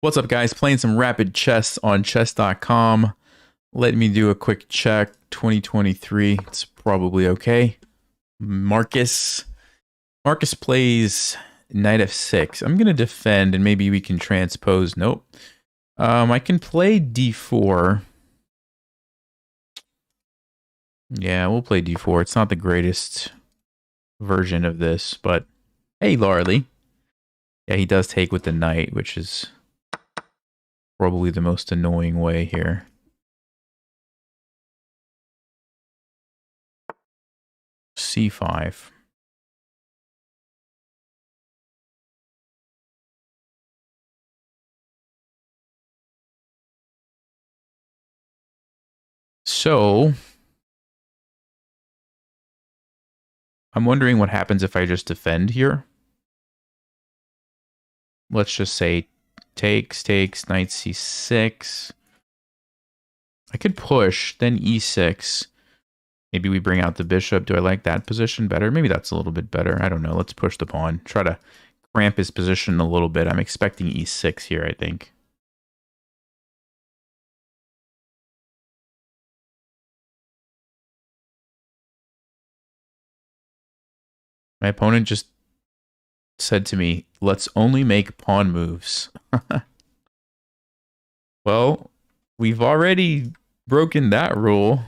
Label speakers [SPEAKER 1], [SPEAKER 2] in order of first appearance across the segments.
[SPEAKER 1] What's up, guys? Playing some rapid chess on chess.com. Let me do a quick check. 2023. It's probably okay. Marcus plays knight f6. I'm going to defend and maybe we can transpose. Nope. I can play d4. Yeah, we'll play d4. It's not the greatest version of this, but hey, Larley. Yeah, he does take with the knight, which is probably the most annoying way here. c5. So, I'm wondering what happens if I just defend here. Let's just say takes, knight c6. I could push, then e6. Maybe we bring out the bishop. Do I like that position better? Maybe that's a little bit better. I don't know. Let's push the pawn. Try to cramp his position a little bit. I'm expecting e6 here, I think. My opponent just said to me, let's only make pawn moves. Well, we've already broken that rule.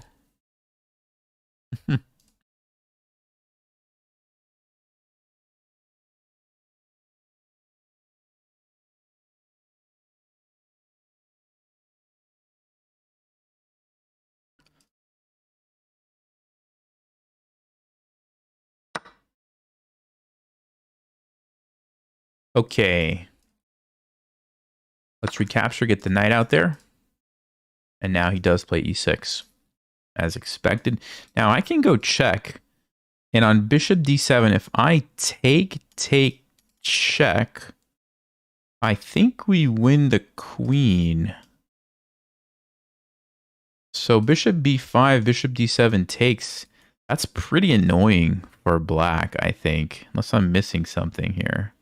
[SPEAKER 1] Okay. Let's recapture, get the knight out there. And now he does play e6, as expected. Now I can go check. And on bishop d7, if I take, check, I think we win the queen. So bishop b5, bishop d7 takes. That's pretty annoying for black, I think. Unless I'm missing something here.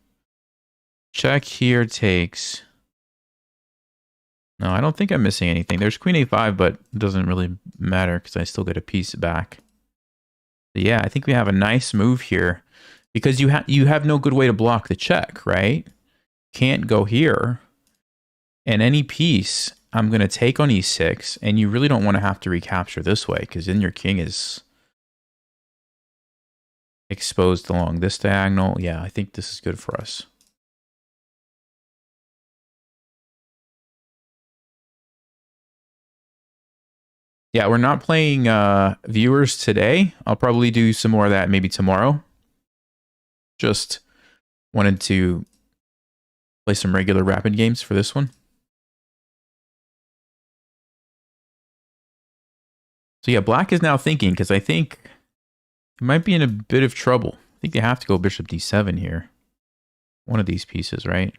[SPEAKER 1] Check here takes. No, I don't think I'm missing anything. There's queen a5, but it doesn't really matter because I still get a piece back. But yeah, I think we have a nice move here because you have no good way to block the check, right? Can't go here. And any piece, I'm going to take on e6, and you really don't want to have to recapture this way because then your king is exposed along this diagonal. Yeah, I think this is good for us. Yeah, we're not playing viewers today. I'll probably do some more of that maybe tomorrow. Just wanted to play some regular rapid games for this one. So yeah, black is now thinking, because I think it might be in a bit of trouble. I think they have to go bishop d7 here. One of these pieces, right?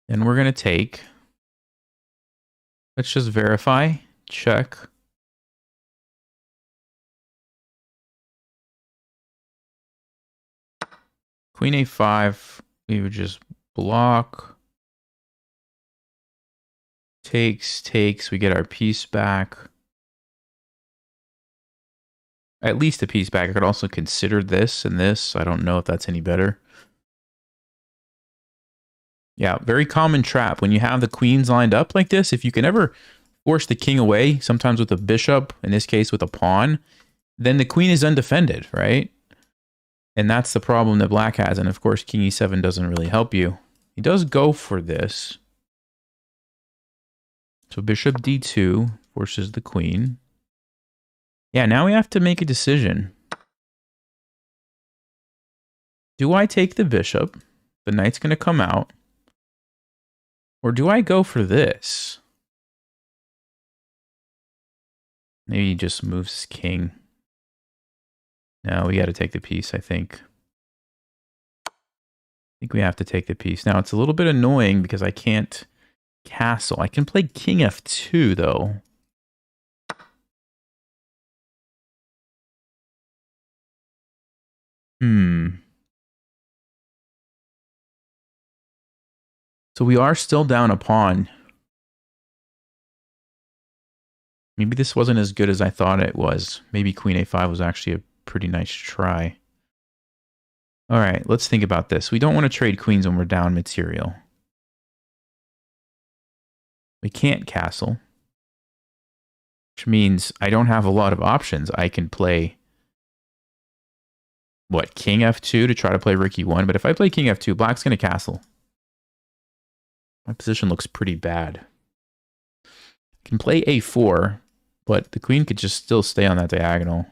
[SPEAKER 1] And we're going to take. Let's just verify. Check. Queen a5. We would just block. Takes. We get our piece back. At least a piece back. I could also consider this and this. I don't know if that's any better. Yeah, very common trap. When you have the queens lined up like this, if you can ever force the king away, sometimes with a bishop, in this case with a pawn, then the queen is undefended, right? And that's the problem that black has. And of course, king e7 doesn't really help you. He does go for this. So bishop d2 forces the queen. Yeah, now we have to make a decision. Do I take the bishop? The knight's going to come out. Or do I go for this? Maybe he just moves his king. No, we got to take the piece, I think. I think we have to take the piece. Now, it's a little bit annoying because I can't castle. I can play king f2, though. So we are still down a pawn. Maybe this wasn't as good as I thought it was. Maybe queen a5 was actually a pretty nice try. All right, let's think about this. We don't want to trade queens when we're down material. We can't castle, which means I don't have a lot of options. I can play, what, king f2 to try to play rook e1. But if I play king f2, black's going to castle. My position looks pretty bad. I can play a4, but the queen could just still stay on that diagonal.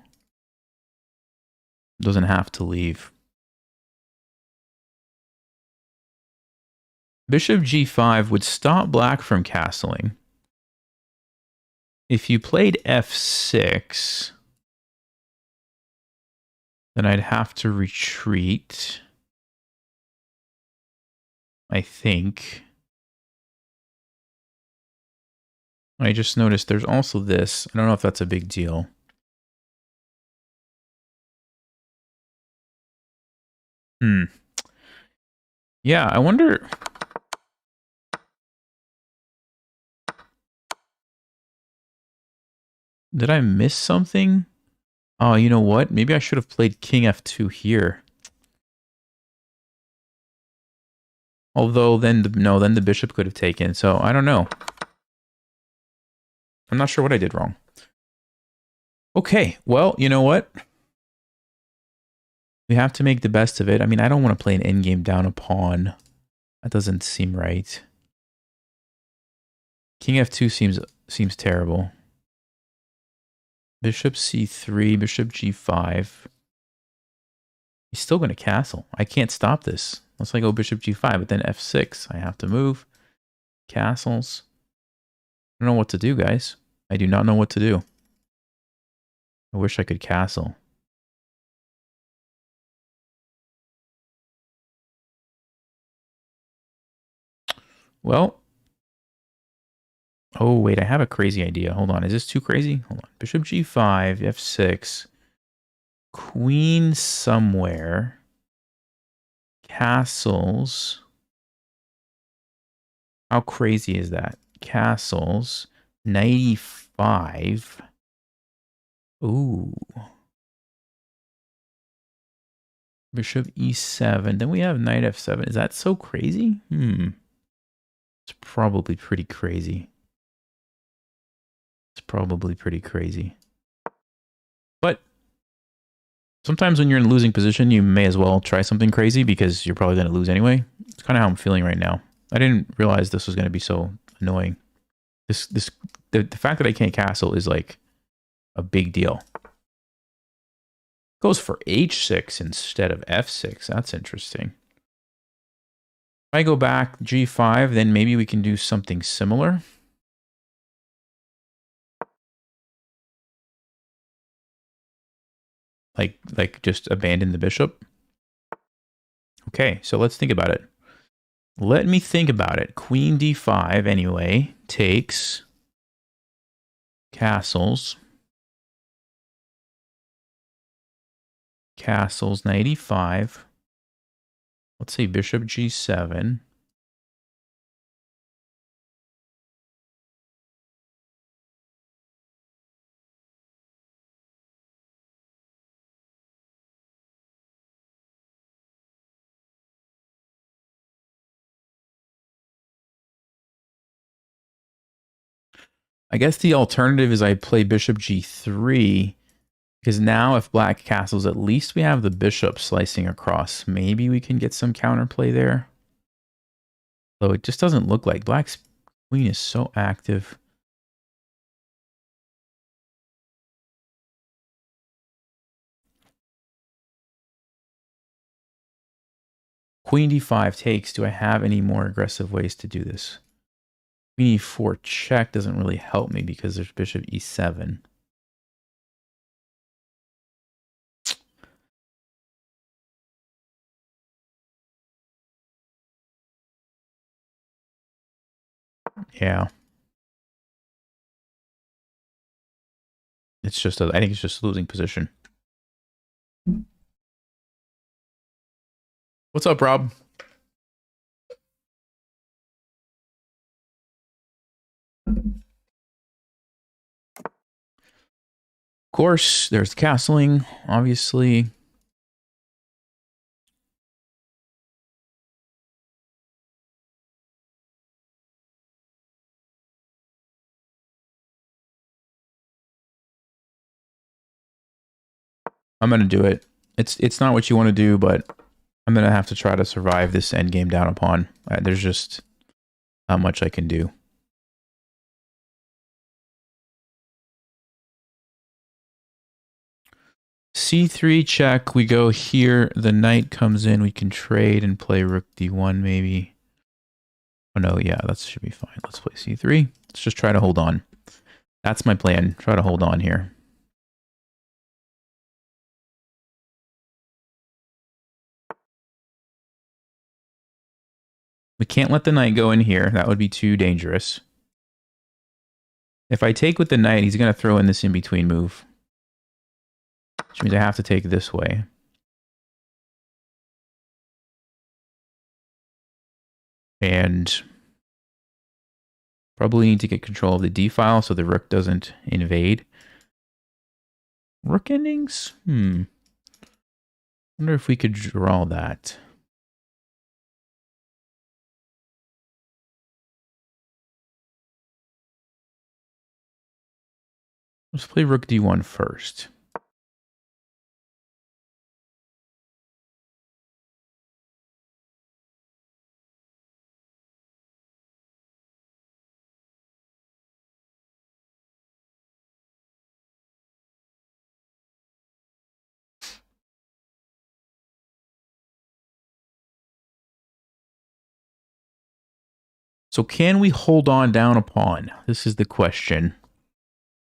[SPEAKER 1] Doesn't have to leave. Bishop g5 would stop black from castling. If you played f6, then I'd have to retreat, I think. I just noticed there's also this. I don't know if that's a big deal. Yeah, I wonder... Did I miss something? Oh, you know what? Maybe I should have played king f2 here. Although then, then the bishop could have taken. So I don't know. I'm not sure what I did wrong. Okay, well, you know what? We have to make the best of it. I mean, I don't want to play an endgame down a pawn. That doesn't seem right. King f2 seems terrible. Bishop c3, bishop g5. He's still going to castle. I can't stop this. Unless I go bishop g5, but then f6. I have to move. Castles. I don't know what to do, guys. I do not know what to do. I wish I could castle. Well. Oh, wait. I have a crazy idea. Hold on. Is this too crazy? Hold on. Bishop g5, f6. Queen somewhere. Castles. How crazy is that? Castles. Knight e5. Ooh. Bishop e7. Then we have knight f7. Is that so crazy? It's probably pretty crazy. It's probably pretty crazy. But sometimes when you're in a losing position, you may as well try something crazy because you're probably going to lose anyway. It's kind of how I'm feeling right now. I didn't realize this was going to be so annoying. The fact that I can't castle is like a big deal. Goes for h6 instead of f6. That's interesting. If I go back g5, then maybe we can do something similar. Like just abandon the bishop. Okay, so let's think about it. Let me think about it. Queen d5 anyway takes castles. Castles, knight e5. Let's say bishop g7. I guess the alternative is I play bishop g3, because now if black castles, at least we have the bishop slicing across. Maybe we can get some counterplay there. Though it just doesn't look like black's queen is so active. Queen d5 takes. Do I have any more aggressive ways to do this? Queen e4 check doesn't really help me because there's bishop e7. Yeah. It's just I think it's just a losing position. What's up, Rob? course, there's the castling, obviously. I'm going to do it. It's not what you want to do, but I'm going to have to try to survive this endgame down a pawn. There's just not much I can do. C3 check. We go here. The knight comes in. We can trade and play rook d1 maybe. Oh no, yeah, that should be fine. Let's play c3. Let's just try to hold on. That's my plan. Try to hold on here. We can't let the knight go in here. That would be too dangerous. If I take with the knight, he's going to throw in this in-between move. Which means I have to take this way. And probably need to get control of the d-file so the rook doesn't invade. Rook endings? Wonder if we could draw that. Let's play rook d1 first. So can we hold on down a pawn? This is the question.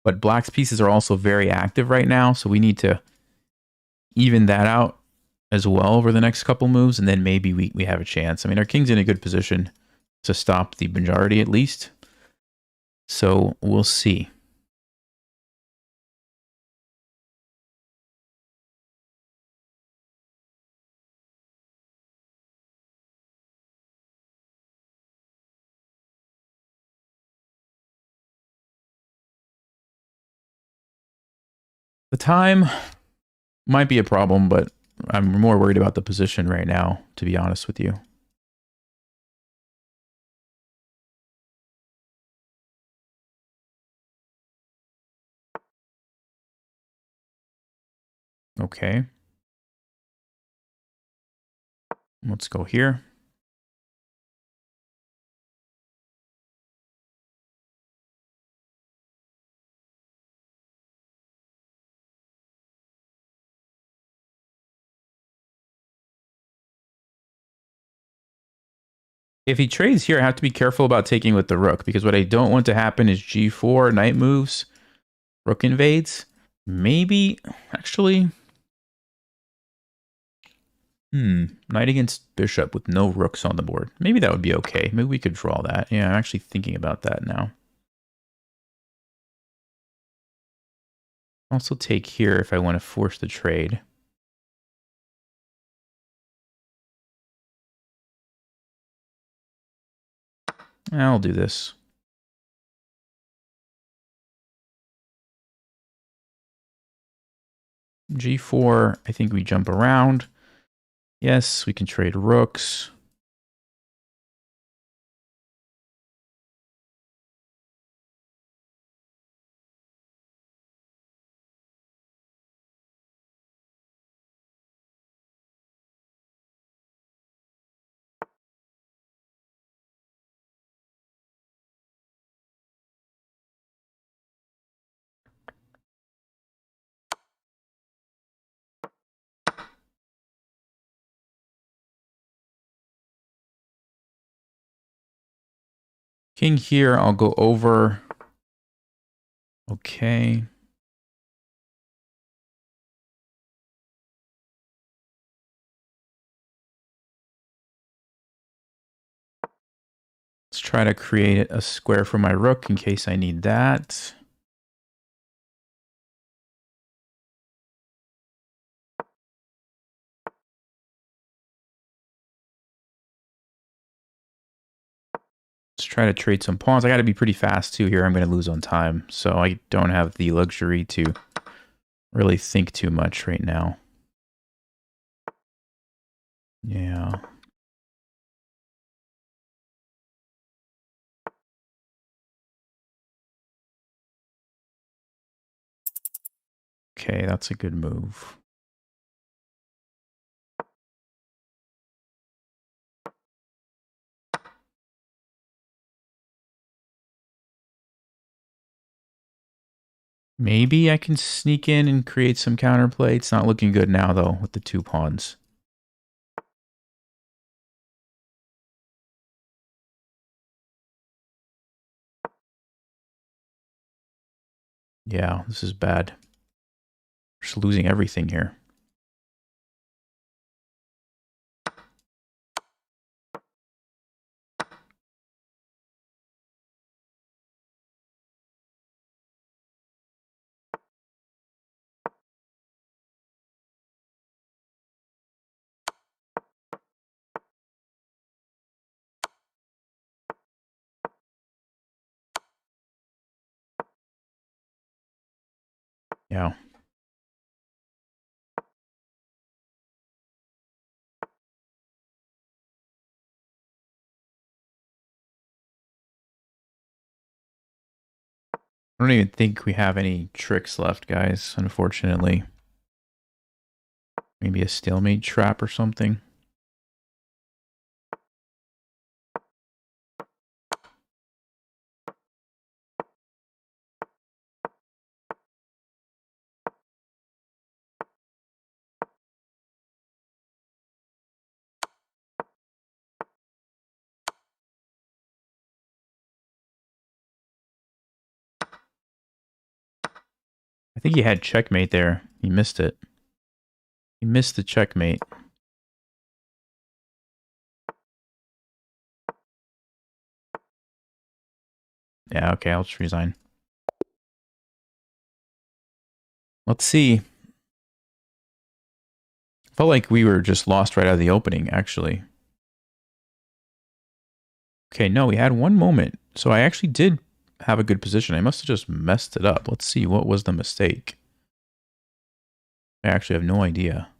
[SPEAKER 1] But black's pieces are also very active right now, so we need to even that out as well over the next couple moves, and then maybe we have a chance. I mean, our king's in a good position to stop the majority at least. So we'll see. The time might be a problem, but I'm more worried about the position right now, to be honest with you. Okay. Let's go here. If he trades here, I have to be careful about taking with the rook, because what I don't want to happen is g4, knight moves, rook invades. Maybe, actually... Knight against bishop with no rooks on the board. Maybe that would be okay. Maybe we could draw that. Yeah, I'm actually thinking about that now. Also take here if I want to force the trade. I'll do this. G4, I think we jump around. Yes, we can trade rooks. King here, I'll go over. Okay. Let's try to create a square for my rook in case I need that. Let's try to trade some pawns. I got to be pretty fast too here. I'm going to lose on time. So I don't have the luxury to really think too much right now. Yeah. Okay, that's a good move. Maybe I can sneak in and create some counterplay. It's not looking good now, though, with the 2 pawns. Yeah, this is bad. Just losing everything here. Yeah. I don't even think we have any tricks left, guys, unfortunately. Maybe a stalemate trap or something. I think he had checkmate there. He missed it. He missed the checkmate. Yeah, okay, I'll just resign. Let's see. Felt like we were just lost right out of the opening, actually. Okay, no, we had one moment. So I actually did have a good position. I must have just messed it up. Let's see, what was the mistake? I actually have no idea.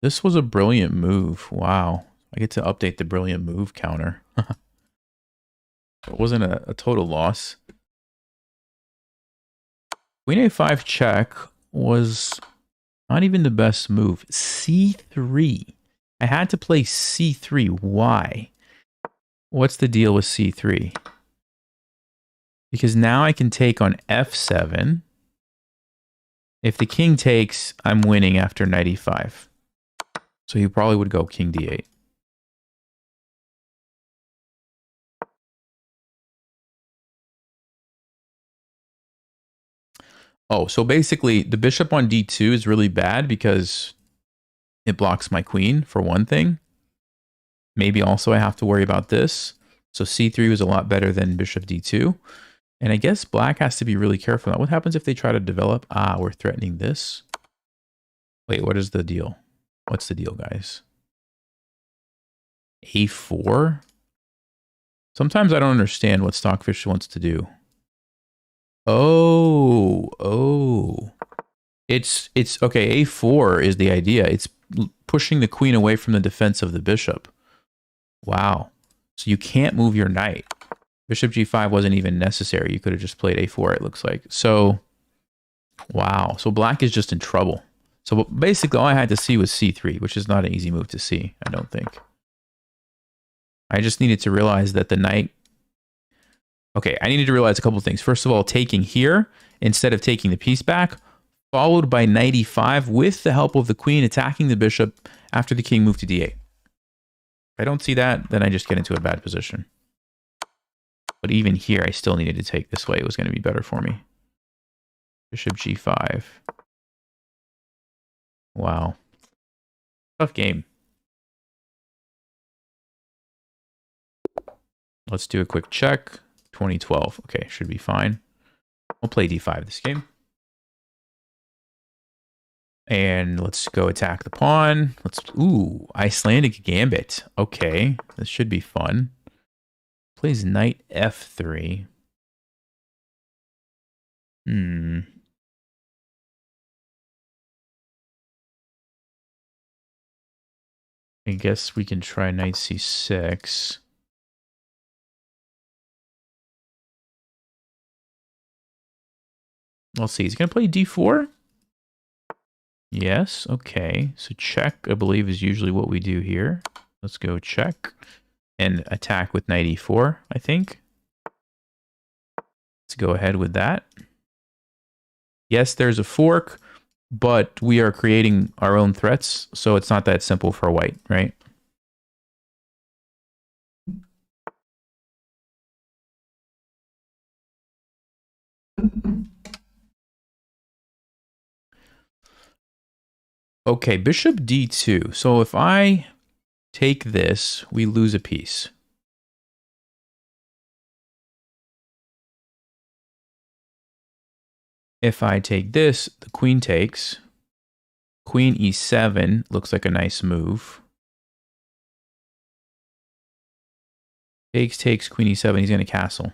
[SPEAKER 1] This was a brilliant move. Wow. I get to update the brilliant move counter. It wasn't a total loss. Queen a5 check was not even the best move. c3. I had to play c3. Why? What's the deal with c3? Because now I can take on f7. If the king takes, I'm winning after knight e5. So he probably would go king d8. Oh, so basically the bishop on d2 is really bad because it blocks my queen, for one thing. Maybe also I have to worry about this. So c3 was a lot better than bishop d2. And I guess black has to be really careful. Now, what happens if they try to develop? Ah, we're threatening this. Wait, what is the deal? What's the deal, guys? a4? Sometimes I don't understand what Stockfish wants to do. Oh. It's okay, a4 is the idea. It's pushing the queen away from the defense of the bishop. Wow. So you can't move your knight. Bishop g5 wasn't even necessary. You could have just played a4, it looks like. So, wow. So black is just in trouble. So basically all I had to see was c3, which is not an easy move to see, I don't think. I just needed to realize that the knight... Okay, I needed to realize a couple of things. First of all, taking here instead of taking the piece back, followed by knight e5 with the help of the queen attacking the bishop after the king moved to d8. If I don't see that, then I just get into a bad position. But even here, I still needed to take this way. It was going to be better for me. Bishop g5. Wow. Tough game. Let's do a quick check. 2012. Okay, should be fine. I'll play d5 this game. And let's go attack the pawn. Ooh, Icelandic Gambit. Okay, this should be fun. Plays knight f3. Hmm. I guess we can try knight c6. Let's see. He's going to play d4? Yes. Okay. So check, I believe, is usually what we do here. Let's go check and attack with knight e4, I think. Let's go ahead with that. Yes, there's a fork, but we are creating our own threats, so it's not that simple for white, right? Okay, bishop d2. So if I take this, we lose a piece. If I take this, the queen takes. Queen e7 looks like a nice move. Takes, queen e7. He's going to castle.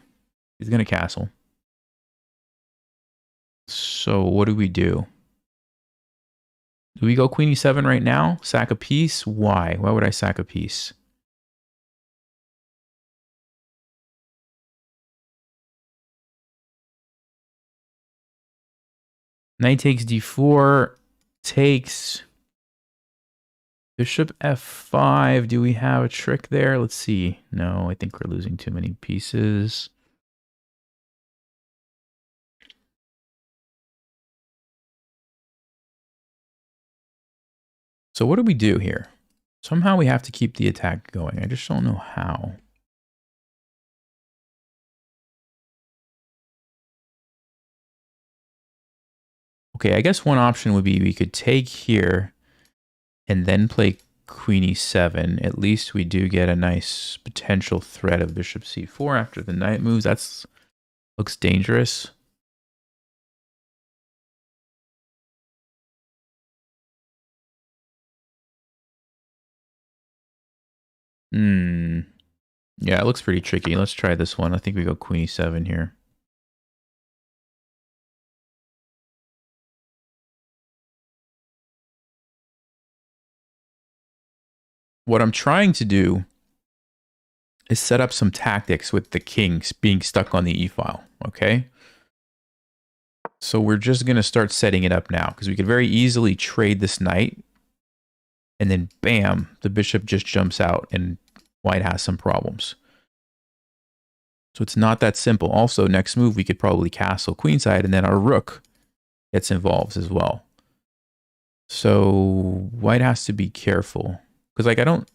[SPEAKER 1] He's going to castle. So what do we do? Do we go queen e7 right now? Sack a piece? Why? Why would I sack a piece? Knight takes d4. Takes... Bishop f5. Do we have a trick there? Let's see. No, I think we're losing too many pieces. So what do we do here? Somehow we have to keep the attack going. I just don't know how. Okay, I guess one option would be we could take here and then play queen e7. At least we do get a nice potential threat of bishop c4 after the knight moves. That's looks dangerous. Yeah, it looks pretty tricky. Let's try this one. I think we go queen e7 here. What I'm trying to do is set up some tactics with the kings being stuck on the e-file, okay? So we're just going to start setting it up now because we could very easily trade this knight and then bam, the bishop just jumps out and white has some problems. So it's not that simple. Also, next move, we could probably castle queenside and then our rook gets involved as well. So white has to be careful because like I don't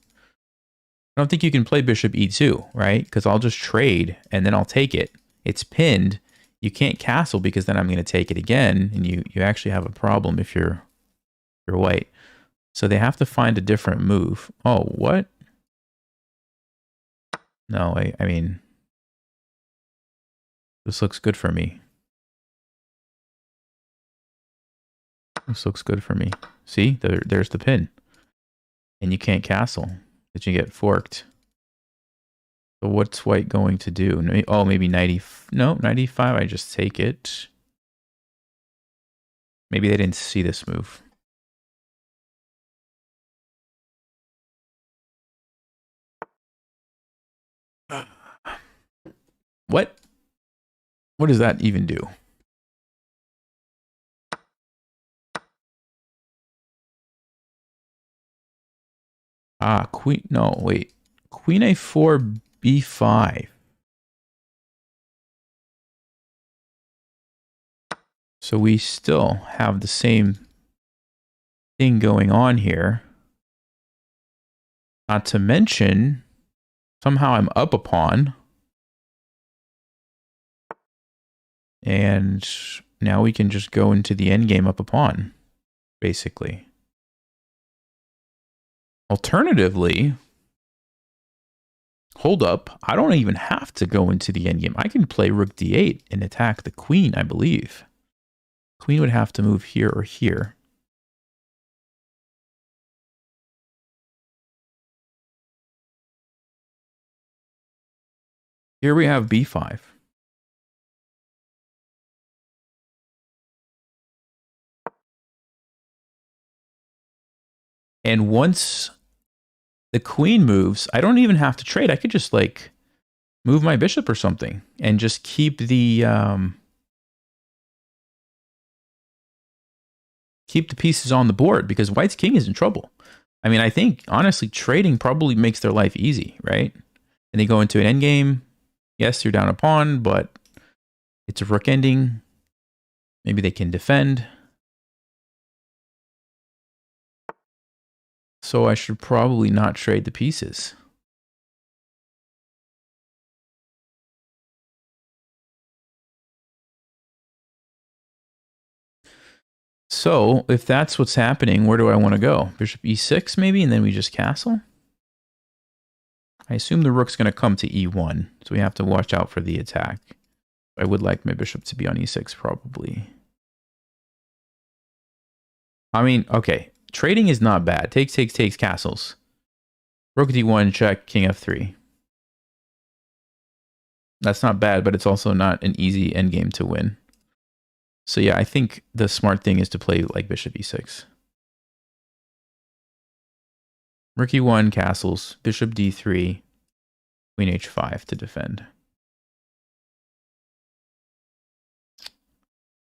[SPEAKER 1] think you can play bishop e2, right? Because I'll just trade and then I'll take it. It's pinned. You can't castle because then I'm going to take it again, and you actually have a problem if you're white. So they have to find a different move. Oh, what? No, I mean, this looks good for me. This looks good for me. See, there's the pin, and you can't castle. That you get forked. So what's white going to do? Oh, maybe 90. No, 95. I just take it. Maybe they didn't see this move. What? What does that even do? Ah, queen. No, wait. Queen a4, b5. So we still have the same thing going on here. Not to mention, somehow I'm up a pawn. And now we can just go into the endgame up a pawn, basically. Alternatively, hold up, I don't even have to go into the endgame. I can play rook d8 and attack the queen, I believe. Queen would have to move here or here. Here we have b5. And once the queen moves, I don't even have to trade. I could just like move my bishop or something and just keep the pieces on the board because white's king is in trouble. I mean, I think honestly trading probably makes their life easy, right? And they go into an endgame. Yes, you're down a pawn, but it's a rook ending. Maybe they can defend. So I should probably not trade the pieces. So if that's what's happening, where do I want to go? Bishop e6 maybe, and then we just castle? I assume the rook's going to come to e1, so we have to watch out for the attack. I would like my bishop to be on e6 probably. I mean, okay, trading is not bad. Takes, castles. Rook d1, check, king f3. That's not bad, but it's also not an easy endgame to win. So yeah, I think the smart thing is to play like bishop e6. Rook e1, castles, bishop d3, queen h5 to defend.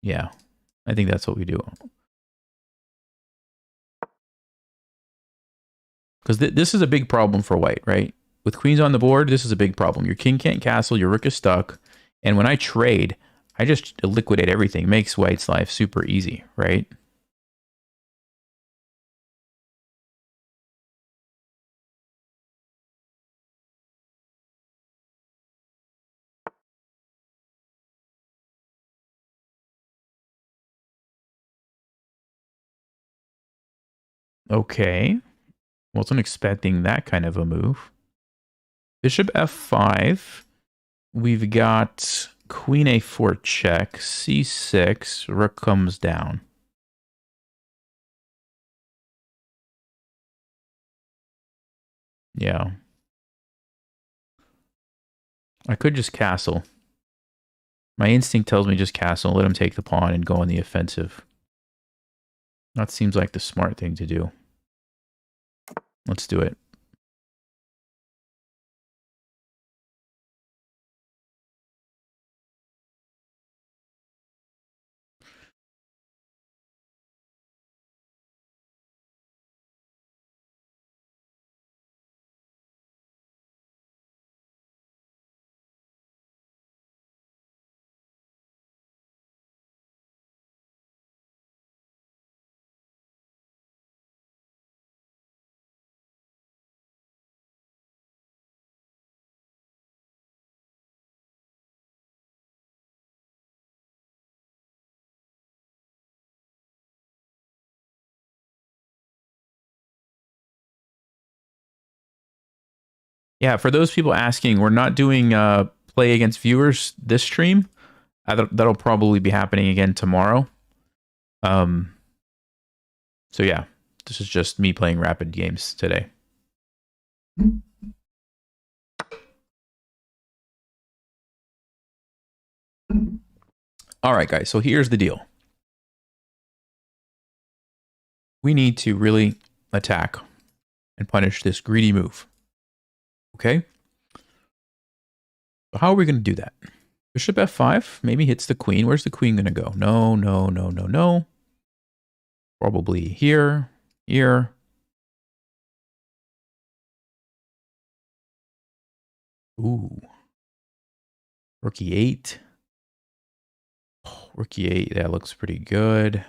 [SPEAKER 1] Yeah, I think that's what we do. Because this is a big problem for white, right? With queens on the board, this is a big problem. Your king can't castle, your rook is stuck. And when I trade, I just liquidate everything. It makes white's life super easy, right? Okay. Wasn't expecting that kind of a move. Bishop f5. We've got queen a4 check, c6, rook comes down. Yeah. I could just castle. My instinct tells me just castle, let him take the pawn and go on the offensive. That seems like the smart thing to do. Let's do it. Yeah, for those people asking, we're not doing play against viewers this stream. That'll probably be happening again tomorrow. So yeah, this is just me playing rapid games today. All right, guys, so here's the deal. We need to really attack and punish this greedy move. Okay? So how are we going to do that? Bishop f5 maybe hits the queen. Where's the queen going to go? No, no, no, no, no. Probably here, here. Ooh. Rook e8. Oh, rook e8, that looks pretty good.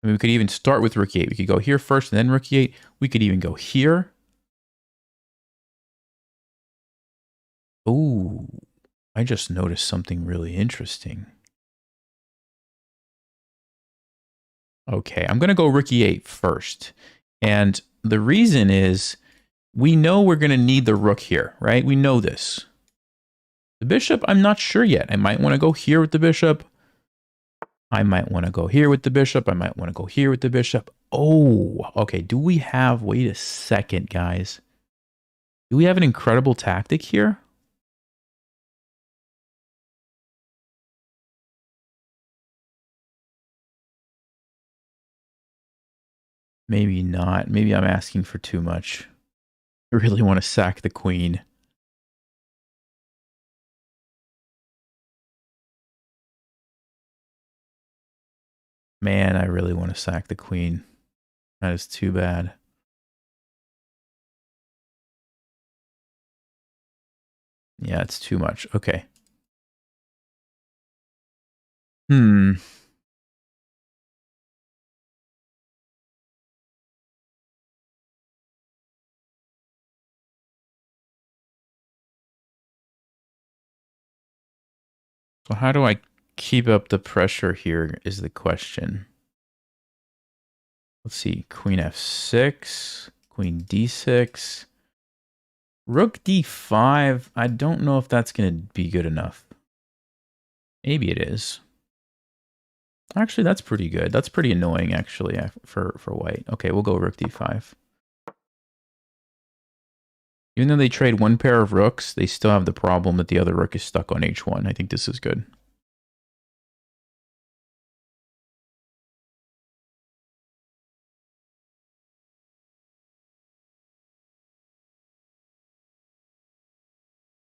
[SPEAKER 1] I mean, we could even start with rook e8. We could go here first and then rook e8. We could even go here. Ooh, I just noticed something really interesting. Okay, I'm going to go rook e8 first. And the reason is we know we're going to need the rook here, right? We know this. The bishop, I'm not sure yet. I might want to go here with the bishop. I might want to go here with the bishop. I might want to go here with the bishop. Oh, okay. Do we have, wait a second, guys. Do we have an incredible tactic here? Maybe not. Maybe I'm asking for too much. I really want to sack the queen. Man, I really want to sack the queen. That is too bad. Yeah, it's too much. Okay. Hmm. So how do I keep up the pressure here is the question. Let's see. Queen f6, queen d6, rook d5. I don't know if that's going to be good enough. Maybe it is. Actually, that's pretty good. That's pretty annoying, actually, for white. Okay, we'll go rook d5. Even though they trade one pair of rooks, they still have the problem that the other rook is stuck on h1. I think this is good.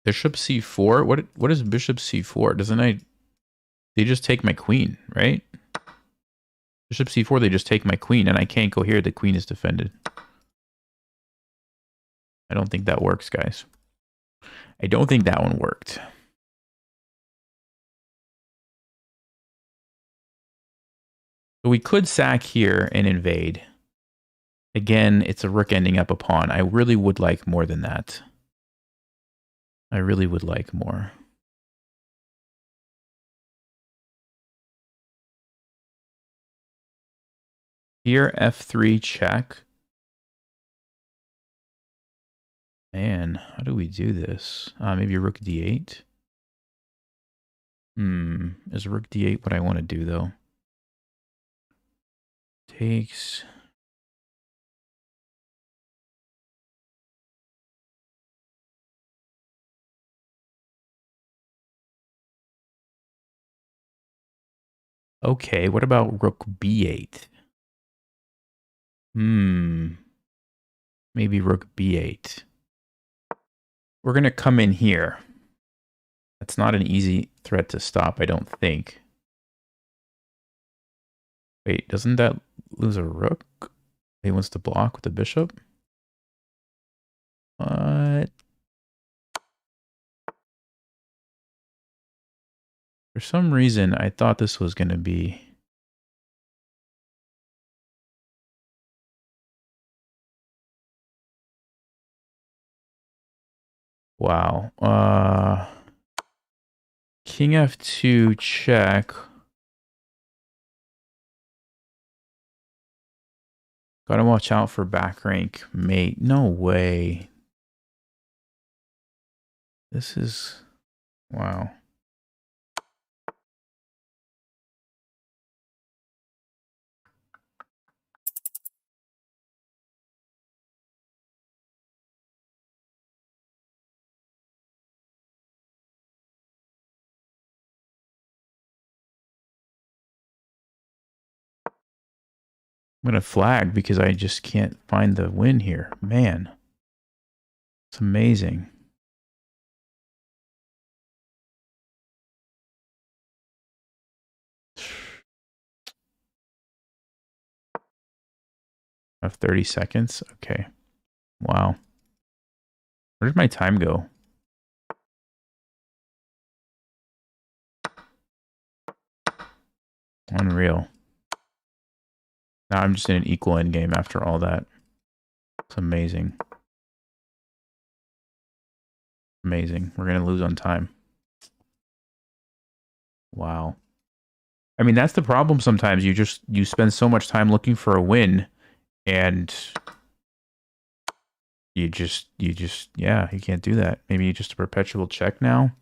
[SPEAKER 1] Bishop c4? What is bishop c4? They just take my queen, right? Bishop c4, they just take my queen, and I can't go here. The queen is defended. I don't think that works, guys. I don't think that one worked. So we could sack here and invade. Again, it's a rook ending up a pawn. I really would like more than that. I really would like more. Here, f3 check. Man, how do we do this? Maybe rook d8. Is rook d8 what I want to do, though? Takes... Okay, what about rook b8? Maybe rook b8. We're going to come in here. That's not an easy threat to stop, I don't think. Wait, doesn't that lose a rook? He wants to block with the bishop? What? For some reason, I thought this was going to be... Wow. King f2 check. Gotta watch out for back rank mate. No way. This is... Wow. I'm going to flag because I just can't find the win here. Man. It's amazing. I have 30 seconds. Okay. Wow. Where did my time go? Unreal. Now I'm just in an equal endgame after all that. It's amazing. Amazing. We're going to lose on time. Wow. I mean, that's the problem sometimes. You spend so much time looking for a win and you can't do that. Maybe just a perpetual check now.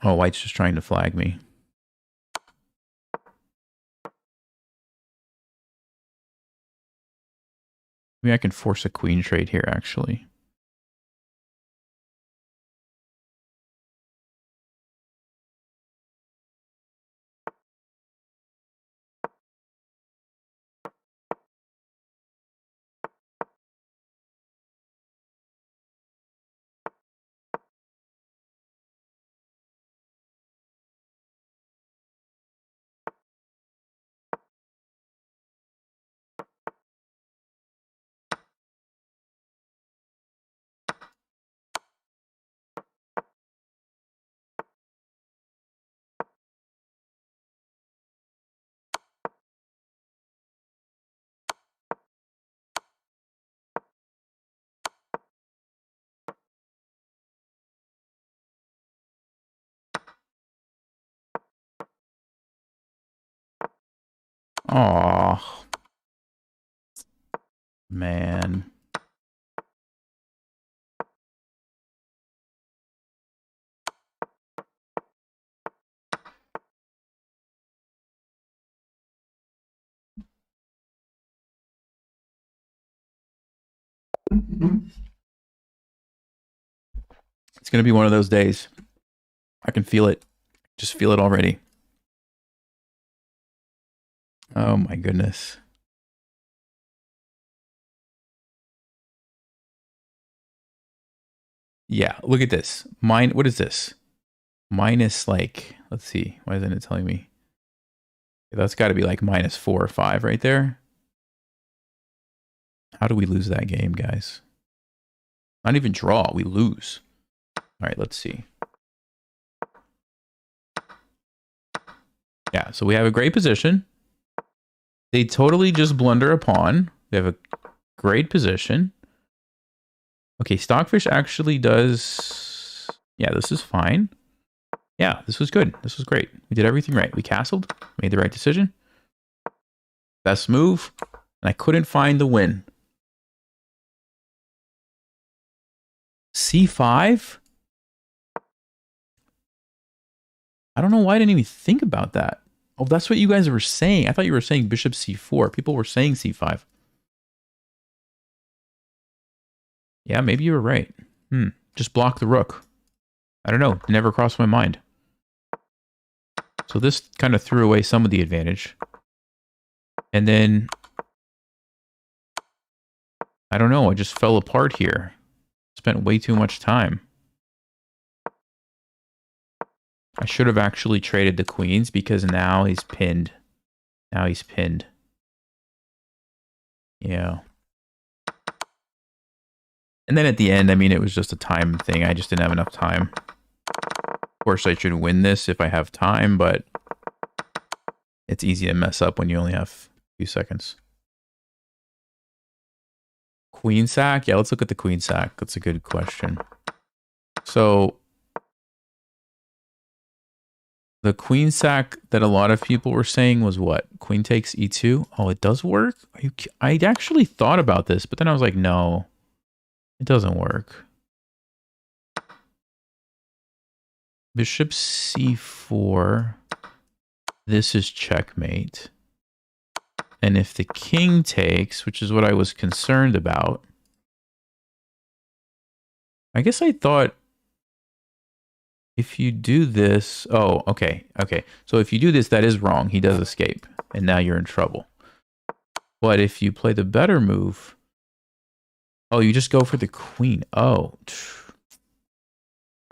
[SPEAKER 1] Oh, white's just trying to flag me. Maybe I can force a queen trade here, actually. Oh, man. It's going to be one of those days. I can feel it. Just feel it already. Oh my goodness. Yeah, look at this. What is this? Minus like, let's see. Why isn't it telling me? That's got to be like -4 or 5 right there. How do we lose that game, guys? Not even draw, we lose. All right, let's see. Yeah, so we have a great position. They totally just blunder a pawn. They have a great position. Okay, Stockfish actually does... Yeah, this is fine. Yeah, this was good. This was great. We did everything right. We castled, made the right decision. Best move. And I couldn't find the win. C5? I don't know why I didn't even think about that. Oh, that's what you guys were saying. I thought you were saying bishop c4. People were saying c5. Yeah, maybe you were right. Just block the rook. I don't know. It never crossed my mind. So this kind of threw away some of the advantage. And then... I don't know. I just fell apart here. Spent way too much time. I should have actually traded the queens because now he's pinned. Now he's pinned. Yeah. And then at the end, I mean, it was just a time thing. I just didn't have enough time. Of course, I should win this if I have time, but it's easy to mess up when you only have a few seconds. Queen sack? Yeah, let's look at the queen sack. That's a good question. So... the queen sack that a lot of people were saying was what? Queen takes e2? Oh, it does work? I actually thought about this, but then I was like, no. It doesn't work. Bishop c4. This is checkmate. And if the king takes, which is what I was concerned about, I guess I thought if you do this... oh, okay, okay. So if you do this, that is wrong. He does escape, and now you're in trouble. But if you play the better move... oh, you just go for the queen. Oh.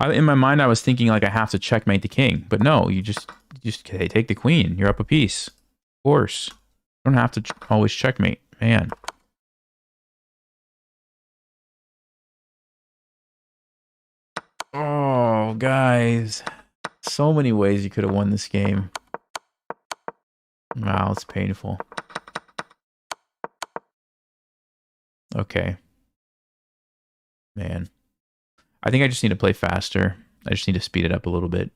[SPEAKER 1] In my mind, I was thinking like I have to checkmate the king. But no, you just hey, take the queen. You're up a piece. Of course. You don't have to always checkmate. Man. Oh, guys. So many ways you could have won this game. Wow, it's painful. Okay. Man. I think I just need to play faster. I just need to speed it up a little bit.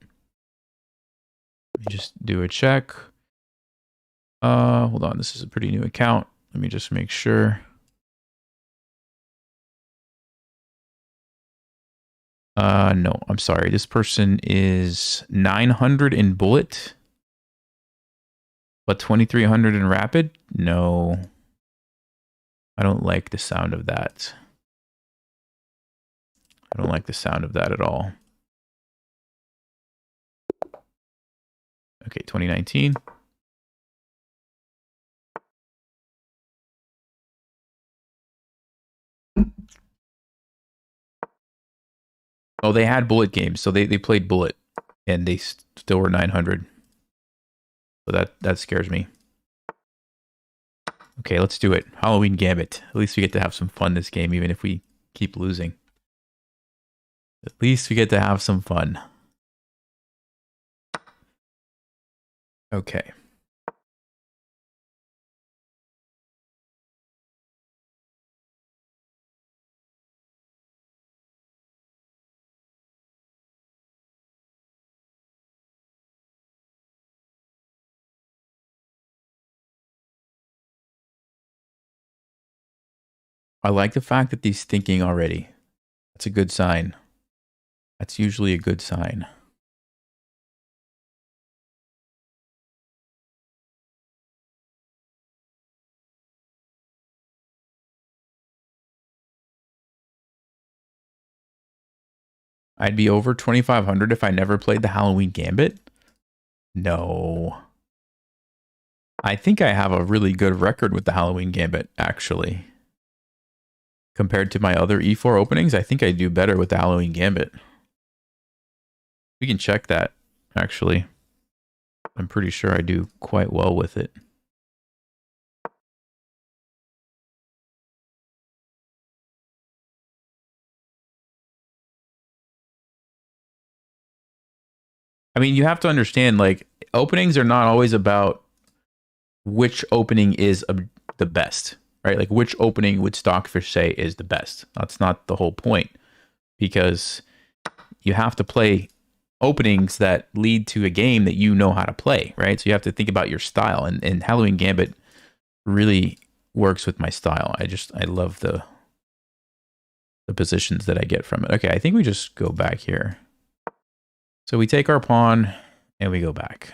[SPEAKER 1] Let me just do a check. Hold on. This is a pretty new account. Let me just make sure. No, I'm sorry. This person is 900 in bullet, but 2300 in rapid? No. I don't like the sound of that. I don't like the sound of that at all. Okay, 2019. Oh, they had bullet games, so they played bullet, and they still were 900. So that scares me. Okay, let's do it. Halloween Gambit. At least we get to have some fun this game, even if we keep losing. At least we get to have some fun. Okay. I like the fact that he's thinking already. That's a good sign. That's usually a good sign. I'd be over 2,500 if I never played the Halloween Gambit? No. I think I have a really good record with the Halloween Gambit, actually. Compared to my other E4 openings, I think I do better with the Halloween Gambit. We can check that, actually. I'm pretty sure I do quite well with it. I mean, you have to understand, like, openings are not always about which opening is the best, right? Like, which opening would Stockfish say is the best? That's not the whole point, because you have to play openings that lead to a game that you know how to play, right? So you have to think about your style, and Halloween Gambit really works with my style. I love the positions that I get from it. Okay, I think we just go back here. So we take our pawn and we go back.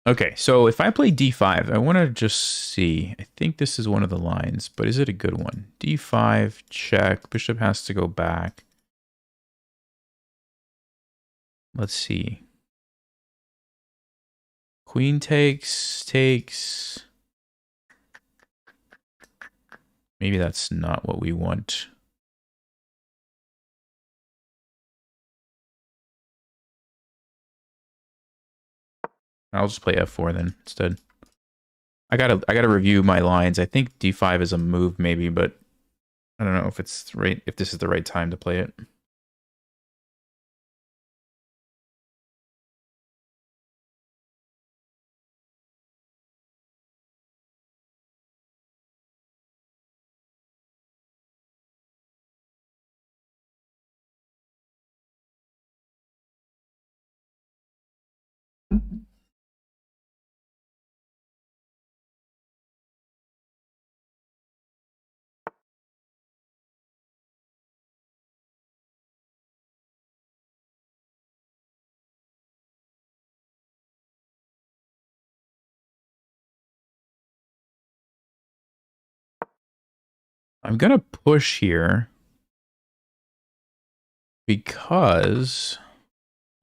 [SPEAKER 1] Okay, so if I play d5, I want to just see. I think this is one of the lines, but is it a good one? d5, check. Bishop has to go back. Let's see. Queen takes. Maybe that's not what we want. I'll just play f4 then instead. I gotta review my lines. I think d5 is a move maybe, but I don't know if it's right, if this is the right time to play it. I'm gonna push here because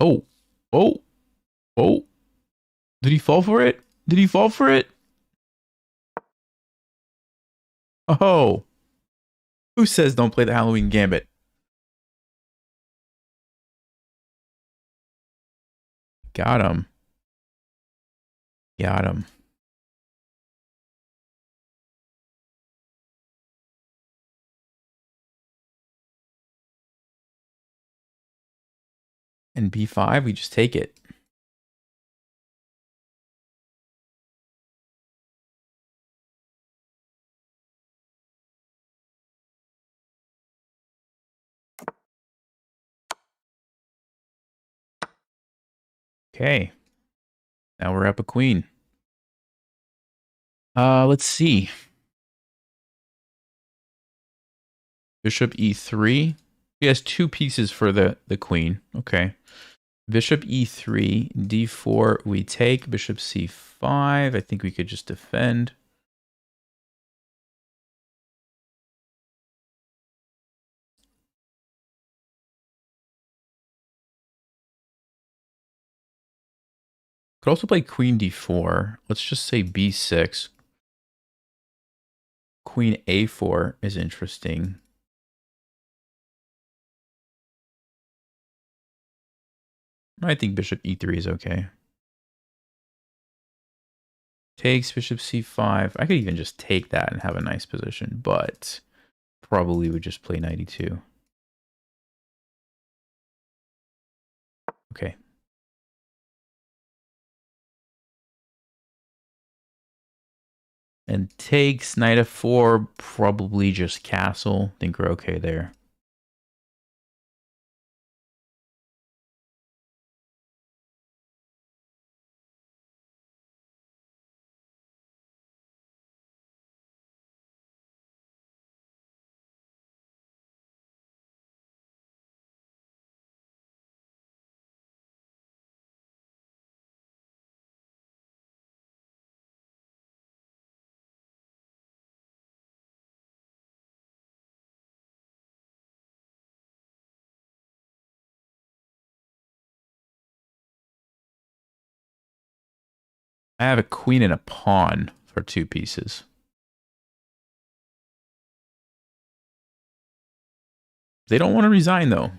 [SPEAKER 1] oh. Did he fall for it? Did he fall for it? Oh. Who says don't play the Halloween Gambit? Got him. Got him. And b5, we just take it. Okay. Now we're up a queen. Let's see. Bishop e3. He has two pieces for the queen. Okay. Bishop e3, d4, we take. Bishop c5. I think we could just defend. Could also play queen d4. Let's just say b6. Queen a4 is interesting. I think bishop e3 is okay. Takes bishop c5. I could even just take that and have a nice position, but probably would just play knight e2. Okay. And takes knight f4, probably just castle. Think we're okay there. I have a queen and a pawn for 2 pieces. They don't want to resign, though.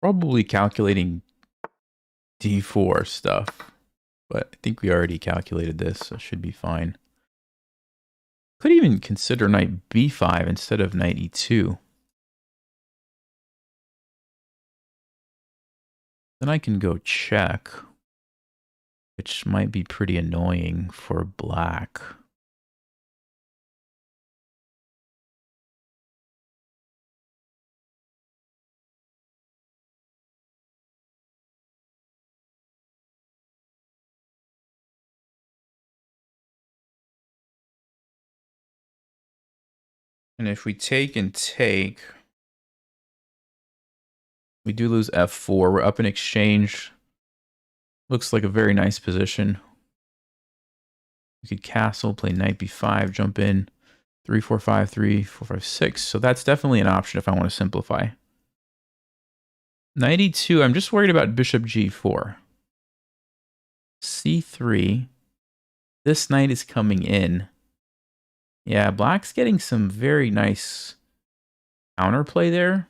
[SPEAKER 1] Probably calculating d4 stuff. But I think we already calculated this, so it should be fine. Could even consider knight b5 instead of knight e2. Then I can go check, which might be pretty annoying for black. And if we take and take, we do lose f4. We're up in exchange. Looks like a very nice position. We could castle, play knight b5, jump in. 3, 4, 5, 3, 4, 5, 6. So that's definitely an option if I want to simplify. Knight e2, I'm just worried about bishop g4. c3. This knight is coming in. Yeah, black's getting some very nice counterplay there.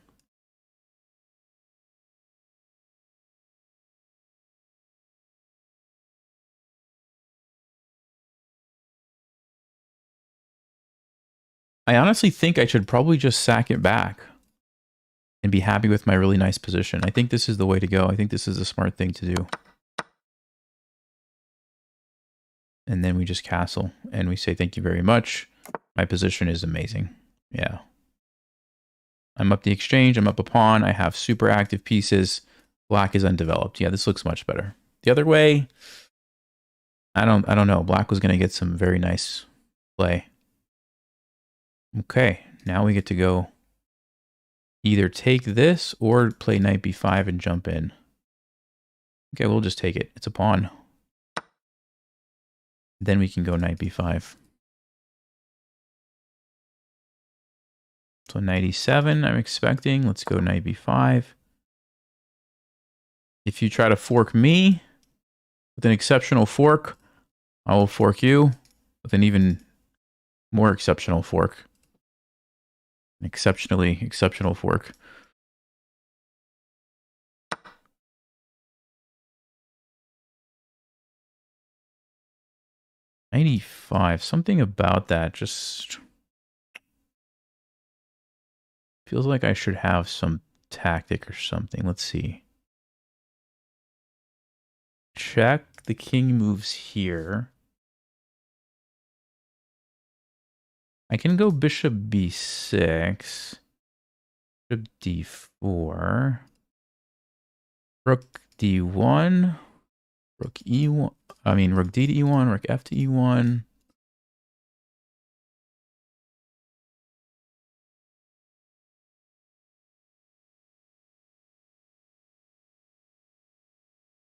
[SPEAKER 1] I honestly think I should probably just sack it back and be happy with my really nice position. I think this is the way to go. I think this is a smart thing to do. And then we just castle and we say, thank you very much. My position is amazing. Yeah. I'm up the exchange. I'm up a pawn. I have super active pieces. Black is undeveloped. Yeah, this looks much better. The other way, I don't know. Black was going to get some very nice play. Okay, now we get to go either take this or play knight b5 and jump in. Okay, we'll just take it. It's a pawn. Then we can go knight b5. So knight e7, I'm expecting. Let's go knight b5. If you try to fork me with an exceptional fork, I will fork you with an even more exceptional fork. An exceptionally exceptional fork. Knight e5, something about that just feels like I should have some tactic or something. Let's see. Check. The king moves here. I can go bishop b6. Bishop d4. Rook d1. Rook e1. I mean, rook d to e1. Rook f to e1.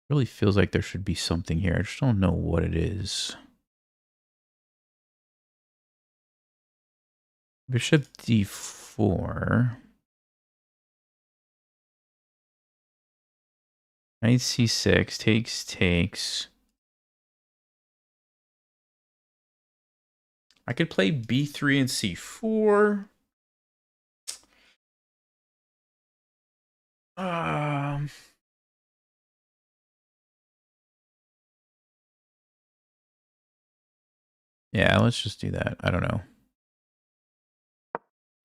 [SPEAKER 1] Really feels like there should be something here. I just don't know what it is. Bishop d4. Knight c6. Takes. I could play b3 and c4. Yeah, let's just do that. I don't know.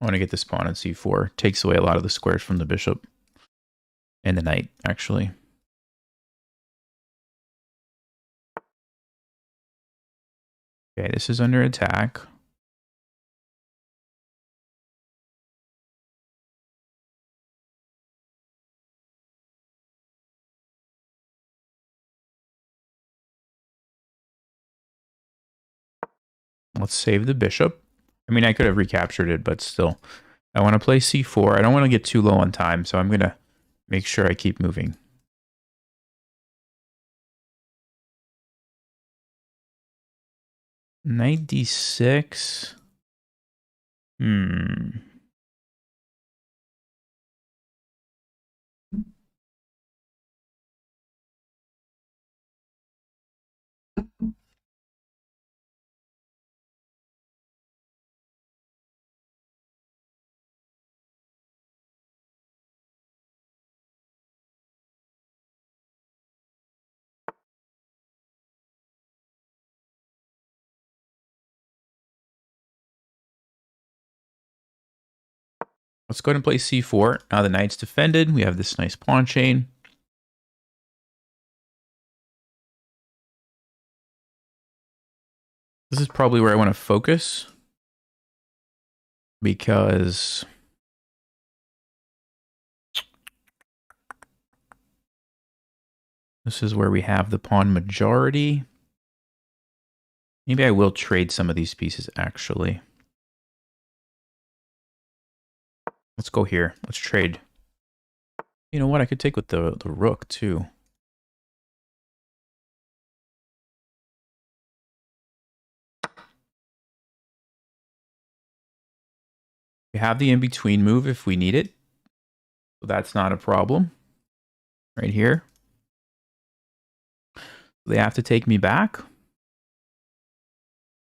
[SPEAKER 1] I want to get this pawn on c4. Takes away a lot of the squares from the bishop. And the knight, actually. Okay, this is under attack. Let's save the bishop. I mean, I could have recaptured it, but still. I want to play c4. I don't want to get too low on time, so I'm going to make sure I keep moving. Knight d6. Let's go ahead and play c4. Now the knight's defended. We have this nice pawn chain. This is probably where I want to focus, because this is where we have the pawn majority. Maybe I will trade some of these pieces, actually. Let's go here. Let's trade. You know what? I could take with the rook, too. We have the in-between move if we need it. So that's not a problem. Right here. They have to take me back.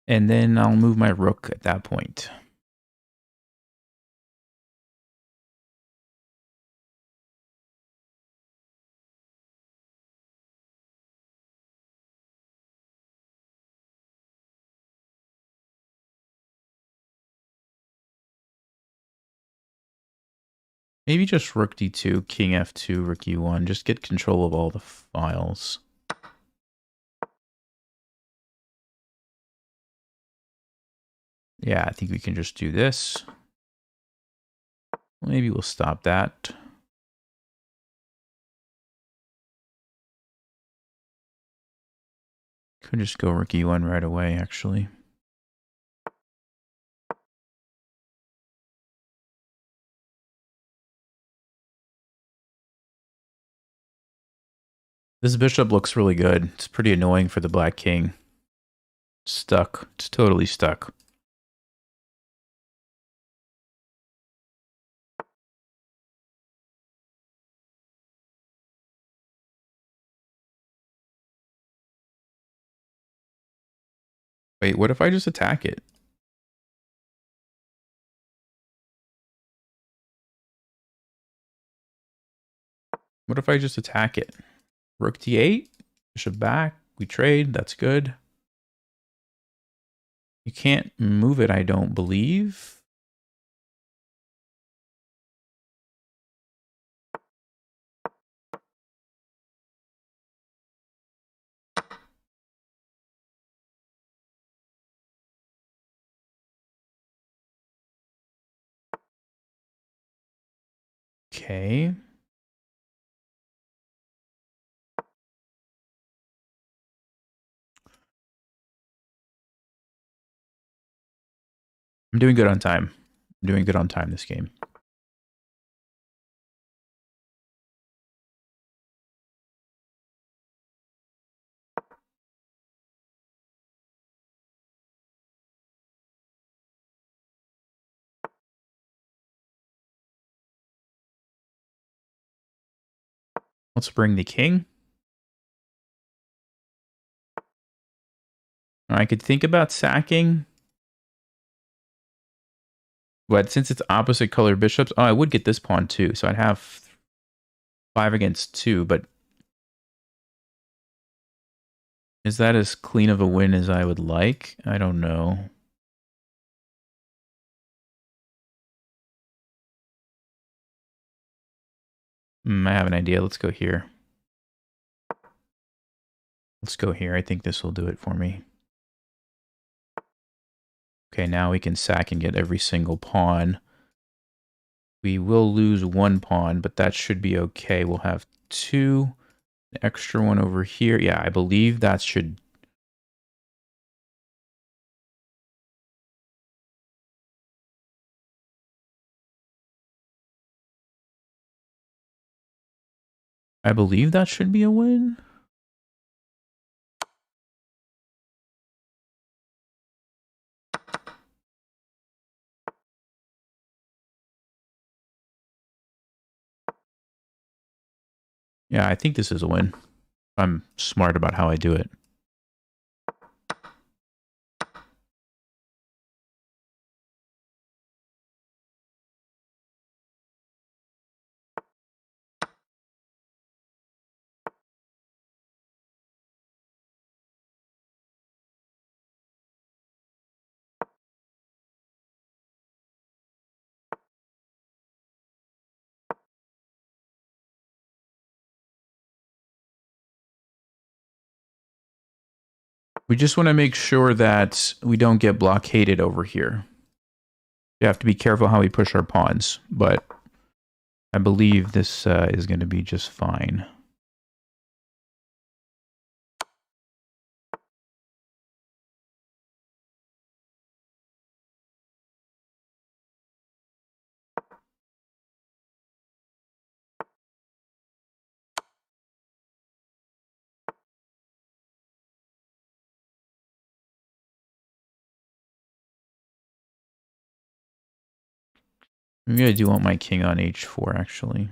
[SPEAKER 1] And then I'll move my rook at that point. Maybe just rook d2, king f2, rook e1. Just get control of all the files. Yeah, I think we can just do this. Maybe we'll stop that. Could just go rook e1 right away, actually. This bishop looks really good. It's pretty annoying for the black king. Stuck. It's totally stuck. Wait, what if I just attack it? What if I just attack it? Rook d8, bishop back, we trade, that's good. You can't move it, I don't believe. Okay. I'm doing good on time. I'm doing good on time this game. Let's bring the king. I could think about sacking. But since it's opposite color bishops, oh, I would get this pawn too. So I'd have 5 against 2, but is that as clean of a win as I would like? I don't know. I have an idea. Let's go here. Let's go here. I think this will do it for me. Okay, now we can sack and get every single pawn. We will lose one pawn, but that should be okay. We'll have two. An extra one over here. Yeah, I believe that should... I believe that should be a win. Yeah, I think this is a win. I'm smart about how I do it. We just want to make sure that we don't get blockaded over here. We have to be careful how we push our pawns, but I believe this is going to be just fine. Maybe I do want my king on h4, actually.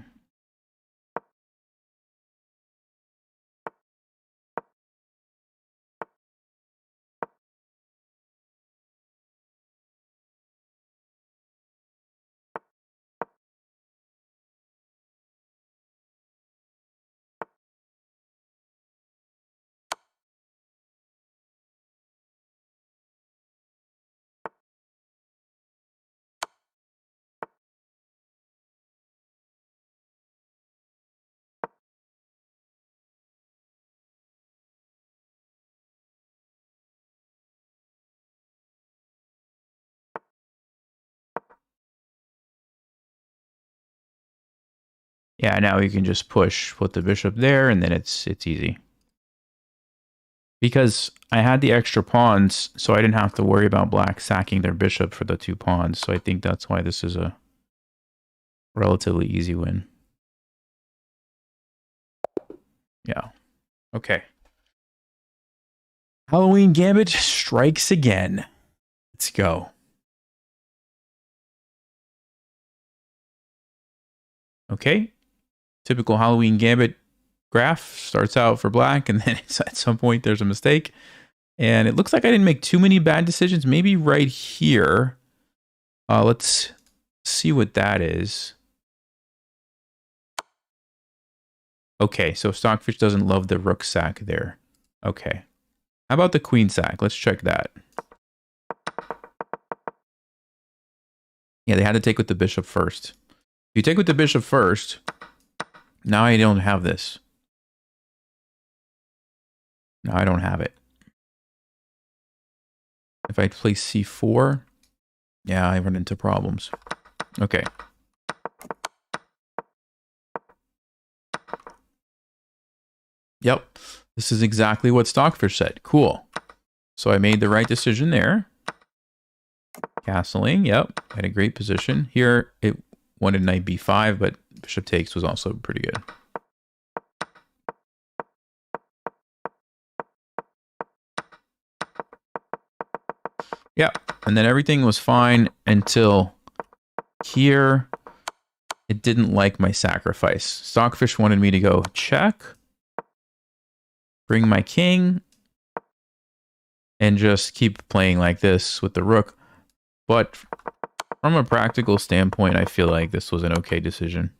[SPEAKER 1] Yeah, now you can just put the bishop there, and then it's easy. Because I had the extra pawns, so I didn't have to worry about black sacking their bishop for the two pawns. So I think that's why this is a relatively easy win. Yeah. Okay. Halloween Gambit strikes again. Let's go. Okay. Typical Halloween Gambit graph starts out for black, and then at some point there's a mistake. And it looks like I didn't make too many bad decisions. Maybe right here. Let's see what that is. Okay, so Stockfish doesn't love the rook sack there. Okay. How about the queen sack? Let's check that. Yeah, they had to take with the bishop first. If you take with the bishop first, now I don't have this. Now I don't have it. If I play c4, yeah, I run into problems. Okay. Yep. This is exactly what Stockfish said. Cool. So I made the right decision there. Castling, yep. Had a great position. Here, it wanted knight b5, but bishop takes was also pretty good. Yeah, and then everything was fine until here. It didn't like my sacrifice. Stockfish wanted me to go check, bring my king, and just keep playing like this with the rook. But from a practical standpoint, I feel like this was an okay decision.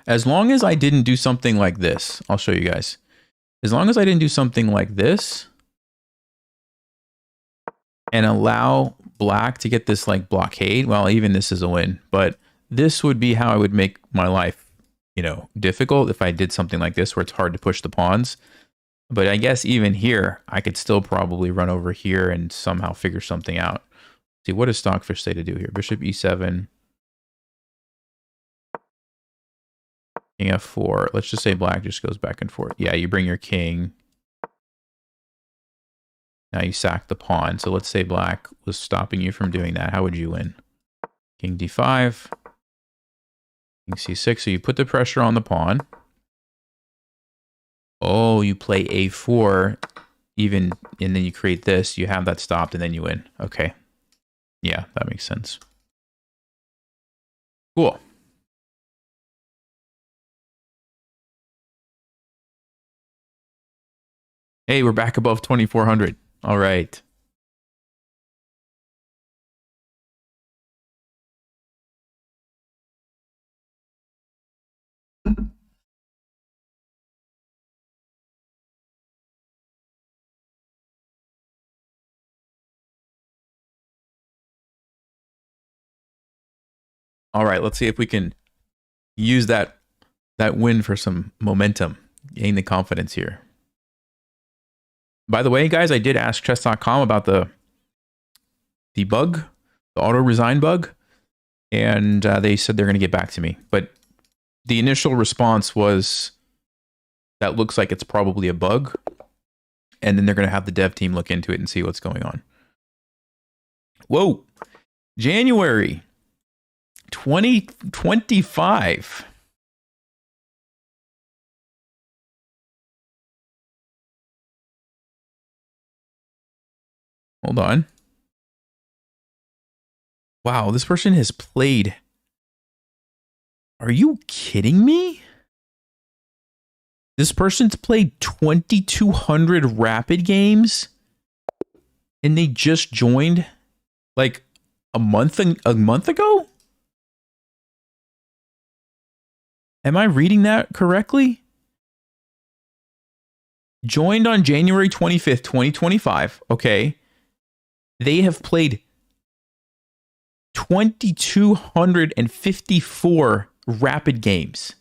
[SPEAKER 1] As long as I didn't do something like this, I'll show you guys. As long as I didn't do something like this, and allow black to get this like blockade. Well, even this is a win, but this would be how I would make my life, you know, difficult if I did something like this where it's hard to push the pawns. But I guess even here, I could still probably run over here and somehow figure something out. See, what does Stockfish say to do here? Bishop e7. King f4. Let's just say black just goes back and forth. Yeah, you bring your king. Now you sack the pawn. So let's say black was stopping you from doing that. How would you win? King d5. King c6. So you put the pressure on the pawn. Oh, you play a4 even, and then you create this. You have that stopped, and then you win. Okay. Yeah, that makes sense. Cool. Hey, we're back above 2,400. All right. All right, let's see if we can use that win for some momentum, gain the confidence here. By the way, guys, I did ask chess.com about the bug, the auto resign bug, and they said they're going to get back to me. But the initial response was that looks like it's probably a bug, and then they're going to have the dev team look into it and see what's going on. Whoa, January 2025. Hold on. Wow, this person has played. Are you kidding me? This person's played 2,200 rapid games, and they just joined like a month ago? Am I reading that correctly? Joined on January 25th, 2025. Okay. They have played 2,254 rapid games.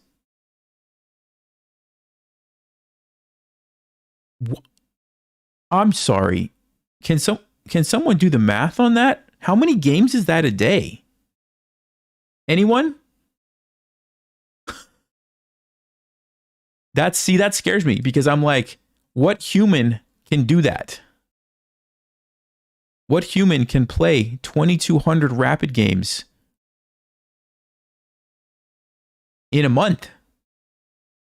[SPEAKER 1] I'm sorry. Can someone do the math on that? How many games is that a day? Anyone? That scares me because I'm like, what human can do that? What human can play 2,200 rapid games in a month?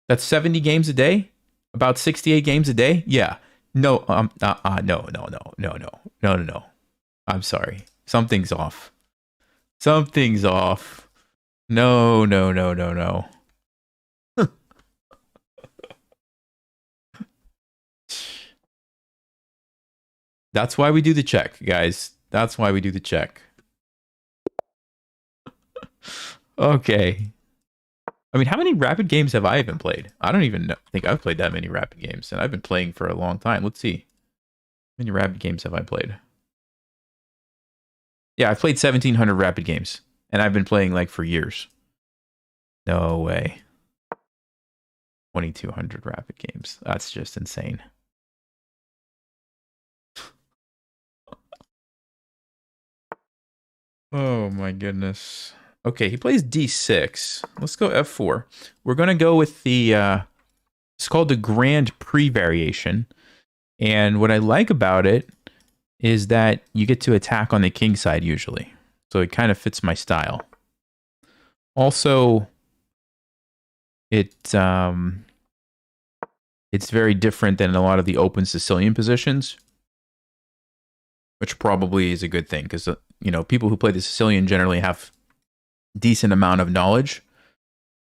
[SPEAKER 1] That's 70 games a day? About 68 games a day? Yeah. No, no. I'm sorry. Something's off. Something's off. No. That's why we do the check, guys. That's why we do the check. Okay. I mean, how many rapid games have I even played? I don't even think I've played that many rapid games, and I've been playing for a long time. Let's see. How many rapid games have I played? Yeah, I've played 1,700 rapid games, and I've been playing like for years. No way. 2,200 rapid games. That's just insane. Oh my goodness. Okay, he plays d6. Let's go f4. We're going to go with the, it's called the Grand Prix variation. And what I like about it is that you get to attack on the king side usually. So it kind of fits my style. Also, it's very different than a lot of the open Sicilian positions, which probably is a good thing because, you know, people who play the Sicilian generally have decent amount of knowledge.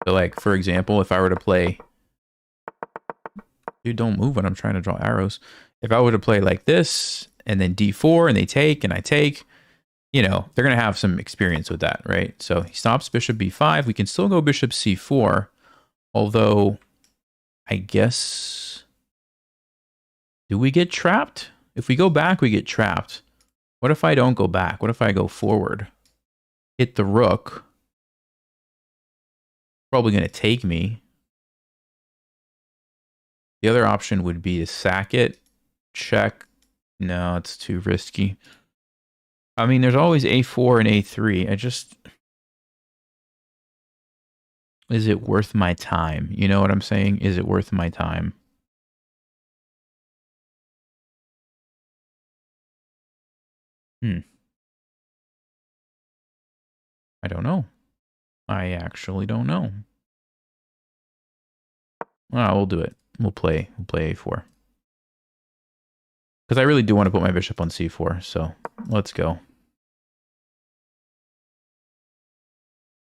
[SPEAKER 1] So like, for example, if I were to play, dude, don't move when I'm trying to draw arrows. If I were to play like this and then d4 and they take and I take, you know, they're going to have some experience with that, right? So he stops bishop b5. We can still go bishop c4, although I guess, do we get trapped? If we go back, we get trapped. What if I don't go back? What if I go forward? Hit the rook. Probably going to take me. The other option would be to sack it. Check. No, it's too risky. I mean, there's always a4 and a3. I just... Is it worth my time? You know what I'm saying? Is it worth my time? I don't know. I actually don't know. Oh, we'll do it. We'll play a4. Because I really do want to put my bishop on c4, so let's go.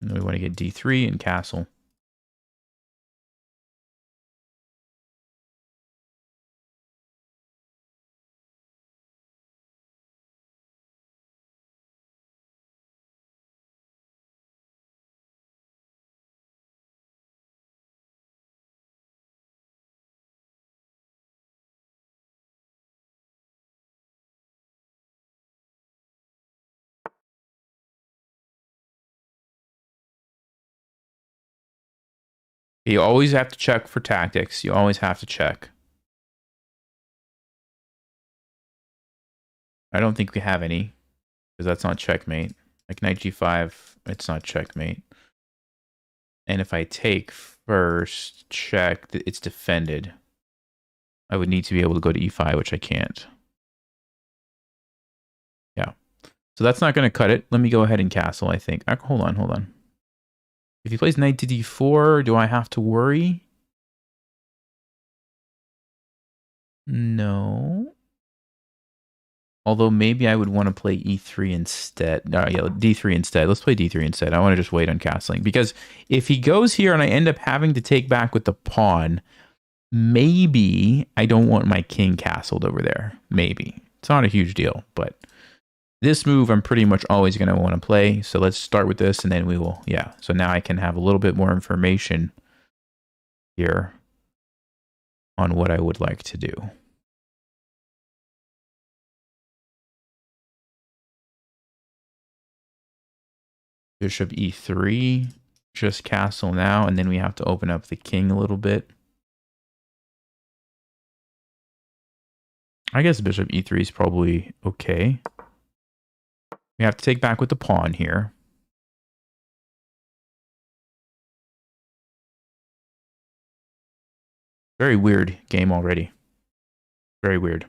[SPEAKER 1] And then we want to get d3 and castle. You always have to check for tactics. You always have to check. I don't think we have any, because that's not checkmate. Like knight g5, it's not checkmate. And if I take first, check, it's defended. I would need to be able to go to e5, which I can't. Yeah. So that's not going to cut it. Let me go ahead and castle, I think. Hold on. If he plays knight to d4, do I have to worry? No. Although maybe I would want to play e3 instead. Yeah, d3 instead. Let's play d3 instead. I want to just wait on castling. Because if he goes here and I end up having to take back with the pawn, maybe I don't want my king castled over there. Maybe. It's not a huge deal, but this move I'm pretty much always going to want to play. So let's start with this and then we will, yeah. So now I can have a little bit more information here on what I would like to do. Bishop e3, just castle now, and then we have to open up the king a little bit. I guess bishop e3 is probably okay. We have to take back with the pawn here. Very weird game already. Very weird.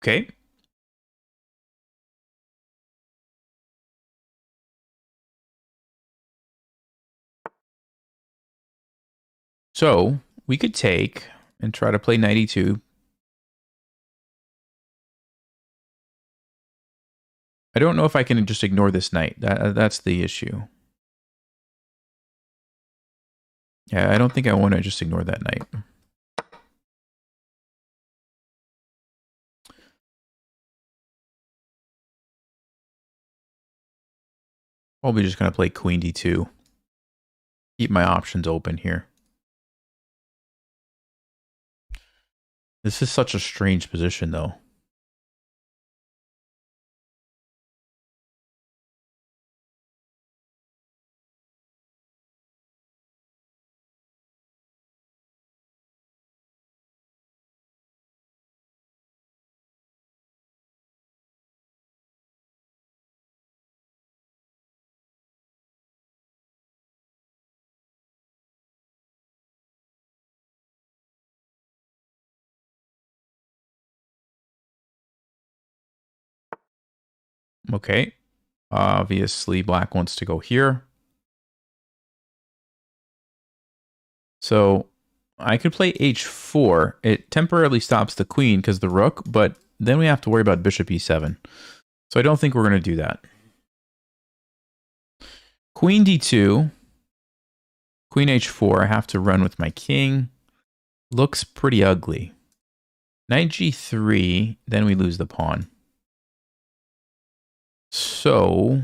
[SPEAKER 1] Okay. So we could take and try to play knight e2. I don't know if I can just ignore this knight. That's the issue. Yeah, I don't think I want to just ignore that knight. Probably just going to play queen d2. Keep my options open here. This is such a strange position, though. Okay. Obviously, black wants to go here. So I could play h4. It temporarily stops the queen because the rook, but then we have to worry about bishop e7. So I don't think we're going to do that. Queen d2. Queen h4. I have to run with my king. Looks pretty ugly. Knight g3. Then we lose the pawn. So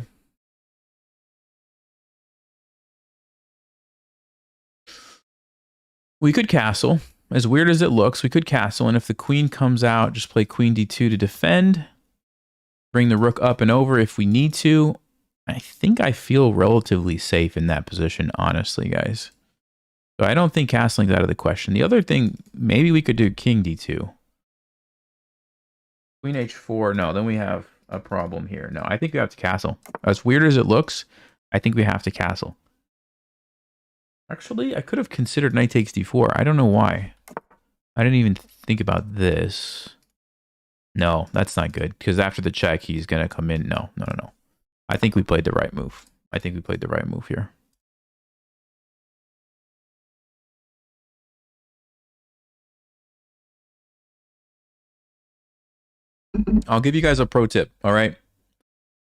[SPEAKER 1] we could castle. As weird as it looks, we could castle. And if the queen comes out, just play queen d2 to defend. Bring the rook up and over if we need to. I think I feel relatively safe in that position, honestly, guys. So I don't think castling's out of the question. The other thing, maybe we could do king d2. Queen h4. No, then we have a problem here. No, I think we have to castle. As weird as it looks, I think we have to castle. Actually, I could have considered knight takes d4. I don't know why. I didn't even think about this. No, that's not good. Because after the check, he's going to come in. No. I think we played the right move. I think we played the right move here. I'll give you guys a pro tip, all right?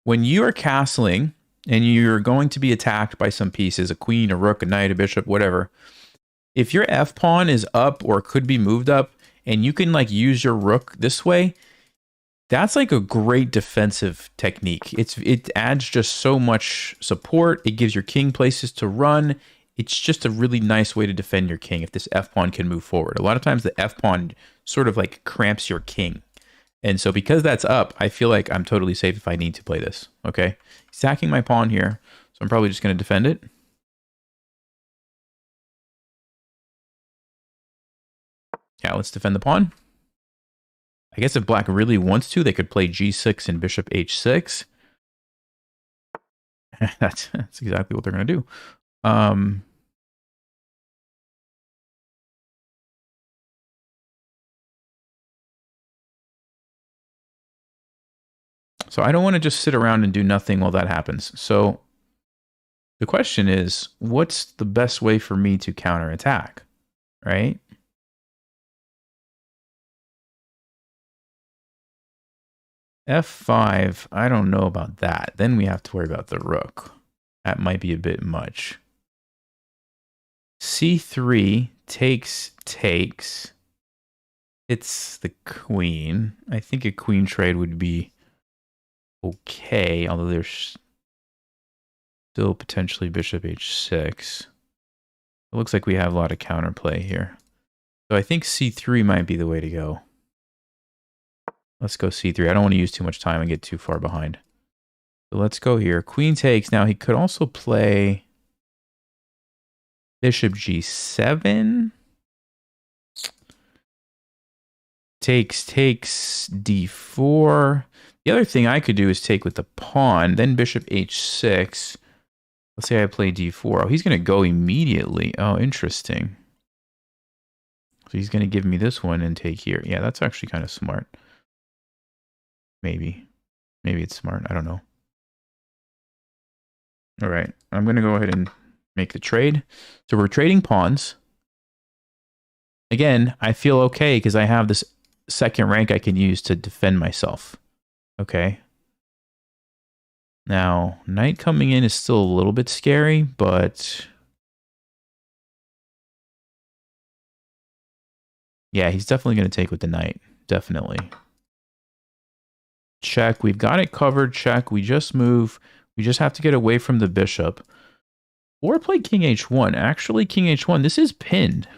[SPEAKER 1] When you are castling and you're going to be attacked by some pieces, a queen, a rook, a knight, a bishop, whatever, if your f-pawn is up or could be moved up and you can like use your rook this way, that's like a great defensive technique. It adds just so much support. It gives your king places to run. It's just a really nice way to defend your king if this f-pawn can move forward. A lot of times the f-pawn sort of like cramps your king. And so because that's up, I feel like I'm totally safe if I need to play this, okay? He's attacking my pawn here, so I'm probably just going to defend it. Yeah, let's defend the pawn. I guess if black really wants to, they could play g6 and bishop h6. That's exactly what they're going to do. So I don't want to just sit around and do nothing while that happens. So the question is, what's the best way for me to counterattack, right? f5, I don't know about that. Then we have to worry about the rook. That might be a bit much. c3 takes. It's the queen. I think a queen trade would be okay, although there's still potentially bishop h6. It looks like we have a lot of counterplay here. So I think c3 might be the way to go. Let's go c3. I don't want to use too much time and get too far behind. So let's go here. Queen takes. Now he could also play bishop g7. Takes d4. The other thing I could do is take with the pawn, then bishop h6. Let's say I play d4. Oh, he's going to go immediately. Oh, interesting. So he's going to give me this one and take here. Yeah, that's actually kind of smart. Maybe. Maybe it's smart. I don't know. All right. I'm going to go ahead and make the trade. So we're trading pawns. Again, I feel okay because I have this second rank I can use to defend myself. Okay. Now, knight coming in is still a little bit scary, but yeah, he's definitely going to take with the knight. Definitely. Check. We've got it covered. Check. We just move. We just have to get away from the bishop. Or play king h1. Actually, king h1. This is pinned.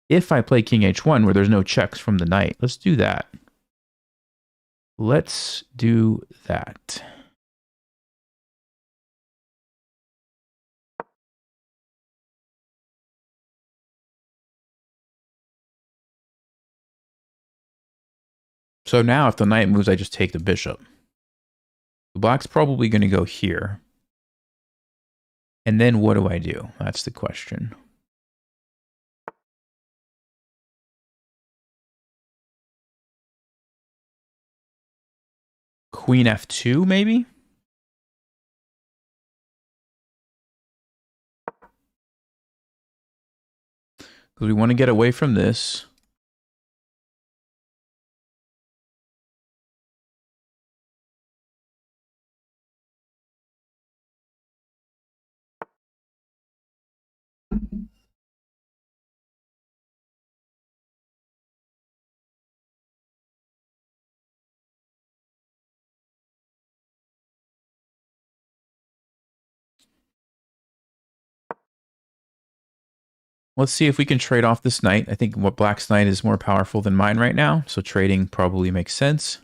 [SPEAKER 1] If I play king h1 where there's no checks from the knight. Let's do that. Let's do that. So now if the knight moves, I just take the bishop. The black's probably going to go here. And then what do I do? That's the question. Queen f2, maybe? Because we want to get away from this. Let's see if we can trade off this knight. I think what Black's knight is more powerful than mine right now, so trading probably makes sense.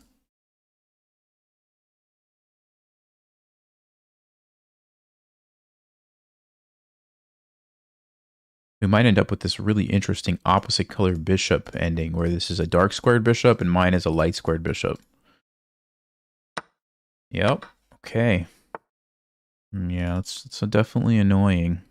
[SPEAKER 1] We might end up with this really interesting opposite color bishop ending, where this is a dark squared bishop and mine is a light squared bishop. Yep. Okay. Yeah, it's definitely annoying.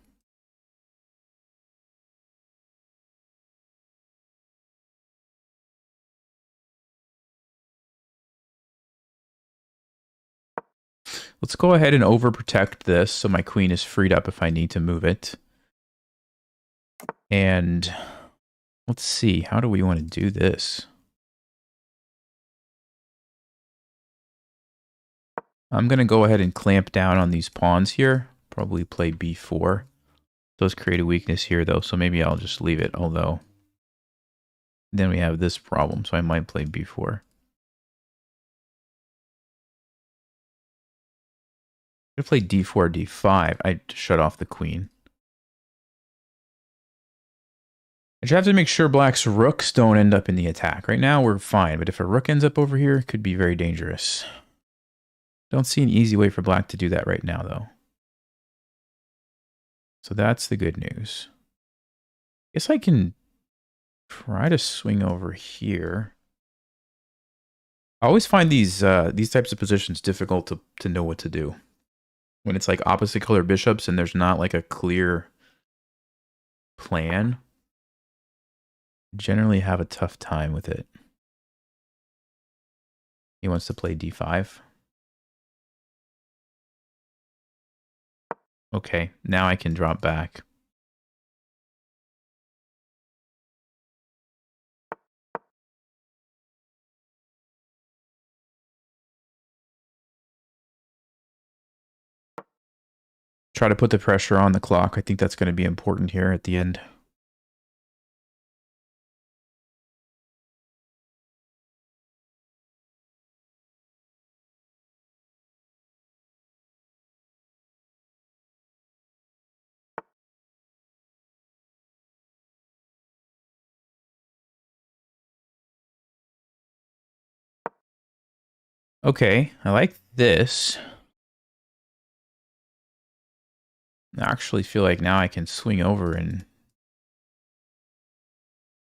[SPEAKER 1] Let's go ahead and overprotect this so my queen is freed up if I need to move it. And let's see, how do we want to do this? I'm going to go ahead and clamp down on these pawns here. Probably play b4. Does create a weakness here though, so maybe I'll just leave it, although then we have this problem, so I might play b4. I'm going to play d4, d5. I shut off the queen. I just have to make sure Black's rooks don't end up in the attack. Right now, we're fine, but if a rook ends up over here, it could be very dangerous. Don't see an easy way for Black to do that right now, though. So that's the good news. Guess I can try to swing over here. I always find these types of positions difficult to know what to do. When it's like opposite color bishops and there's not like a clear plan. Generally have a tough time with it. He wants to play d5. Okay, now I can drop back. Try to put the pressure on the clock. I think that's going to be important here at the end. Okay, I like this. I actually feel like now I can swing over and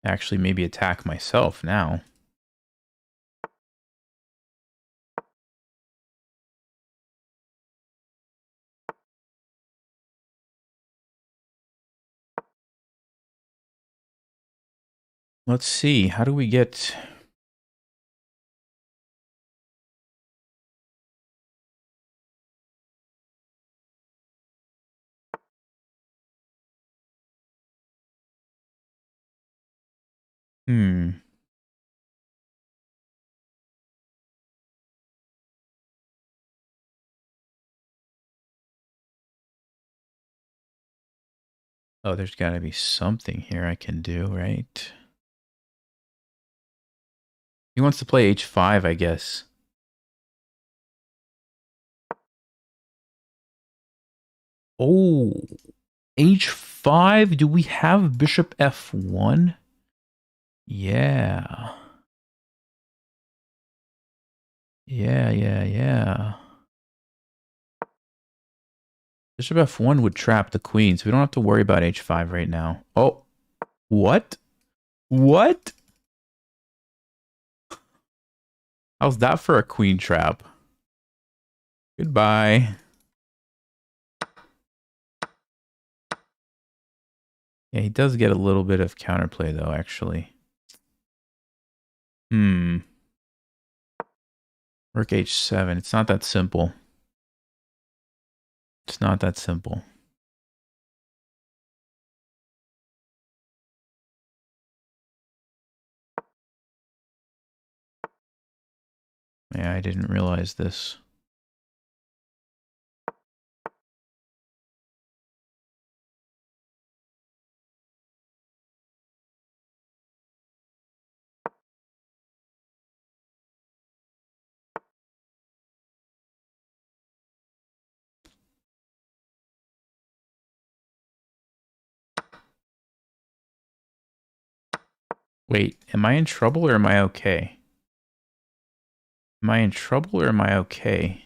[SPEAKER 1] actually maybe attack myself now. Let's see, how do we get... Oh, there's got to be something here I can do, right? He wants to play h5, I guess. Oh, h5? Do we have bishop f1? Yeah. Yeah. Bishop f1 would trap the queen, so we don't have to worry about h5 right now. Oh, what? What? How's that for a queen trap? Goodbye. Yeah, he does get a little bit of counterplay, though, actually. Rook h7. It's not that simple. It's not that simple. Yeah, I didn't realize this. Wait, am I in trouble or am I okay? Am I in trouble or am I okay?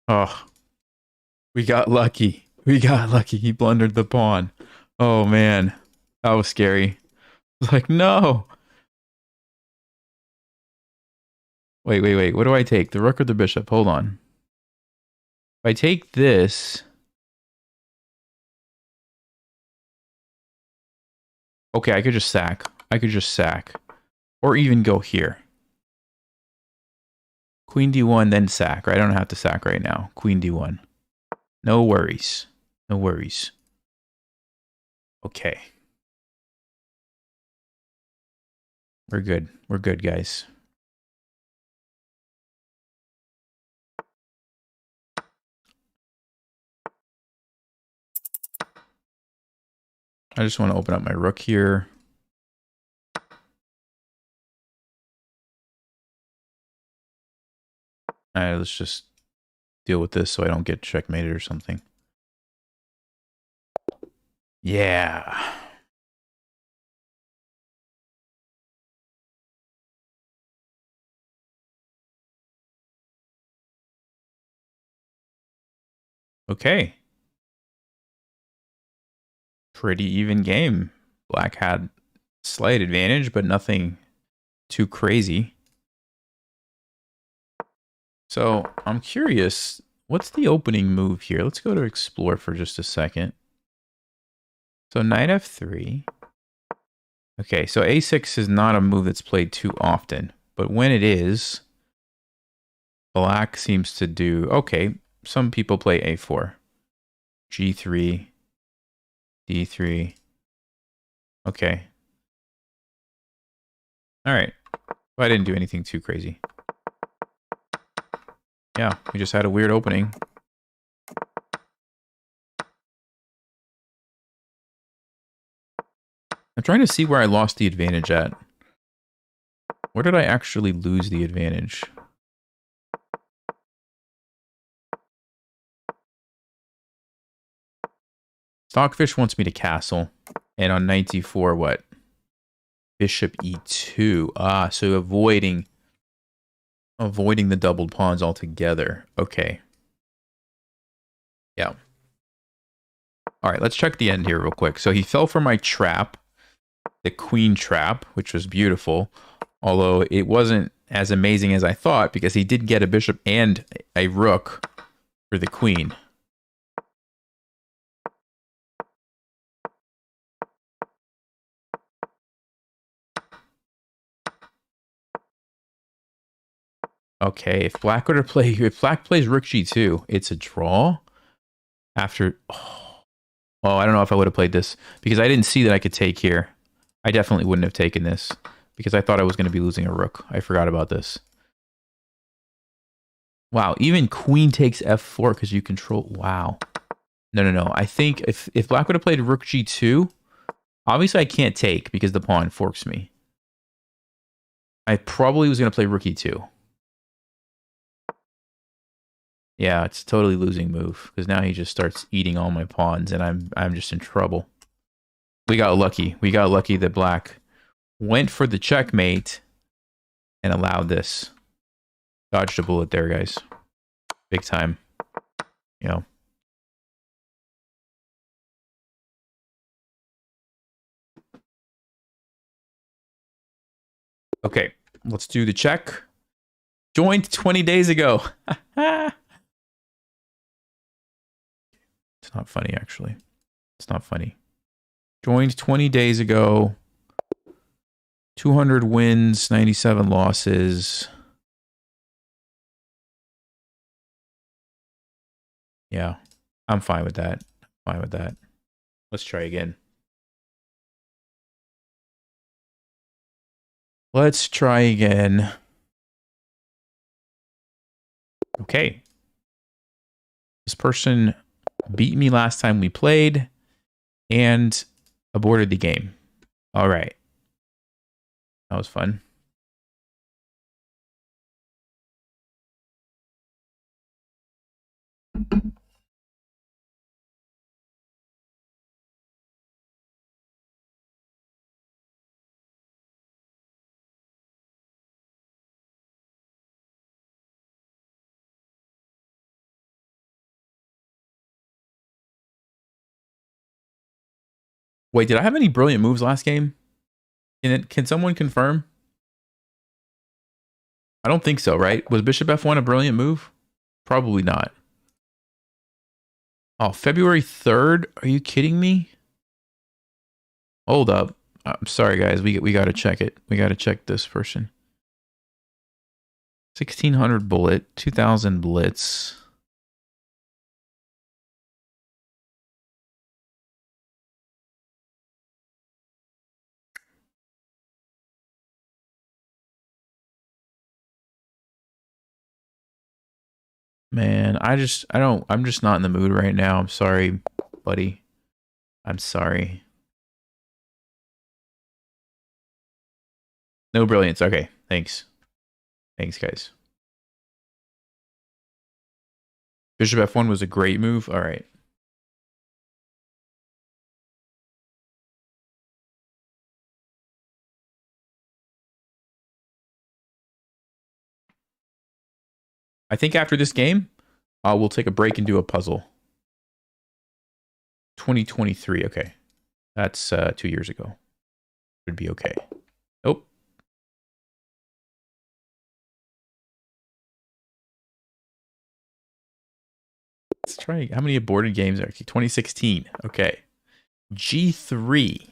[SPEAKER 1] Oh, we got lucky. We got lucky. He blundered the pawn. Oh, man. That was scary. I was like, no. Wait. What do I take? The rook or the bishop? Hold on. If I take this... Okay, I could just sack. Or even go here. Queen d1, then sack. Right? I don't have to sack right now. Queen d1. No worries. No worries. Okay. We're good. We're good, guys. I just want to open up my rook here. Alright, let's just deal with this so I don't get checkmated or something. Yeah. Okay. Pretty even game. Black had slight advantage, but nothing too crazy. So I'm curious, what's the opening move here? Let's go to explore for just a second. So knight f3. Okay, so a6 is not a move that's played too often, but when it is, black seems to do... Okay, some people play a4. g3. d3. Okay. Alright. Well, I didn't do anything too crazy. Yeah, we just had a weird opening. I'm trying to see where I lost the advantage at. Where did I actually lose the advantage? Stockfish wants me to castle. And on knight d4, what? Bishop e2. Ah, so avoiding the doubled pawns altogether. Okay. Yeah. All right, let's check the end here real quick. So he fell for my trap, the queen trap, which was beautiful. Although it wasn't as amazing as I thought because he did get a bishop and a rook for the queen. Okay, if black plays rook g2, it's a draw. After I don't know if I would have played this because I didn't see that I could take here. I definitely wouldn't have taken this because I thought I was going to be losing a rook. I forgot about this. Wow, even queen takes f4 because you control... Wow. No. I think if black would have played rook g2, obviously I can't take because the pawn forks me. I probably was going to play rook e2. Yeah, it's a totally losing move because now he just starts eating all my pawns and I'm just in trouble. We got lucky. We got lucky that black went for the checkmate and allowed this. Dodged a bullet there, guys. Big time. You know. Okay, let's do the check. Joined 20 days ago. It's not funny, actually. It's not funny. Joined 20 days ago. 200 wins, 97 losses. Yeah, I'm fine with that. Fine with that. Let's try again. Let's try again. Okay. This person beat me last time we played and aborted the game. All right. That was fun. Wait, did I have any brilliant moves last game? Can someone confirm? I don't think so, right? Was Bishop F1 a brilliant move? Probably not. Oh, February 3rd? Are you kidding me? Hold up. I'm sorry, guys. We got to check it. We got to check this person. 1600 bullet, 2000 blitz. Man, I'm just not in the mood right now. I'm sorry, buddy. I'm sorry. No brilliance. Okay, thanks. Thanks, guys. Bishop F1 was a great move. All right. I think after this game, we'll take a break and do a puzzle. 2023. Okay. That's 2 years ago. Should be okay. Nope. Let's try. How many aborted games are actually? 2016. Okay. G3.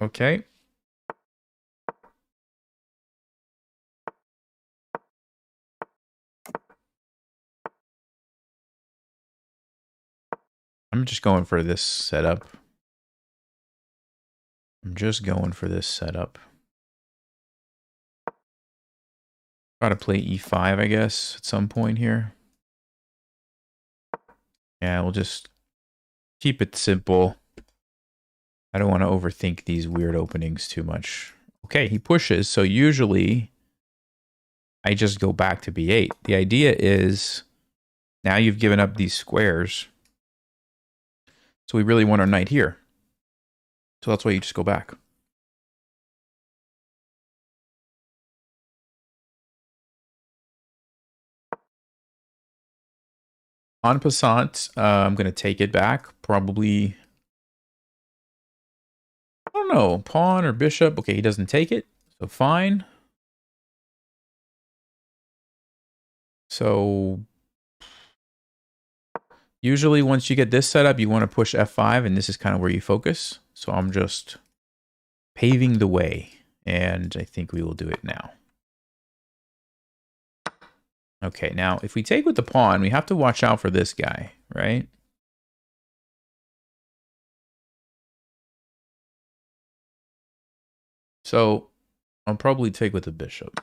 [SPEAKER 1] Okay. I'm just going for this setup. Try to play E5, I guess, at some point here. Yeah, we'll just keep it simple. I don't want to overthink these weird openings too much. Okay, he pushes, so usually I just go back to B8. The idea is now you've given up these squares. So we really want our knight here. So that's why you just go back. En passant, I'm going to take it back. Probably, I don't know, pawn or bishop. Okay, he doesn't take it, so fine. So usually once you get this set up, you want to push F5, and this is kind of where you focus. So I'm just paving the way, and I think we will do it now. Okay, now if we take with the pawn, we have to watch out for this guy, right? So I'll probably take with the bishop.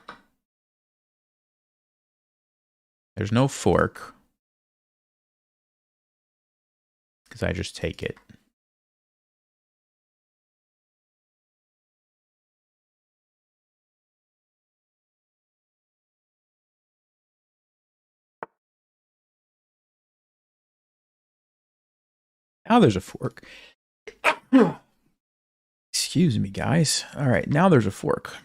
[SPEAKER 1] There's no fork, because I just take it. Now there's a fork. Excuse me, guys. All right, now there's a fork.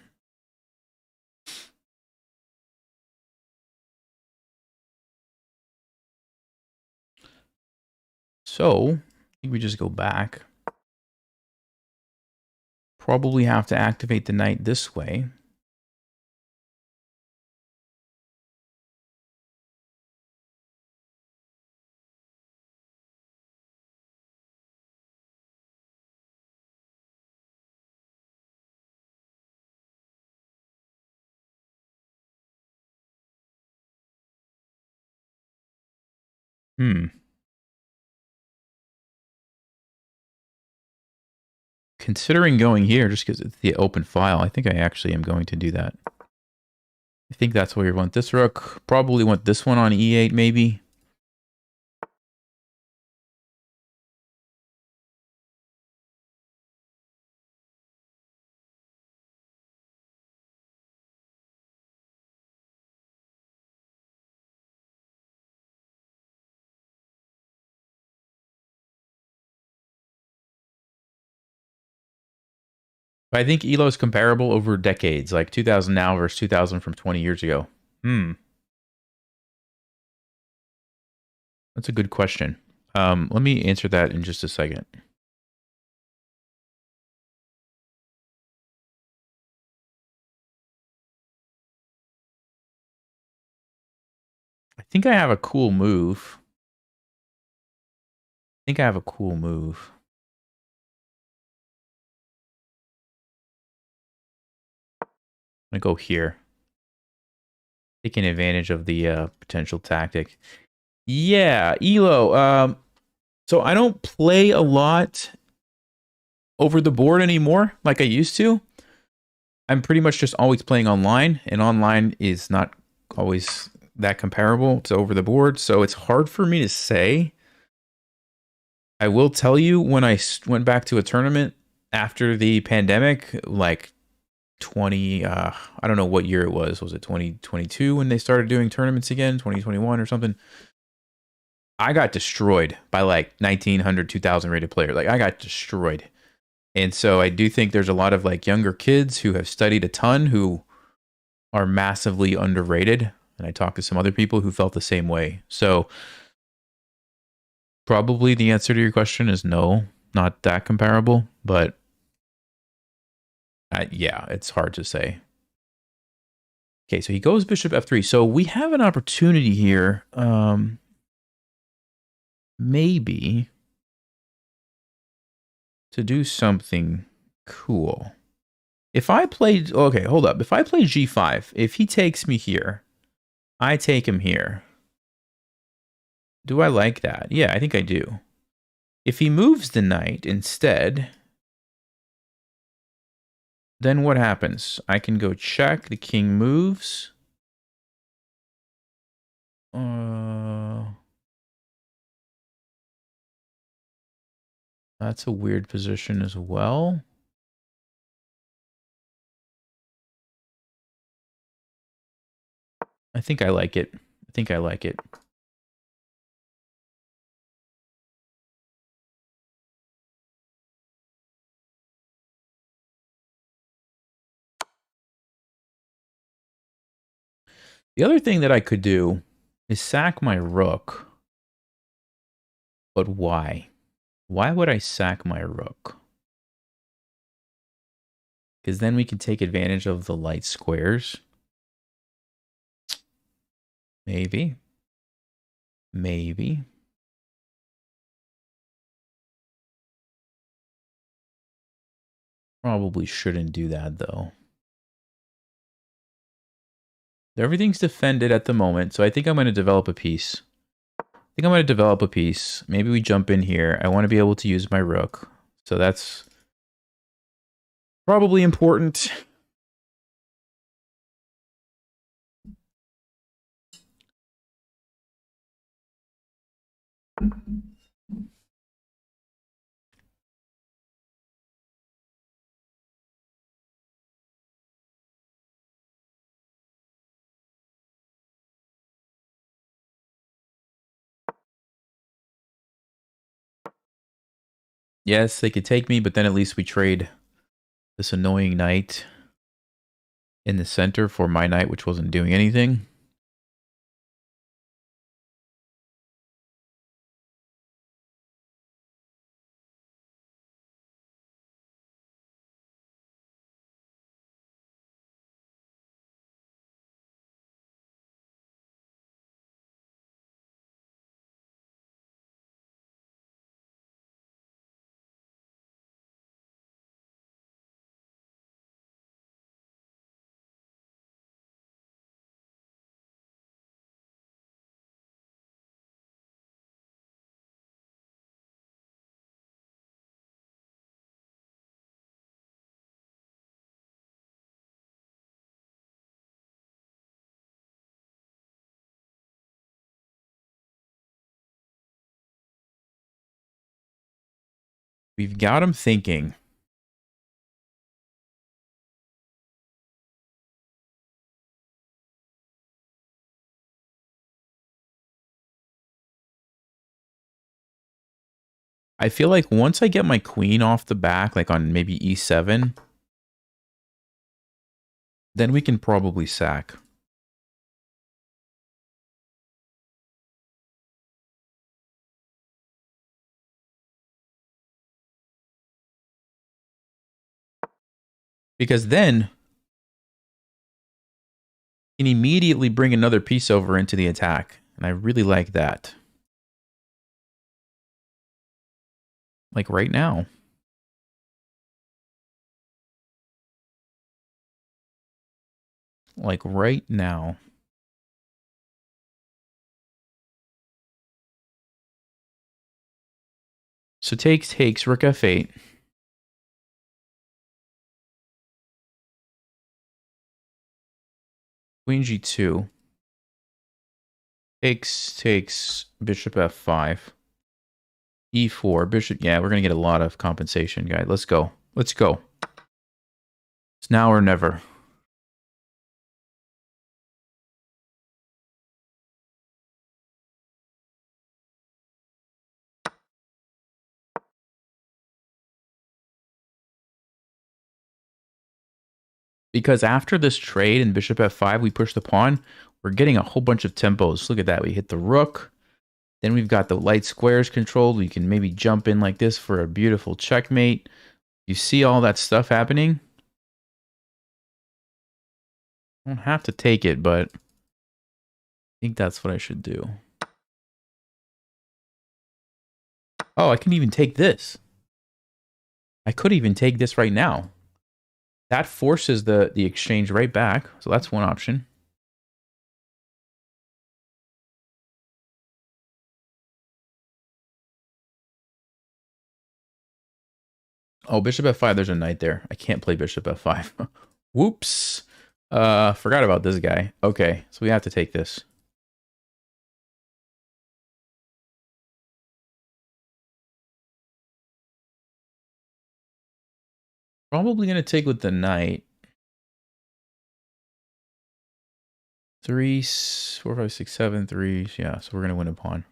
[SPEAKER 1] So I think we just go back. Probably have to activate the knight this way. Considering going here just because it's the open file, I think I actually am going to do that. I think that's where you want this rook. Probably want this one on E8 maybe. I think Elo is comparable over decades, like 2000 now versus 2000 from 20 years ago. That's a good question. Let me answer that in just a second. I think I have a cool move. I'm gonna go here. Taking advantage of the potential tactic. Yeah, Elo. So I don't play a lot over the board anymore like I used to. I'm pretty much just always playing online, and online is not always that comparable to over the board, so it's hard for me to say. I will tell you, when I went back to a tournament after the pandemic, like 20, I don't know what year it was. Was it 2022 when they started doing tournaments again? 2021 or something? I got destroyed by like 1900, 2000 rated players. Like, I got destroyed. And so I do think there's a lot of like younger kids who have studied a ton who are massively underrated. And I talked to some other people who felt the same way. So probably the answer to your question is no, not that comparable. But yeah, it's hard to say. Okay, so he goes bishop f3. So we have an opportunity here. Maybe to do something cool. If I played, okay, hold up. If I play g5, if he takes me here, I take him here. Do I like that? Yeah, I think I do. If he moves the knight instead, then what happens? I can go check, the king moves. That's a weird position as well. I think I like it. The other thing that I could do is sack my rook. But why? Why would I sack my rook? Because then we can take advantage of the light squares. Maybe. Probably shouldn't do that, though. Everything's defended at the moment, so I think I'm going to develop a piece. Maybe we jump in here. I want to be able to use my rook. So that's probably important. Yes, they could take me, but then at least we trade this annoying knight in the center for my knight, which wasn't doing anything. We've got him thinking. I feel like once I get my queen off the back, like on maybe e7, Then we can probably sack. Because then you can immediately bring another piece over into the attack. And I really like that. Like right now. Like right now. So takes, rook f8. Queen g2. Takes, bishop f5. e4, bishop. Yeah, we're going to get a lot of compensation, guys. Let's go. Let's go. It's now or never. Because after this trade and bishop f5, we push the pawn, we're getting a whole bunch of tempos. Look at that. We hit the rook. Then we've got the light squares controlled. We can maybe jump in like this for a beautiful checkmate. You see all that stuff happening? I don't have to take it, but I think that's what I should do. Oh, I can even take this. I could even take this right now. That forces the exchange right back. So that's one option. Oh, bishop f5, there's a knight there. I can't play bishop f5. Whoops. Forgot about this guy. Okay, so we have to take this. Probably going to take with the knight. 3, 4, 5, 6, 7, 3. Yeah, so we're going to win a pawn.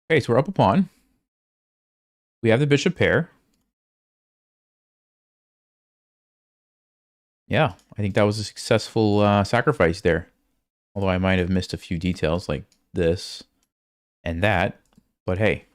[SPEAKER 1] Okay, so we're up a pawn. We have the bishop pair. Yeah, I think that was a successful sacrifice there. Although I might have missed a few details like this and that. But hey.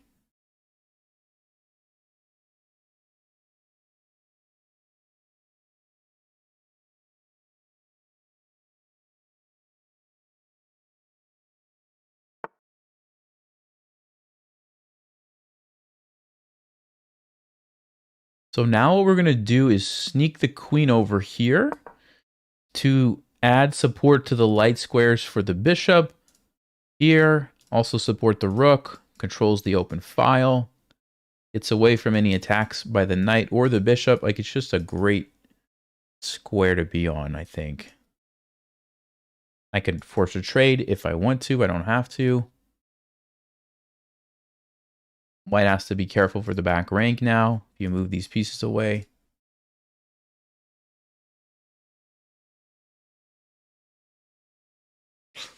[SPEAKER 1] So now what we're going to do is sneak the queen over here to add support to the light squares for the bishop. Here, also support the rook, controls the open file. It's away from any attacks by the knight or the bishop. Like, it's just a great square to be on, I think. I could force a trade if I want to. I don't have to. White has to be careful for the back rank now. If you move these pieces away.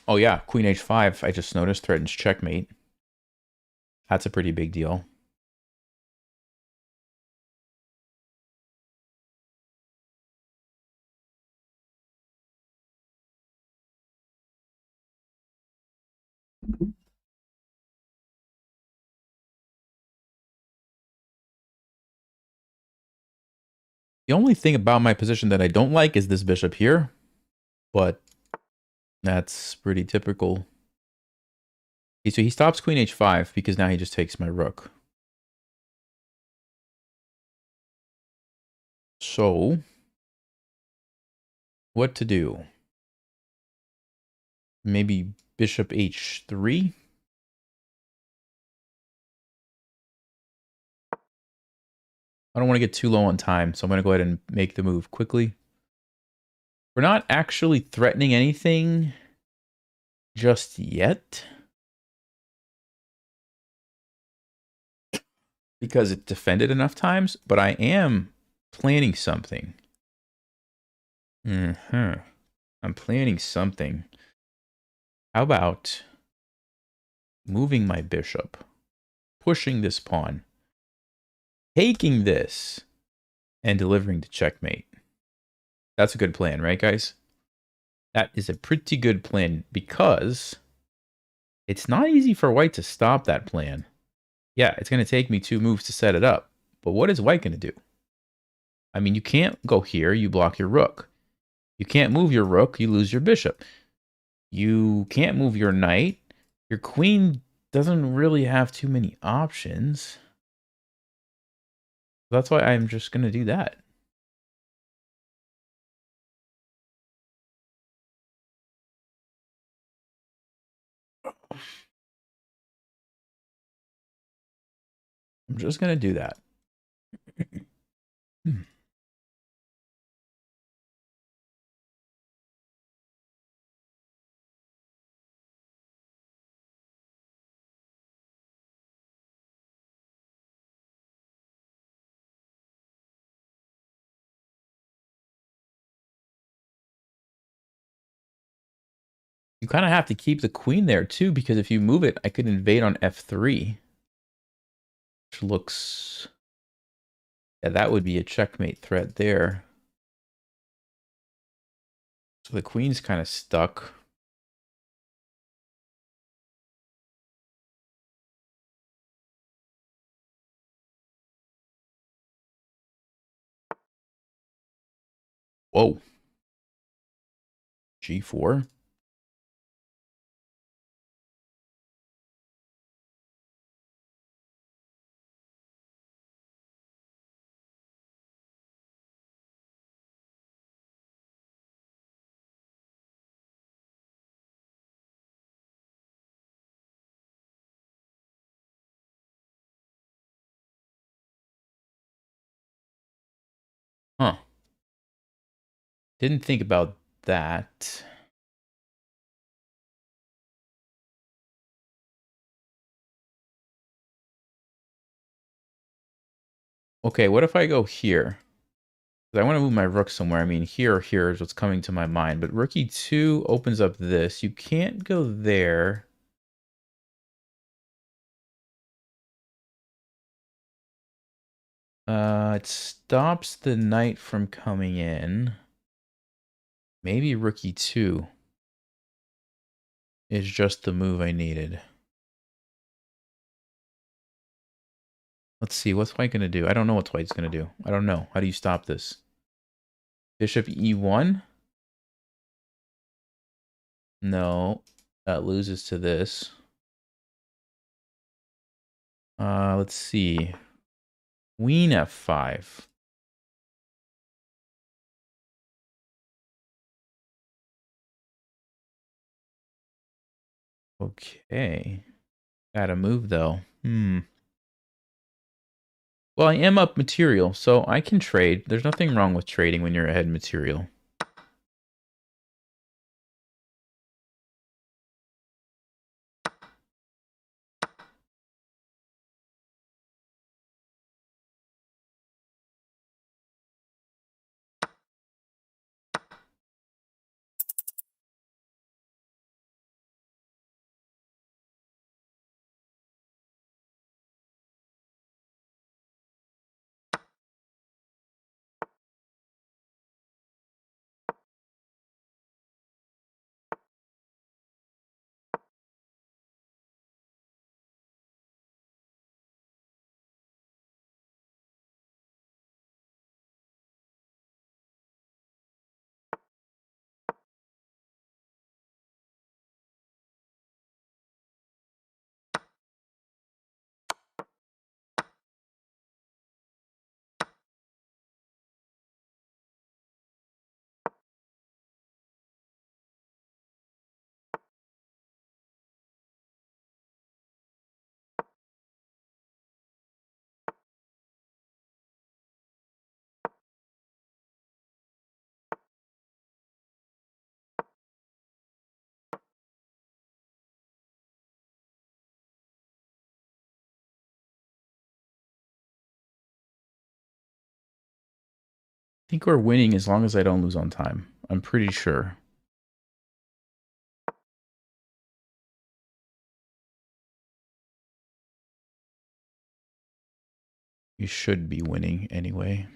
[SPEAKER 1] Oh yeah, queen h5, I just noticed, threatens checkmate. That's a pretty big deal. The only thing about my position that I don't like is this bishop here, but that's pretty typical. Okay, so he stops queen h5 because now he just takes my rook. So, what to do? Maybe bishop h3? I don't want to get too low on time, so I'm going to go ahead and make the move quickly. We're not actually threatening anything just yet, because it defended enough times, but I am planning something. I'm planning something. How about moving my bishop, pushing this pawn? taking this and delivering to checkmate. That's a good plan, right, guys? That is a pretty good plan because it's not easy for white to stop that plan. Yeah, it's going to take me 2 moves to set it up. But what is white going to do? I mean, you can't go here. You block your rook. You can't move your rook. You lose your bishop. You can't move your knight. Your queen doesn't really have too many options. That's why I'm just going to do that. I'm just going to do that. You kind of have to keep the queen there too, because if you move it, I could invade on f3. Which looks... yeah, that would be a checkmate threat there. So the queen's kind of stuck. Whoa. G4. Huh. Didn't think about that. Okay, what if I go here? I want to move my rook somewhere. I mean, here or here is what's coming to my mind. But rook e2 opens up this. You can't go there. It stops the knight from coming in. Maybe rook e2 is just the move I needed. Let's see, what's white going to do? I don't know what white's going to do. I don't know. How do you stop this? Bishop e1? No, that loses to this. Let's see. Queen f5. Okay. Gotta move, though. Well, I am up material, so I can trade. There's nothing wrong with trading when you're ahead material. I think we're winning as long as I don't lose on time. I'm pretty sure. You should be winning anyway.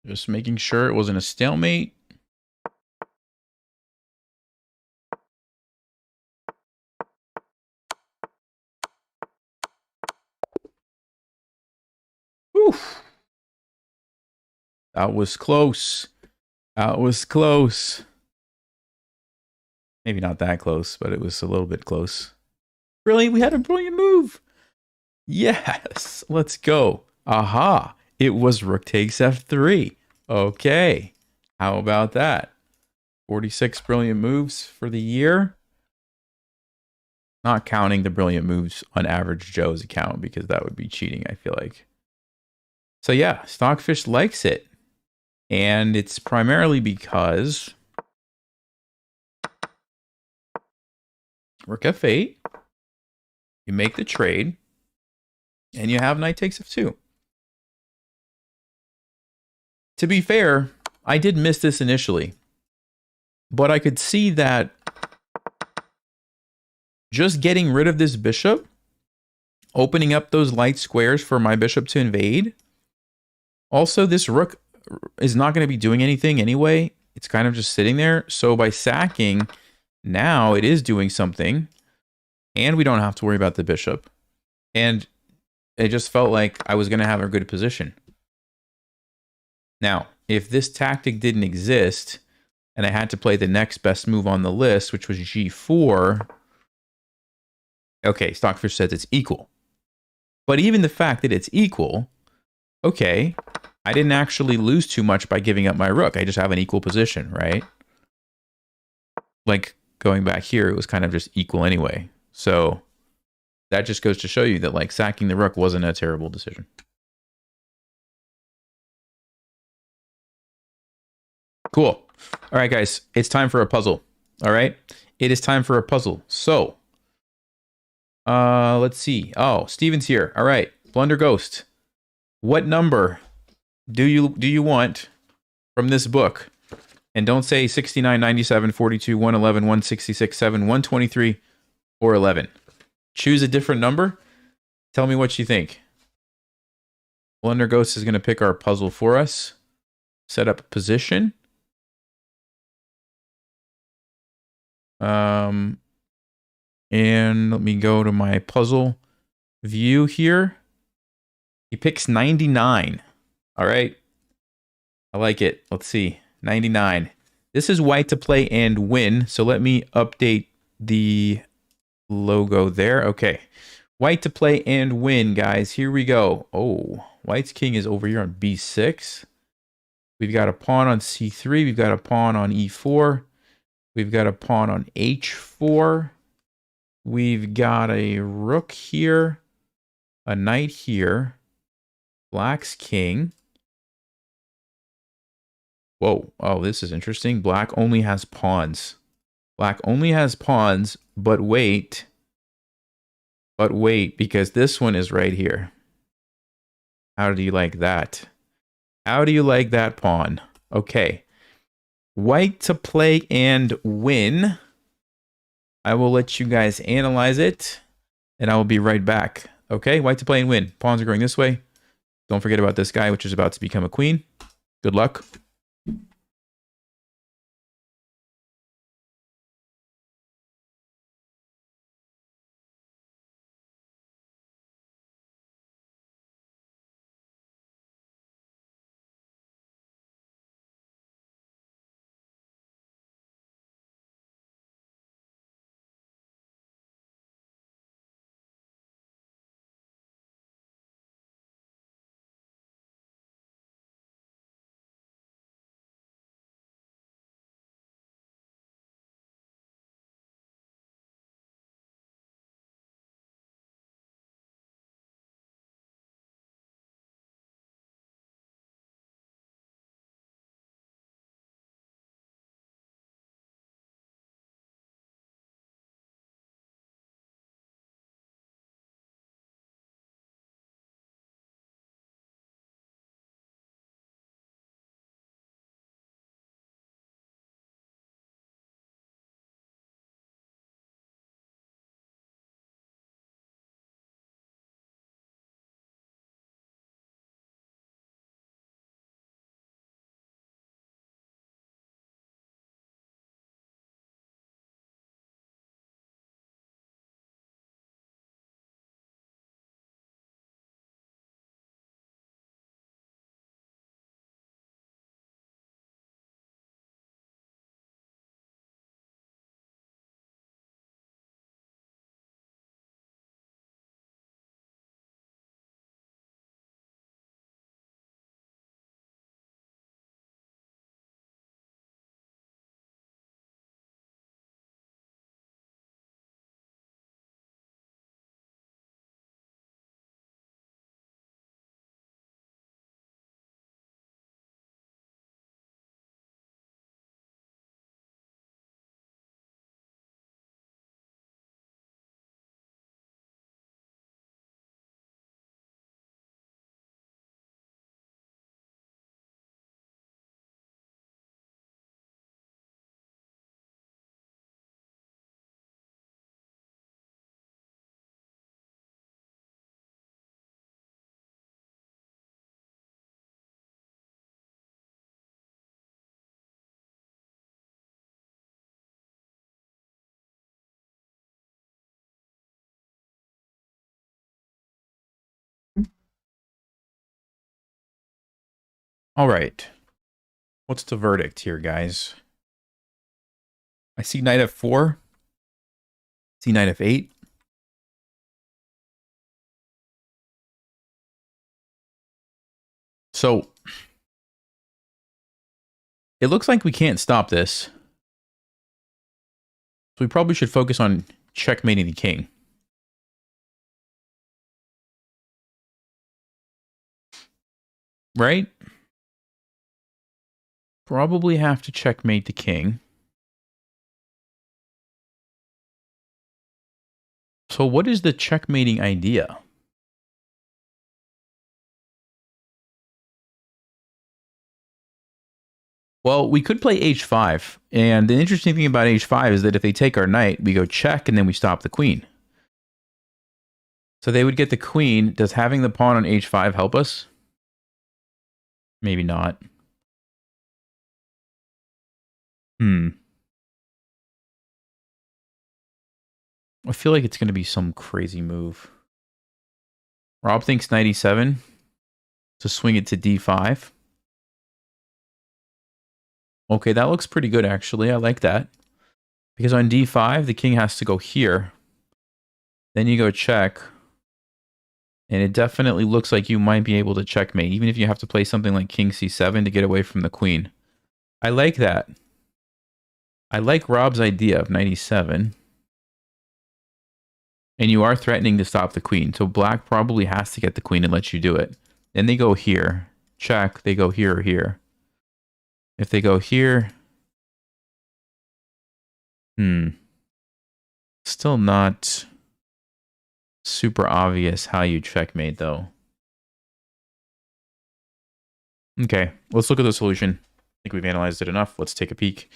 [SPEAKER 1] Just making sure it wasn't a stalemate. Oof. That was close. That was close. Maybe not that close, but it was a little bit close. Brilliant. We had a brilliant move. Yes. Let's go. Aha. It was rook takes f3. Okay. How about that? 46 brilliant moves for the year. Not counting the brilliant moves on Average Joe's account because that would be cheating, I feel like. So yeah, Stockfish likes it. And it's primarily because rook f8, you make the trade, and you have knight takes f2. To be fair, I did miss this initially, but I could see that just getting rid of this bishop, opening up those light squares for my bishop to invade. Also, this rook is not going to be doing anything anyway. It's kind of just sitting there. So by sacking, now it is doing something, and we don't have to worry about the bishop. And it just felt like I was going to have a good position. Now, if this tactic didn't exist, and I had to play the next best move on the list, which was g4, okay, Stockfish says it's equal. But even the fact that it's equal, okay, I didn't actually lose too much by giving up my rook. I just have an equal position, right? Like, going back here, it was kind of just equal anyway. So that just goes to show you that, like, sacking the rook wasn't a terrible decision. Cool. All right, guys, it's time for a puzzle. All right, it is time for a puzzle. So, let's see. Oh, Steven's here. All right, Blunder Ghost. What number do you want from this book? And don't say 69, 97, 42, 111, 166, 7, 123, or 11. Choose a different number. Tell me what you think. Blunder Ghost is going to pick our puzzle for us. Set up a position. And let me go to my puzzle view here. He picks 99. All right. I like it. Let's see. 99. This is white to play and win. So let me update the logo there. Okay. White to play and win, guys. Here we go. Oh, white's king is over here on b6. We've got a pawn on c3. We've got a pawn on e4. We've got a pawn on h4. We've got a rook here. A knight here. Black's king. Whoa. Oh, this is interesting. Black only has pawns. Black only has pawns, but wait. But wait, because this one is right here. How do you like that? How do you like that pawn? Okay. White to play and win. I will let you guys analyze it, and I will be right back. Okay, white to play and win. Pawns are going this way. Don't forget about this guy, which is about to become a queen. Good luck. All right. What's the verdict here, guys? I see knight f4. See knight f8. So it looks like we can't stop this. So we probably should focus on checkmating the king. Right? Probably have to checkmate the king. So what is the checkmating idea? Well, we could play h5. And the interesting thing about h5 is that if they take our knight, we go check and then we stop the queen. So they would get the queen. Does having the pawn on h5 help us? Maybe not. I feel like it's going to be some crazy move. Rob thinks knight e7 to swing it to d5. Okay, that looks pretty good, actually. I like that. Because on d5, the king has to go here. Then you go check. And it definitely looks like you might be able to checkmate, even if you have to play something like king c7 to get away from the queen. I like that. I like Rob's idea of knight e7. And you are threatening to stop the queen. So black probably has to get the queen and let you do it. Then they go here. Check. They go here or here. If they go here... Still not super obvious how you checkmate, though. Okay, let's look at the solution. I think we've analyzed it enough. Let's take a peek.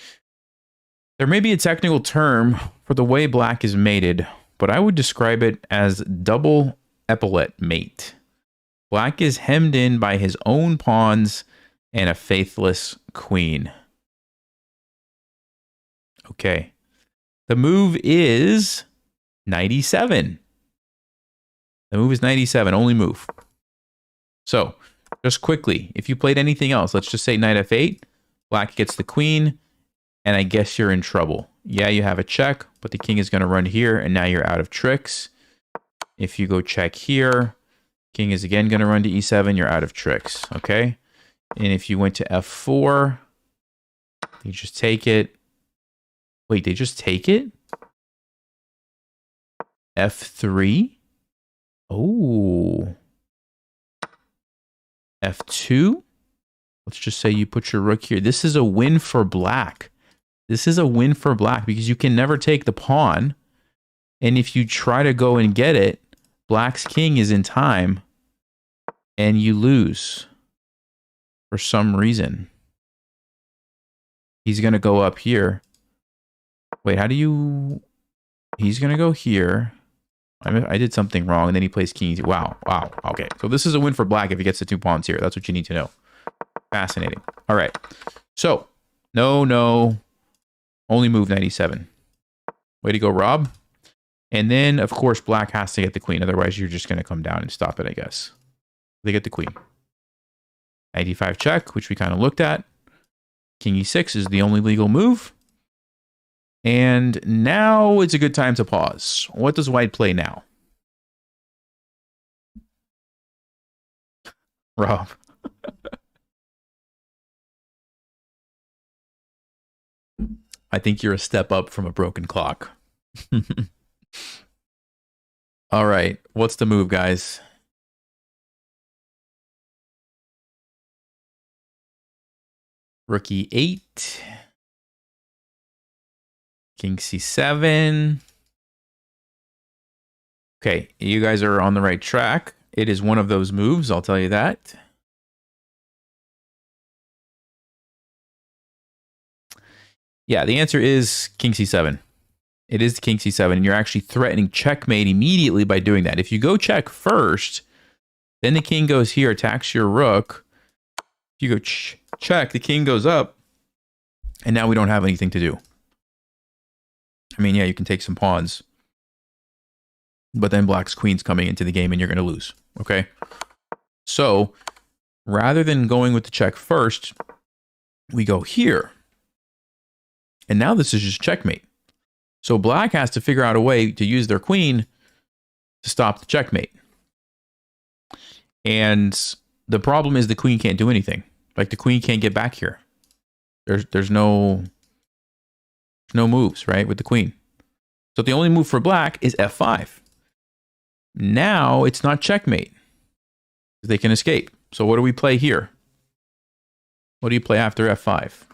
[SPEAKER 1] There may be a technical term for the way black is mated, but I would describe it as double epaulette mate. Black is hemmed in by his own pawns and a faithless queen. Okay. The move is knight e7. The move is knight e7, only move. So, just quickly, if you played anything else, let's just say knight f8, black gets the queen, and I guess you're in trouble. Yeah, you have a check, but the king is going to run here, and now you're out of tricks. If you go check here, king is again going to run to e7, you're out of tricks, okay? And if you went to f4, you just take it. Wait, they just take it? f3? Oh. f2? Let's just say you put your rook here. This is a win for black. This is a win for black because you can never take the pawn. And if you try to go and get it, black's king is in time and you lose for some reason. He's going to go up here. Wait, how do you... He's going to go here. I did something wrong, and then he plays king. Wow, wow. Okay, so this is a win for black if he gets the 2 pawns here. That's what you need to know. Fascinating. All right. So, no. Only move 97. Way to go, Rob. And then, of course, black has to get the queen. Otherwise, you're just going to come down and stop it, I guess. They get the queen. 95 check, which we kind of looked at. King e6 is the only legal move. And now it's a good time to pause. What does white play now? Rob. I think you're a step up from a broken clock. All right. What's the move, guys? Rook e8. King c7. Okay, you guys are on the right track. It is one of those moves, I'll tell you that. Yeah, the answer is king c7. It is king c7, and you're actually threatening checkmate immediately by doing that. If you go check first, then the king goes here, attacks your rook. If you go check, the king goes up, and now we don't have anything to do. I mean, yeah, you can take some pawns. But then black's queen's coming into the game and you're going to lose. Okay? So, rather than going with the check first, we go here. And now this is just checkmate. So black has to figure out a way to use their queen to stop the checkmate. And the problem is the queen can't do anything. Like, the queen can't get back here. There's no moves, right, with the queen. So the only move for black is f5. Now it's not checkmate. They can escape. So what do we play here? What do you play after f5?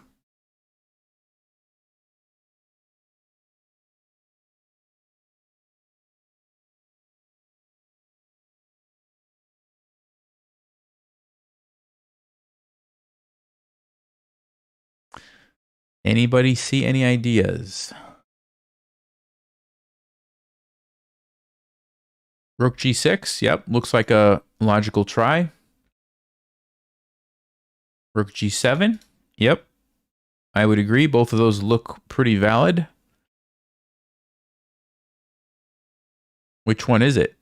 [SPEAKER 1] Anybody see any ideas? Rook g6, yep, looks like a logical try. Rook g7, yep, I would agree. Both of those look pretty valid. Which one is it?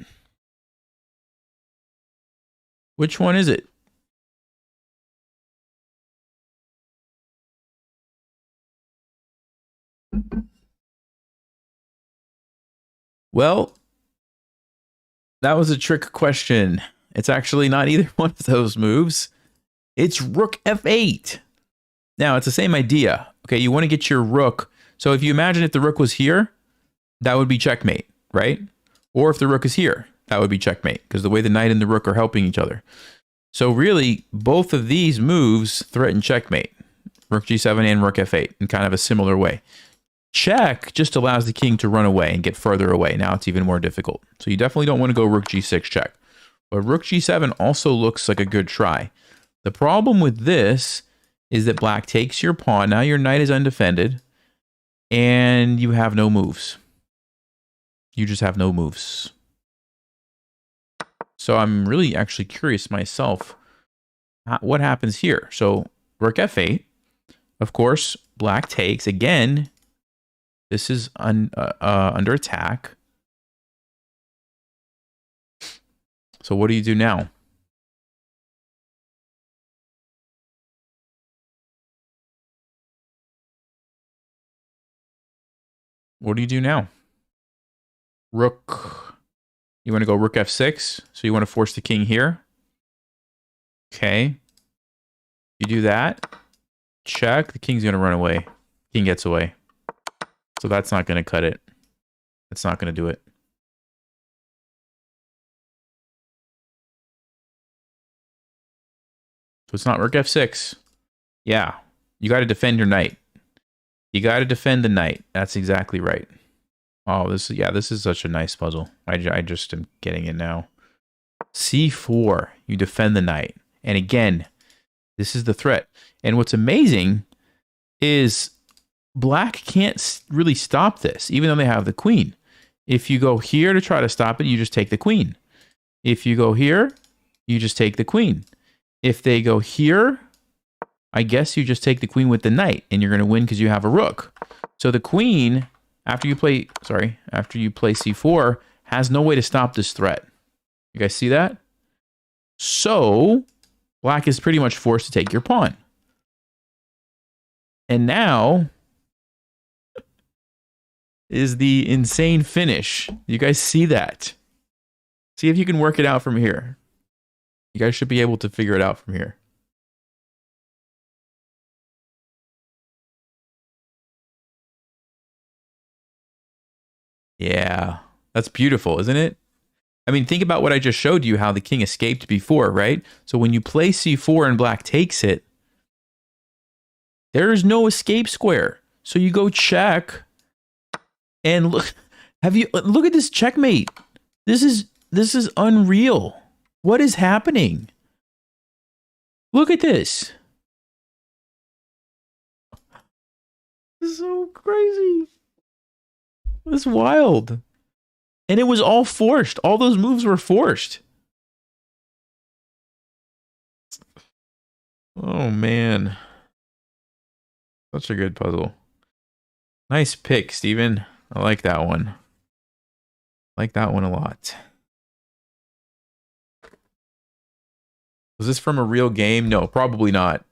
[SPEAKER 1] Which one is it? Well, that was a trick question. It's actually not either one of those moves. It's rook f8. Now, it's the same idea. Okay, you want to get your rook. So if you imagine if the rook was here, that would be checkmate, right? Or if the rook is here, that would be checkmate, because the way the knight and the rook are helping each other. So really, both of these moves threaten checkmate. Rook g7 and rook f8 in kind of a similar way. Check just allows the king to run away and get further away. Now it's even more difficult. So you definitely don't want to go rook g6 check. But rook g7 also looks like a good try. The problem with this is that black takes your pawn. Now your knight is undefended. And you have no moves. You just have no moves. So I'm really actually curious myself what happens here? So rook f8. Of course, black takes. Again, this is under attack. So what do you do now? What do you do now? Rook. You want to go rook f6? So you want to force the king here? Okay. You do that. Check. The king's going to run away. King gets away. So that's not going to cut it. That's not going to do it. So it's not rook f6. Yeah. You got to defend your knight. You got to defend the knight. That's exactly right. Oh, this is such a nice puzzle. I just am getting it now. c4. You defend the knight. And again, this is the threat. And what's amazing is black can't really stop this, even though they have the queen. If you go here to try to stop it, you just take the queen. If you go here, you just take the queen. If they go here, I guess you just take the queen with the knight, and you're going to win because you have a rook. So the queen, after you play c4, has no way to stop this threat. You guys see that? So black is pretty much forced to take your pawn. And now is the insane finish. You guys see that? See if you can work it out from here. You guys should be able to figure it out from here. Yeah, that's beautiful, isn't it? I mean, think about what I just showed you, how the king escaped before, right? So when you play c4 and black takes it, there is no escape square. So you go check and look at this checkmate. This is unreal. What is happening? Look at this. This is so crazy. It's wild. And it was all forced. All those moves were forced. Oh, man. Such a good puzzle. Nice pick, Steven. I like that one. I like that one a lot. Was this from a real game? No, probably not.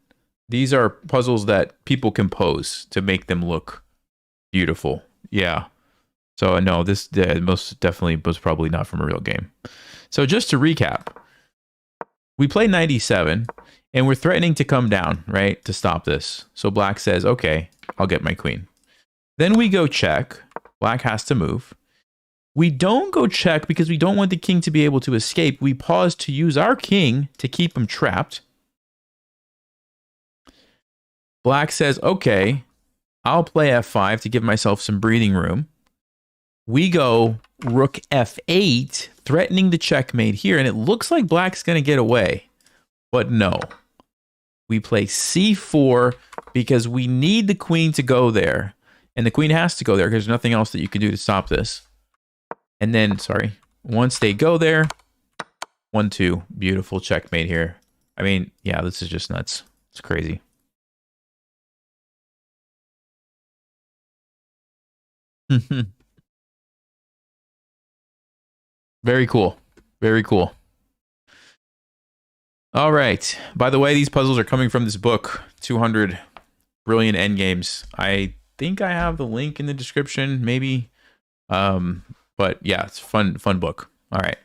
[SPEAKER 1] These are puzzles that people compose to make them look beautiful. Yeah. So no, this most definitely was probably not from a real game. So just to recap, we play 97 and we're threatening to come down, right, to stop this. So black says, okay, I'll get my queen. Then we go check. Black has to move. We don't go check because we don't want the king to be able to escape. We pause to use our king to keep him trapped. Black says, okay, I'll play f5 to give myself some breathing room. We go rook f8, threatening the checkmate here, and it looks like black's going to get away. But no. We play c4 because we need the queen to go there. And the queen has to go there because there's nothing else that you can do to stop this. And then, once they go there, 1-2, beautiful checkmate here. I mean, yeah, this is just nuts. It's crazy. Very cool. Very cool. All right. By the way, these puzzles are coming from this book, 200 Brilliant Endgames. I think I have the link in the description, maybe. But yeah, it's a fun book. All right.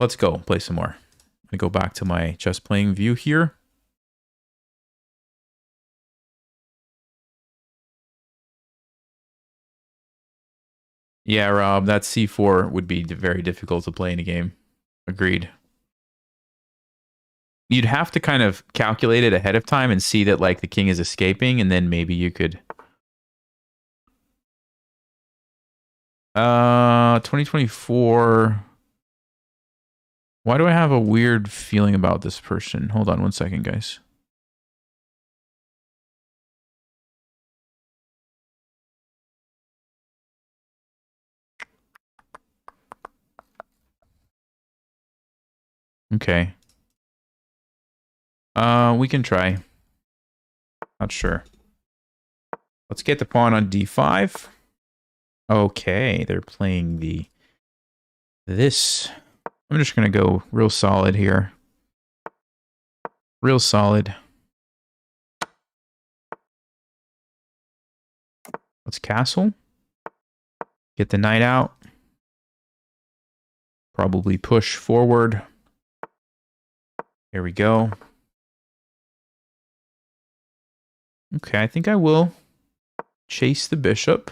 [SPEAKER 1] Let's go play some more. I'm going to go back to my chess playing view here. Yeah, Rob, that c4 would be very difficult to play in a game. Agreed. You'd have to kind of calculate it ahead of time and see that like the king is escaping, and then maybe you could. 2024. Why do I have a weird feeling about this person? Hold on one second, guys. Okay. We can try. Not sure. Let's get the pawn on d5. Okay, they're playing this. I'm just gonna go real solid here. Real solid. Let's castle. Get the knight out. Probably push forward. Here we go. Okay, I think I will chase the bishop.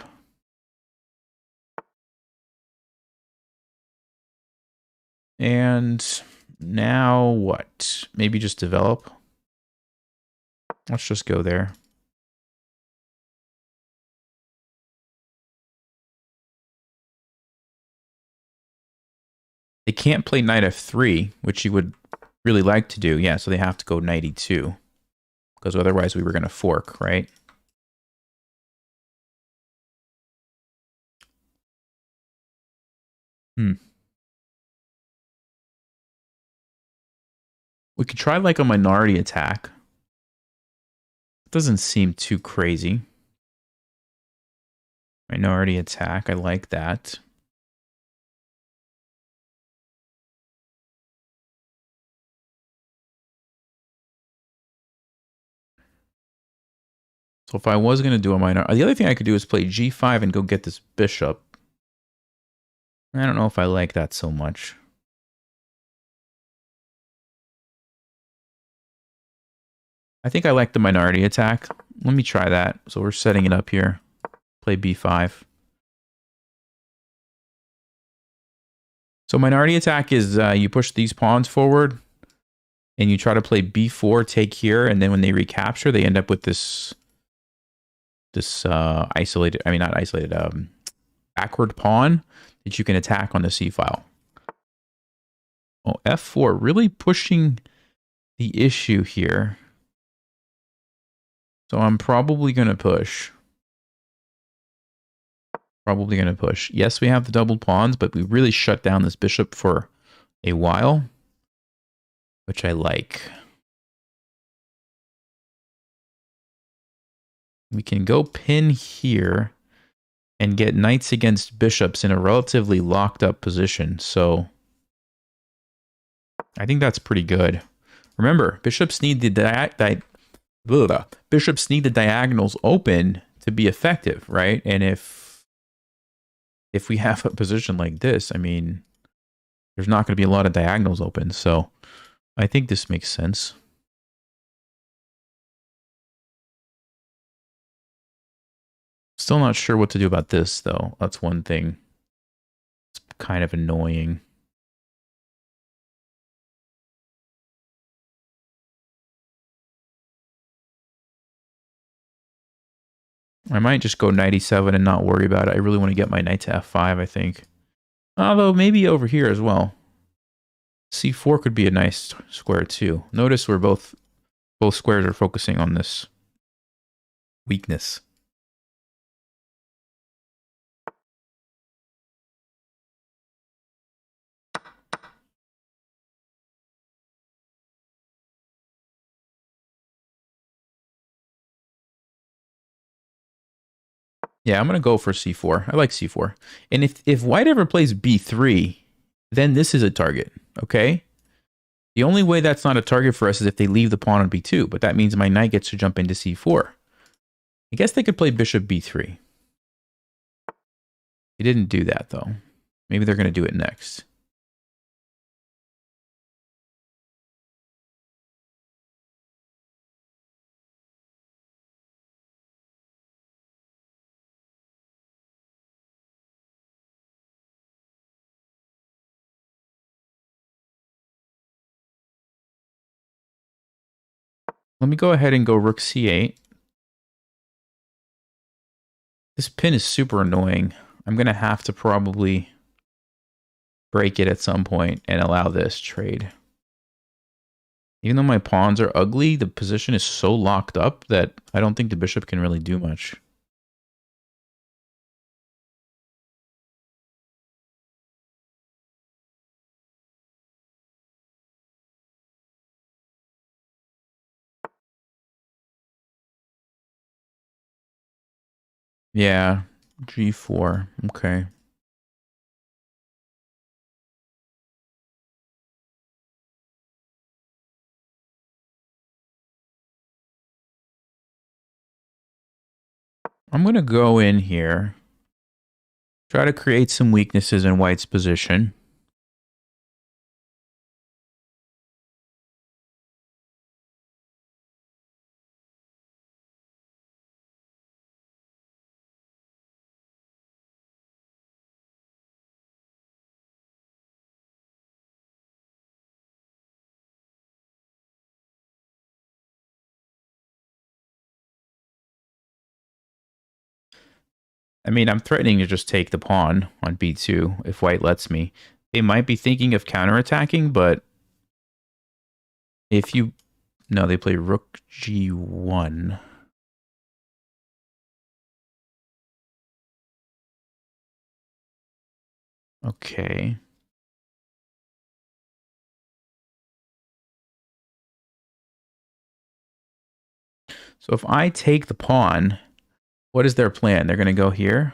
[SPEAKER 1] And now what? Maybe just develop. Let's just go there. They can't play knight f3, which you would really like to do. Yeah, so they have to go knight e2. Because otherwise we were going to fork, right? We could try like a minority attack. It doesn't seem too crazy. Minority attack, I like that. So if I was going to do a minor... The other thing I could do is play g5 and go get this bishop. I don't know if I like that so much. I think I like the minority attack. Let me try that. So we're setting it up here. Play b5. So minority attack is you push these pawns forward and you try to play b4, take here, and then when they recapture, they end up with this isolated, I mean not isolated, backward pawn that you can attack on the c file. Oh, f4, really pushing the issue here. So I'm probably going to push. Probably going to push. Yes, we have the doubled pawns, but we really shut down this bishop for a while, which I like. We can go pin here and get knights against bishops in a relatively locked up position. So I think that's pretty good. Remember, bishops need the diagonals open to be effective, right? And if we have a position like this, I mean, there's not going to be a lot of diagonals open. So I think this makes sense. Still not sure what to do about this, though. That's one thing. It's kind of annoying. I might just go 97 and not worry about it. I really want to get my knight to f5, I think. Although, maybe over here as well. c4 could be a nice square, too. Notice we're both squares are focusing on this weakness. Yeah, I'm going to go for c4. I like c4. And if white ever plays b3, then this is a target, okay? The only way that's not a target for us is if they leave the pawn on b2, but that means my knight gets to jump into c4. I guess they could play bishop b3. They didn't do that, though. Maybe they're going to do it next. Let me go ahead and go rook c8. This pin is super annoying. I'm going to have to probably break it at some point and allow this trade. Even though my pawns are ugly, the position is so locked up that I don't think the bishop can really do much. Yeah, G4. Okay. I'm going to go in here. Try to create some weaknesses in White's position. I mean, I'm threatening to just take the pawn on B2 if White lets me. They might be thinking of counterattacking, but if you... No, they play Rook G1. Okay. So if I take the pawn, what is their plan? They're going to go here?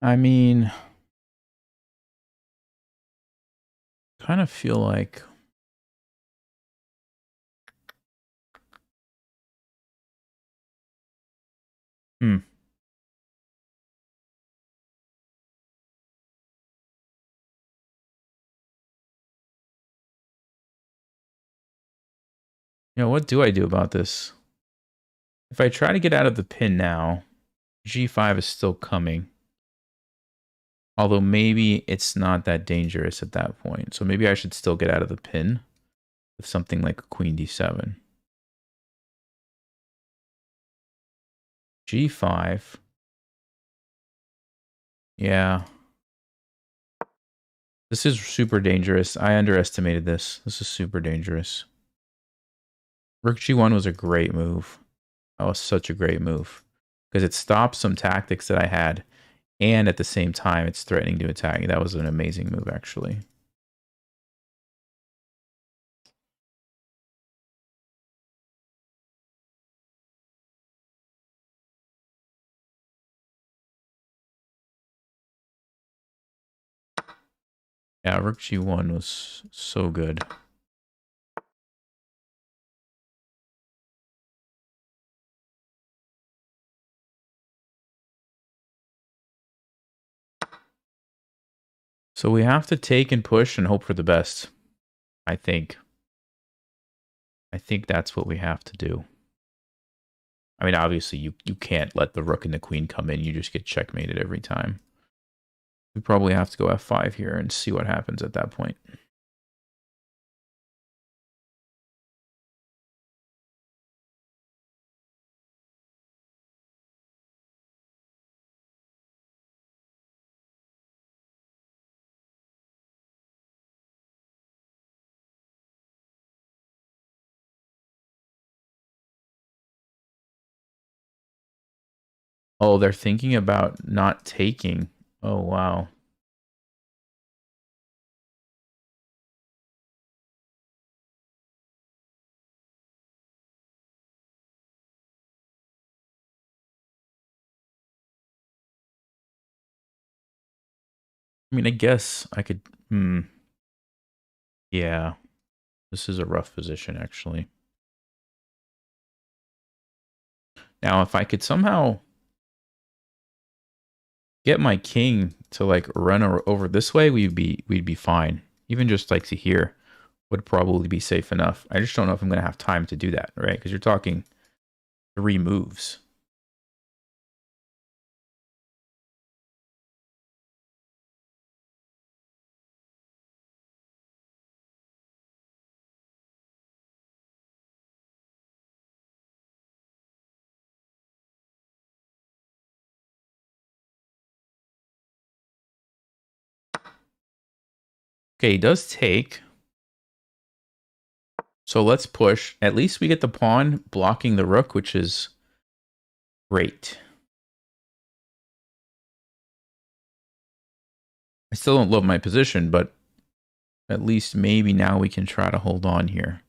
[SPEAKER 1] I mean, kind of feel like... Hmm. You know, what do I do about this? If I try to get out of the pin now, G5 is still coming. Although maybe it's not that dangerous at that point. So maybe I should still get out of the pin with something like a Queen D7. G5. Yeah. This is super dangerous. I underestimated this. This is super dangerous. Rook G1 was a great move. That was such a great move. Because it stopped some tactics that I had. And at the same time, it's threatening to attack. That was an amazing move, actually. Yeah, Rook G1 was so good. So we have to take and push and hope for the best, I think. I think that's what we have to do. I mean, obviously, you can't let the rook and the queen come in. You just get checkmated every time. We probably have to go f5 here and see what happens at that point. Oh, they're thinking about not taking. Oh, wow. I mean, I guess I could... Yeah. This is a rough position, actually. Now, if I could somehow get my king to like run over this way, we'd be fine. Even just like to here would probably be safe enough. I just don't know if I'm going to have time to do that, right? Because you're talking 3 moves. Okay, he does take. So let's push. At least we get the pawn blocking the rook, which is great. I still don't love my position, but at least maybe now we can try to hold on here.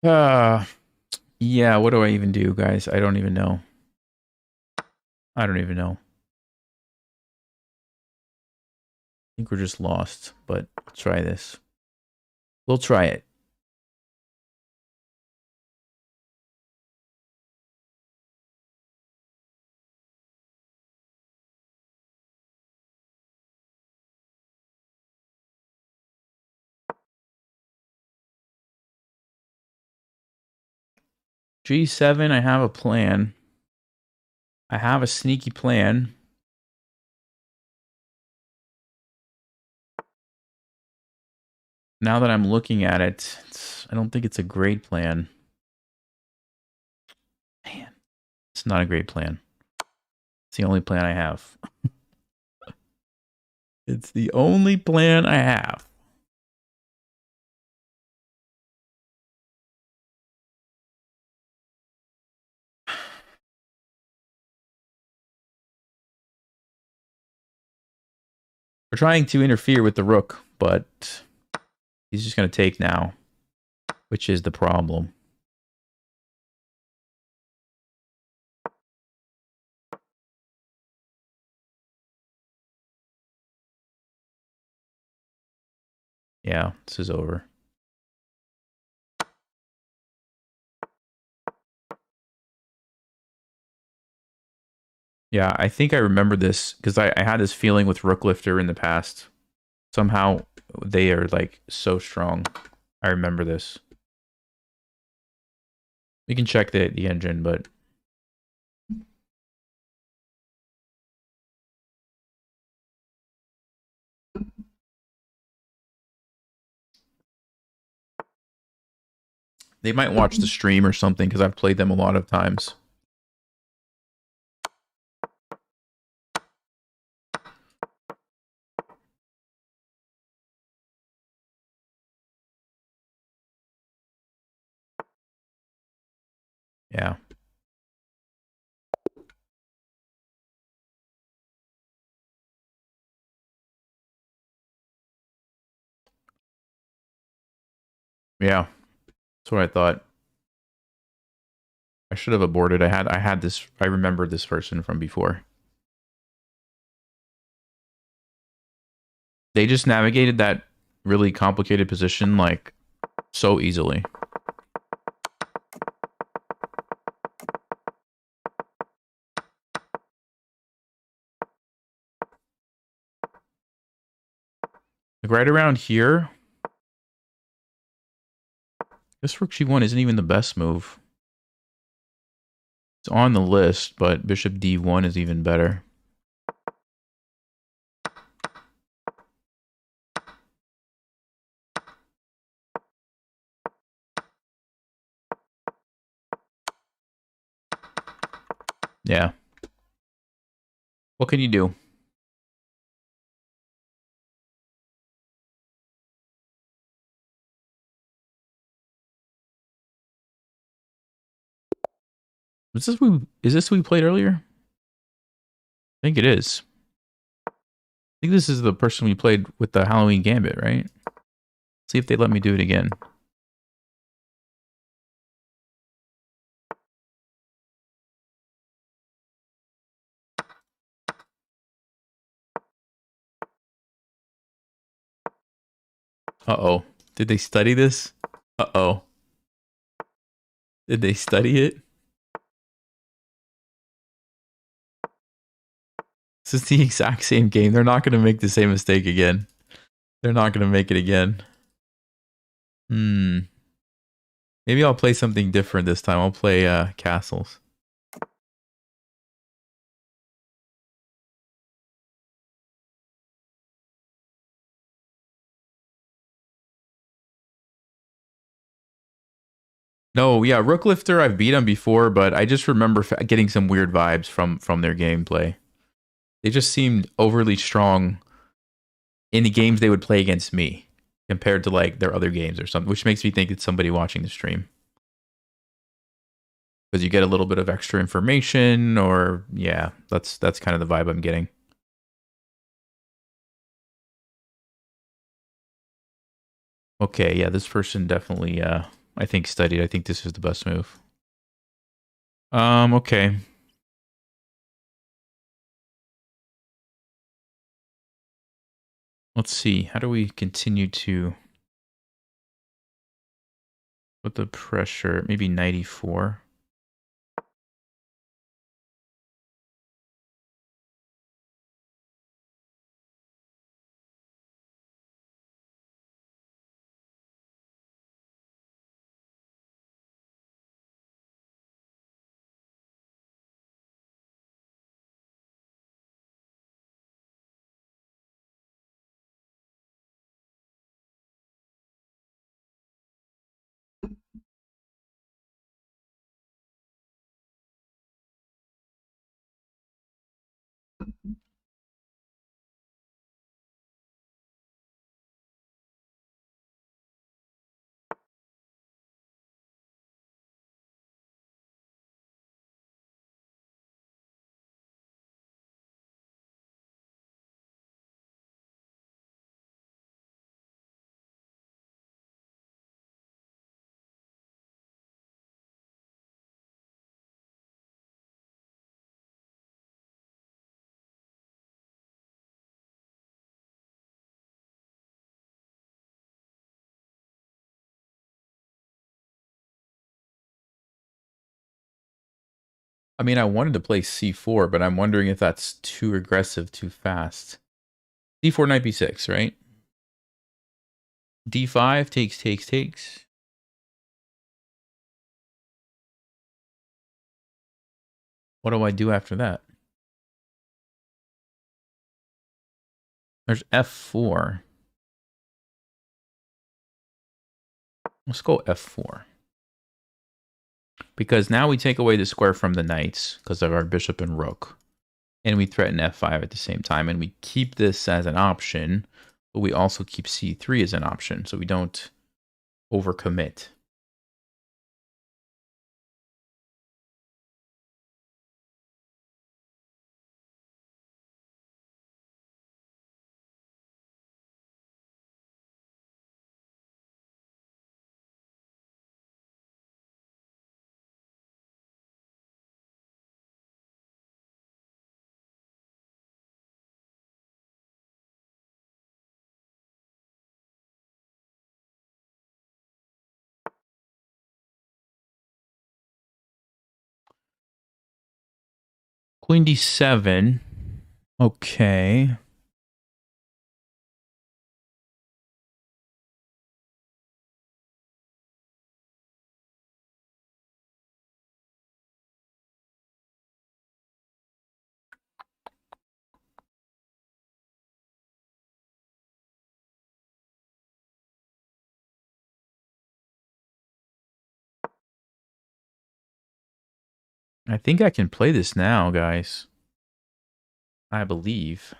[SPEAKER 1] Uh, yeah, what do I even do, guys? I don't even know. I don't even know. I think we're just lost, but let's try this. We'll try it. G7, I have a plan. I have a sneaky plan. Now that I'm looking at it, I don't think it's a great plan. Man, it's not a great plan. It's the only plan I have. It's the only plan I have. We're trying to interfere with the rook, but he's just going to take now, which is the problem. Yeah, this is over. Yeah, I think I remember this because I had this feeling with Rook Lifter in the past. Somehow they are like so strong. I remember this. We can check the engine, but they might watch the stream or something because I've played them a lot of times. Yeah. Yeah. That's what I thought. I should have aborted. I had this. I remembered this person from before. They just navigated that really complicated position like so easily. Like right around here, this rook g1 isn't even the best move. It's on the list, but bishop d1 is even better. Yeah. What can you do? Is this who we played earlier? I think it is. I think this is the person we played with the Halloween Gambit, right? See if they let me do it again. Uh-oh. Did they study this? Uh-oh. Did they study it? This is the exact same game. They're not going to make the same mistake again. They're not going to make it again. Maybe I'll play something different this time. I'll play castles. No, yeah, Rook Lifter, I've beat them before, but I just remember getting some weird vibes from their gameplay. They just seemed overly strong in the games they would play against me compared to like their other games or something, which makes me think it's somebody watching the stream. Because you get a little bit of extra information, or yeah, that's kind of the vibe I'm getting. Okay, yeah, this person definitely I think studied. I think this is the best move. Okay. Let's see. How do we continue to put the pressure? Maybe 94. I mean, I wanted to play c4, but I'm wondering if that's too aggressive, too fast. d4, knight b6, right? d5, takes. What do I do after that? There's f4. Let's go f4. Because now we take away the square from the knights because of our bishop and rook. And we threaten f5 at the same time. And we keep this as an option, but we also keep c3 as an option, so we don't overcommit. Queen d7. Okay. I think I can play this now, guys. I believe.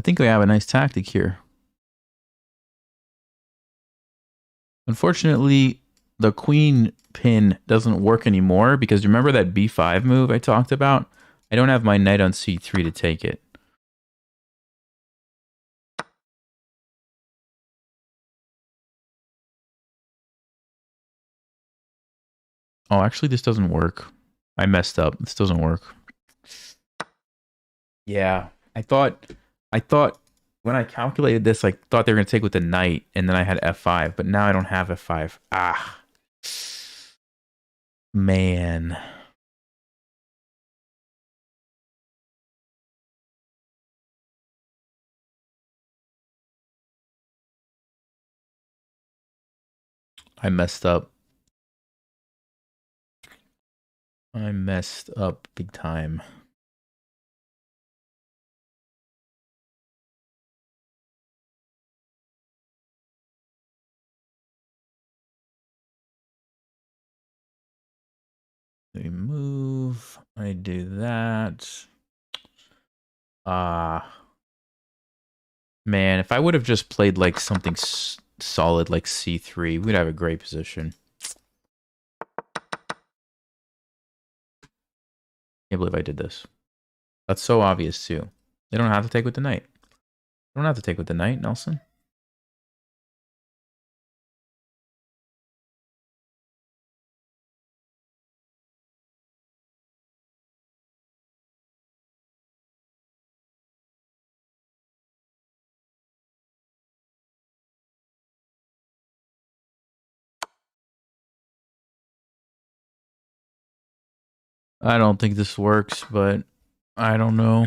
[SPEAKER 1] I think we have a nice tactic here. Unfortunately, the queen pin doesn't work anymore because remember that b5 move I talked about? I don't have my knight on c3 to take it. Oh, actually, this doesn't work. I messed up. This doesn't work. Yeah, I thought when I calculated this, I thought they were going to take with the knight, and then I had f5, but now I don't have f5. Ah, man. I messed up. I messed up big time. We move. I do that. Man, if I would have just played like something solid like c3, we'd have a great position. Can't believe I did this. That's so obvious too. They don't have to take with the knight. They don't have to take with the knight, Nelson. I don't think this works, but I don't know.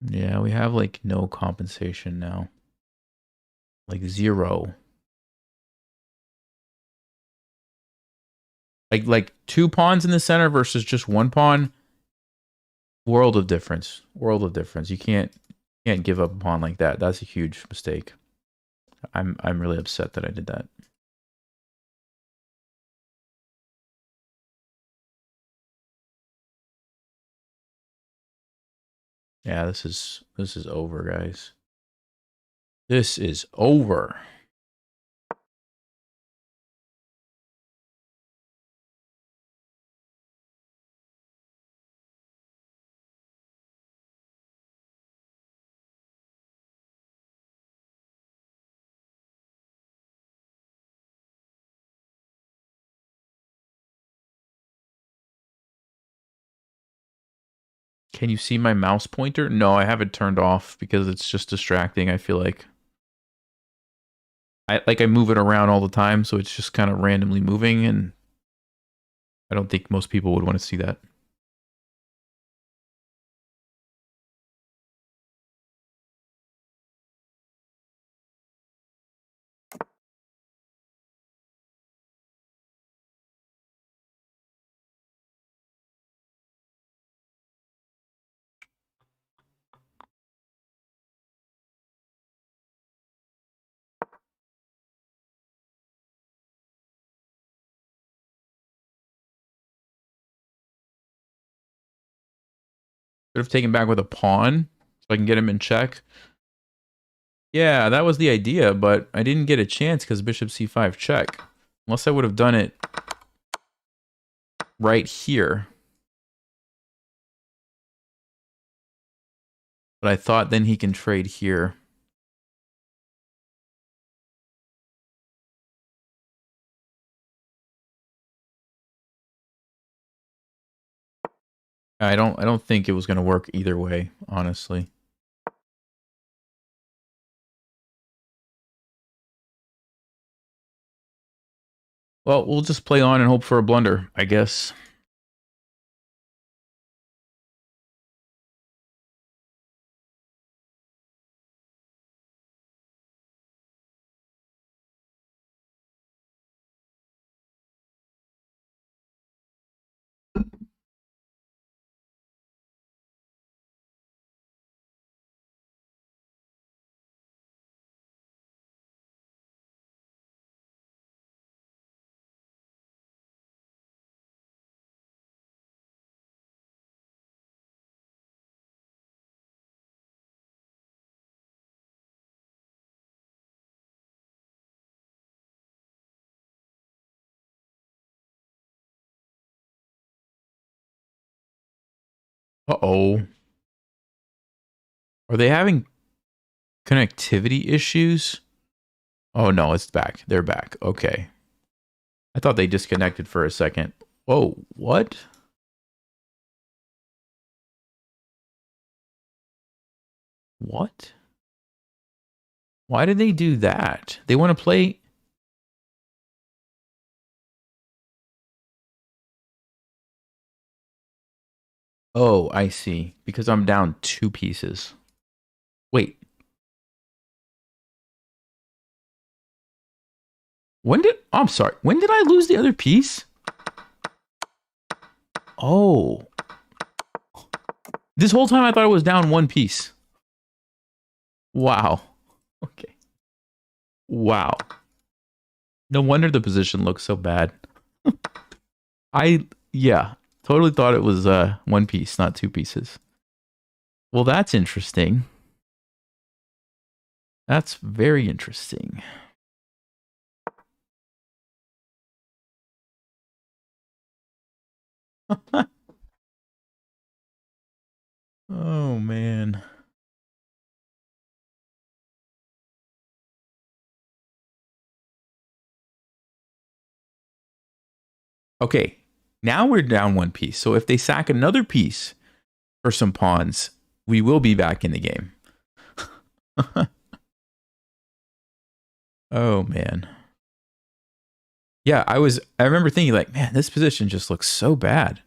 [SPEAKER 1] Yeah, we have like no compensation now. Like 0. Like 2 pawns in the center versus just 1 pawn. World of difference. World of difference. You can't give up a pawn like that. That's a huge mistake. I'm really upset that I did that. Yeah, this is over, guys. This is over. Can you see my mouse pointer? No, I have it turned off because it's just distracting, I feel like. I move it around all the time, so it's just kind of randomly moving, and I don't think most people would want to see that. Could have taken back with a pawn so I can get him in check. Yeah, that was the idea, but I didn't get a chance because bishop c5 check. Unless I would have done it right here. But I thought then he can trade here. I don't think it was going to work either way, honestly. Well, we'll just play on and hope for a blunder, I guess. Uh-oh. Are they having connectivity issues? Oh, no, it's back. They're back. Okay. I thought they disconnected for a second. Whoa, what? What? Why did they do that? They want to play... Oh, I see. Because I'm down 2 pieces. Wait. When did... Oh, I'm sorry. When did I lose the other piece? Oh. This whole time I thought it was down 1 piece. Wow. Okay. Wow. No wonder the position looks so bad. Yeah, totally thought it was 1 piece, not 2 pieces. Well, that's interesting. That's very interesting. Oh, man. Okay, now we're down 1 piece. So if they sack another piece for some pawns, we will be back in the game. Oh, man. Yeah, I remember thinking like, man, this position just looks so bad.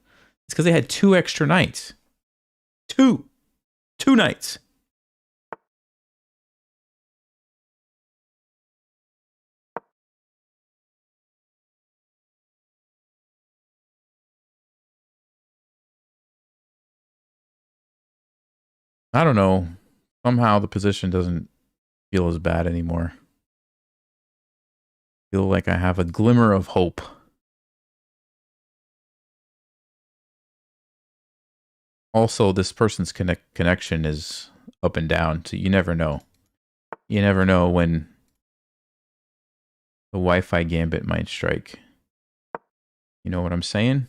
[SPEAKER 1] It's because they had 2 extra knights. 2 knights. I don't know. Somehow the position doesn't feel as bad anymore. I feel like I have a glimmer of hope. Also, this person's connection is up and down, so you never know. You never know when the Wi-Fi gambit might strike. You know what I'm saying?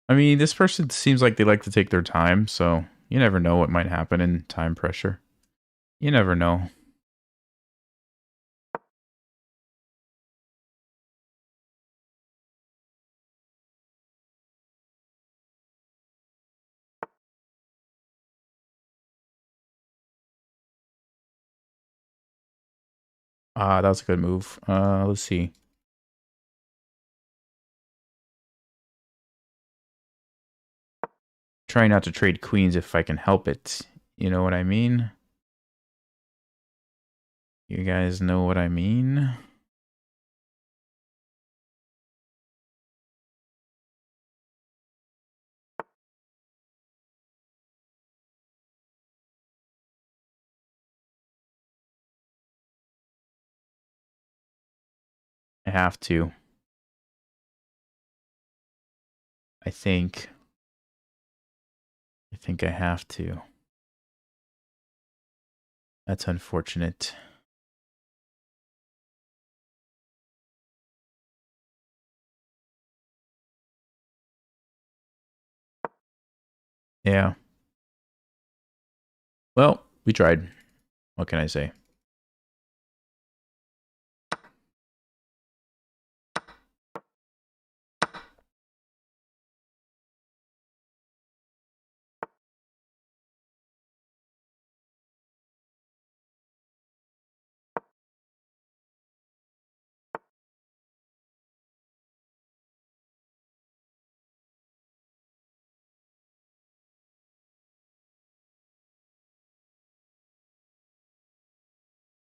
[SPEAKER 1] I mean, this person seems like they like to take their time, so you never know what might happen in time pressure. You never know. Ah, that was a good move. Let's see. Try not to trade queens if I can help it. You know what I mean? You guys know what I mean? I have to. I think. I think I have to. That's unfortunate. Yeah. Well, we tried. What can I say?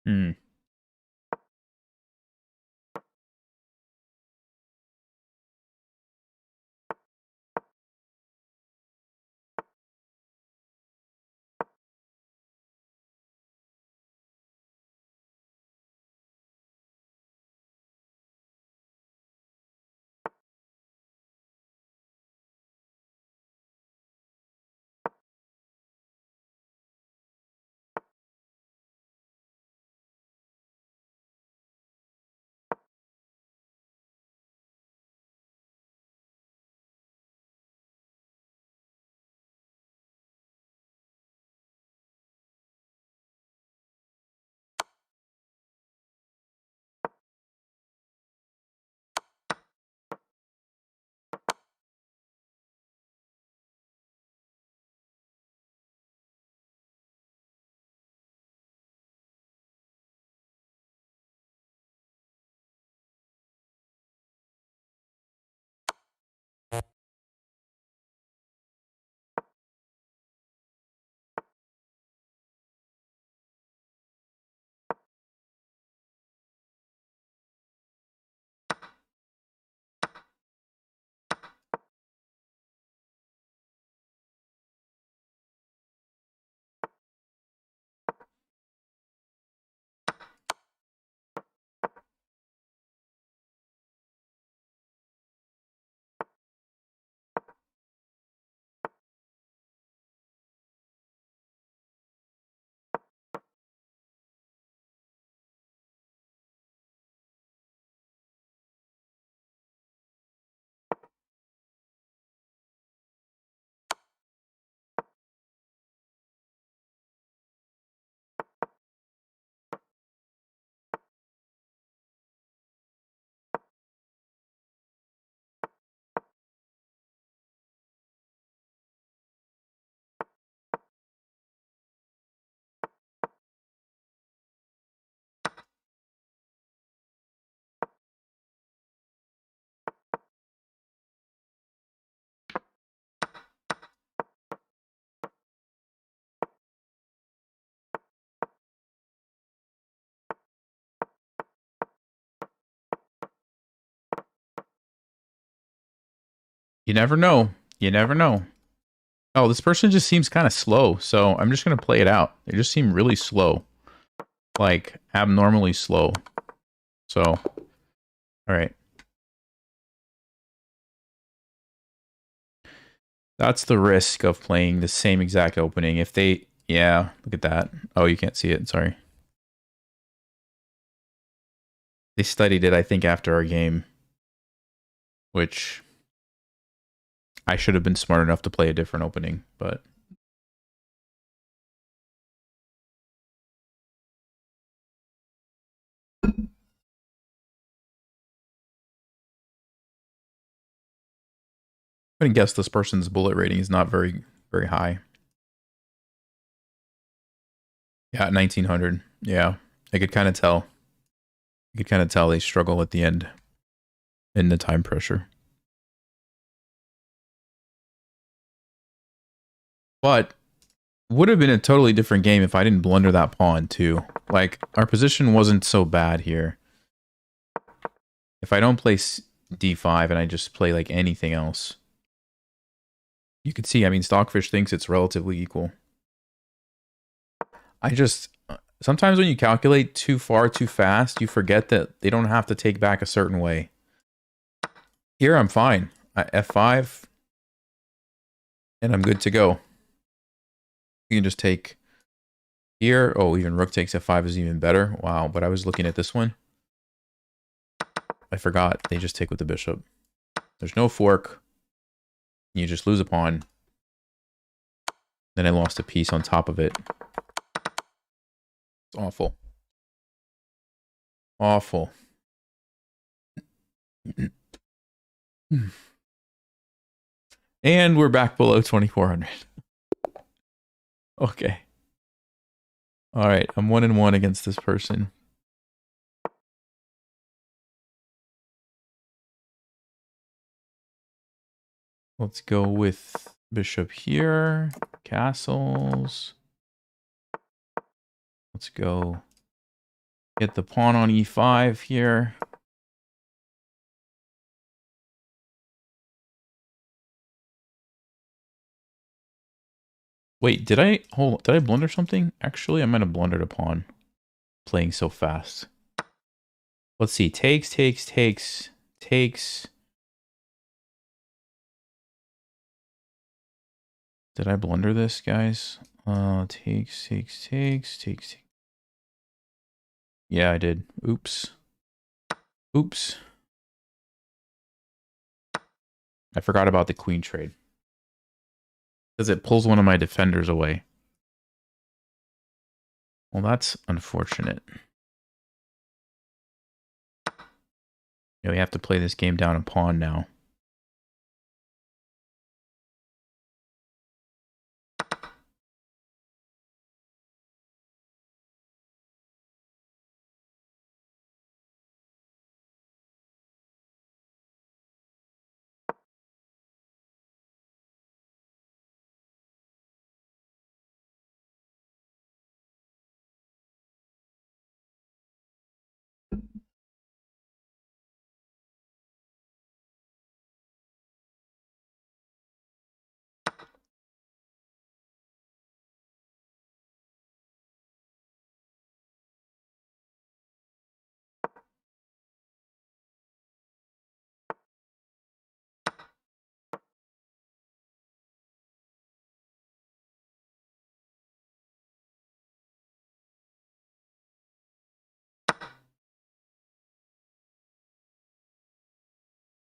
[SPEAKER 1] Hmm. You never know. You never know. Oh, this person just seems kind of slow, so I'm just going to play it out. They just seem really slow. Like, abnormally slow. So, alright. That's the risk of playing the same exact opening. If they... Yeah, look at that. Oh, you can't see it. Sorry. They studied it, I think, after our game. Which... I should have been smart enough to play a different opening, but... I'm gonna guess this person's bullet rating is not very, very high. Yeah, 1900. Yeah, I could kind of tell. You could kind of tell they struggle at the end in the time pressure. But would have been a totally different game if I didn't blunder that pawn too. Like, our position wasn't so bad here. If I don't play d5 and I just play like anything else, you could see, I mean, Stockfish thinks it's relatively equal. I just, sometimes when you calculate too far too fast, you forget that they don't have to take back a certain way. Here, I'm fine. F5, and I'm good to go. You can just take here. Oh, even rook takes f5 is even better. Wow, but I was looking at this one. I forgot. They just take with the bishop. There's no fork. You just lose a pawn. Then I lost a piece on top of it. It's awful. Awful. And we're back below 2400. Okay. All right, I'm 1-1 against this person. Let's go with bishop here, castles. Let's go get the pawn on e5 here. Wait, did I blunder something? Actually, I might have blundered a pawn playing so fast. Let's see. Takes. Did I blunder this, guys? Takes. Yeah, I did. Oops. I forgot about the queen trade. Because it pulls one of my defenders away. Well, that's unfortunate. Yeah, we have to play this game down a pawn now.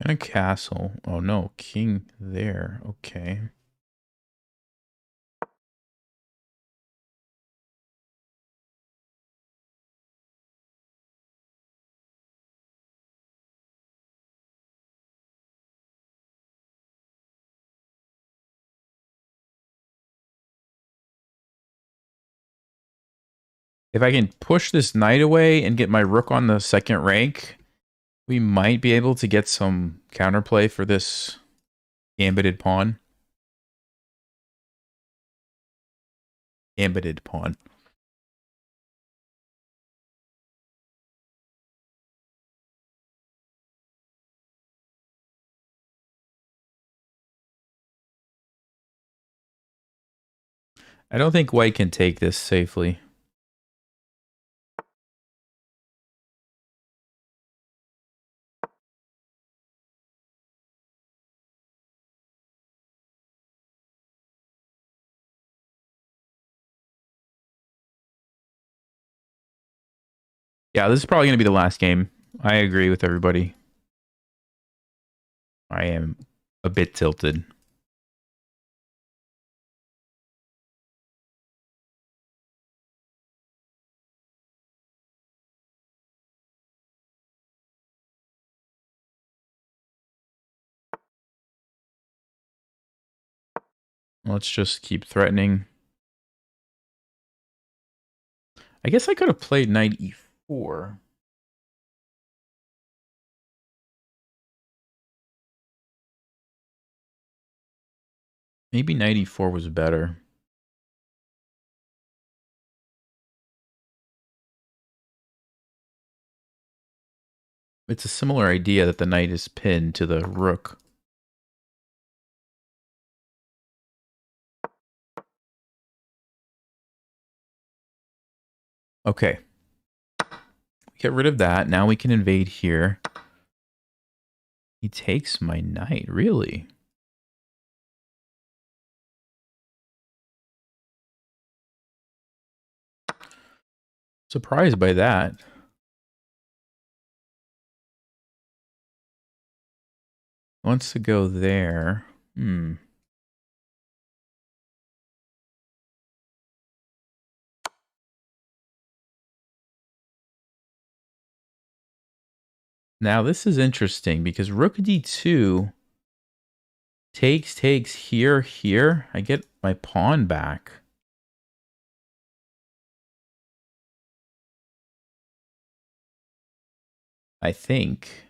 [SPEAKER 1] And a castle. Oh no, king there. Okay. If I can push this knight away and get my rook on the second rank, we might be able to get some counterplay for this gambited pawn. Gambited pawn. I don't think white can take this safely. Yeah, this is probably going to be the last game. I agree with everybody. I am a bit tilted. Let's just keep threatening. I guess I could have played knight e4. Maybe knight e4 was better. It's a similar idea that the knight is pinned to the rook. Okay. Get rid of that. Now we can invade here. He takes my knight, really? Surprised by that. Wants to go there. Now this is interesting because rook d2 takes here. I get my pawn back. I think.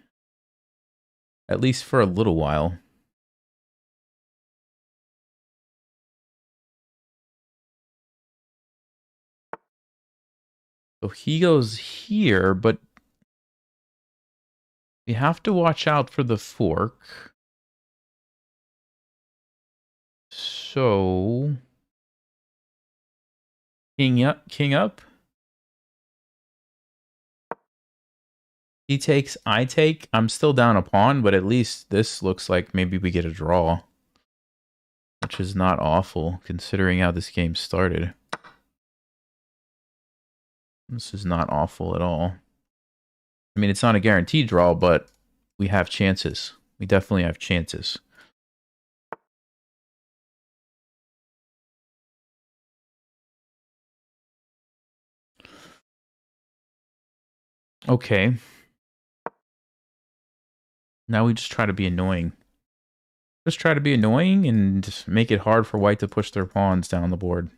[SPEAKER 1] At least for a little while. So he goes here, but we have to watch out for the fork. So king up, king up. He takes, I take. I'm still down a pawn, but at least this looks like maybe we get a draw. Which is not awful, considering how this game started. This is not awful at all. I mean, it's not a guaranteed draw, but we have chances. We definitely have chances. Okay. Now we just try to be annoying. Just try to be annoying and just make it hard for white to push their pawns down the board.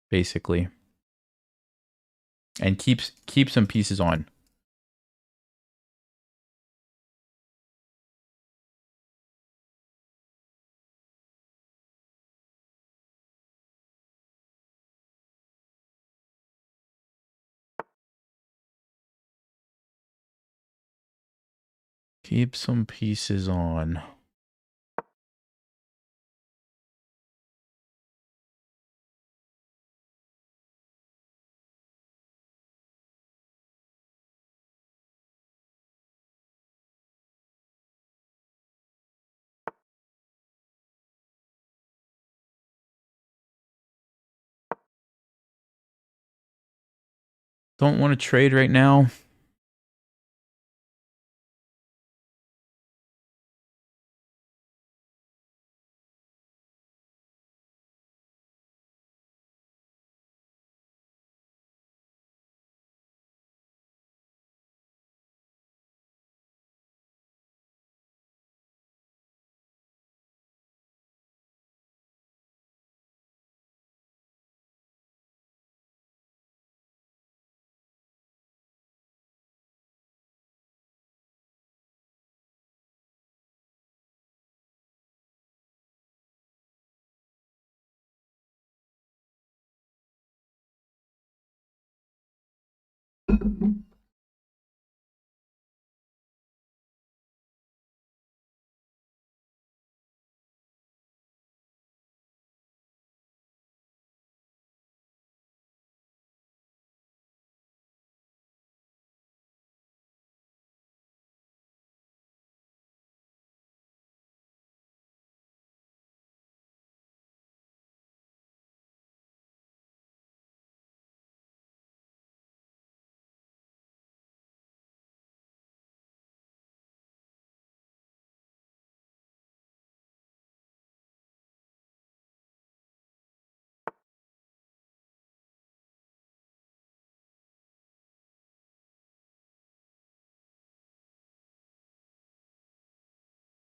[SPEAKER 1] Basically. And keep some pieces on. Keep some pieces on. Don't want to trade right now.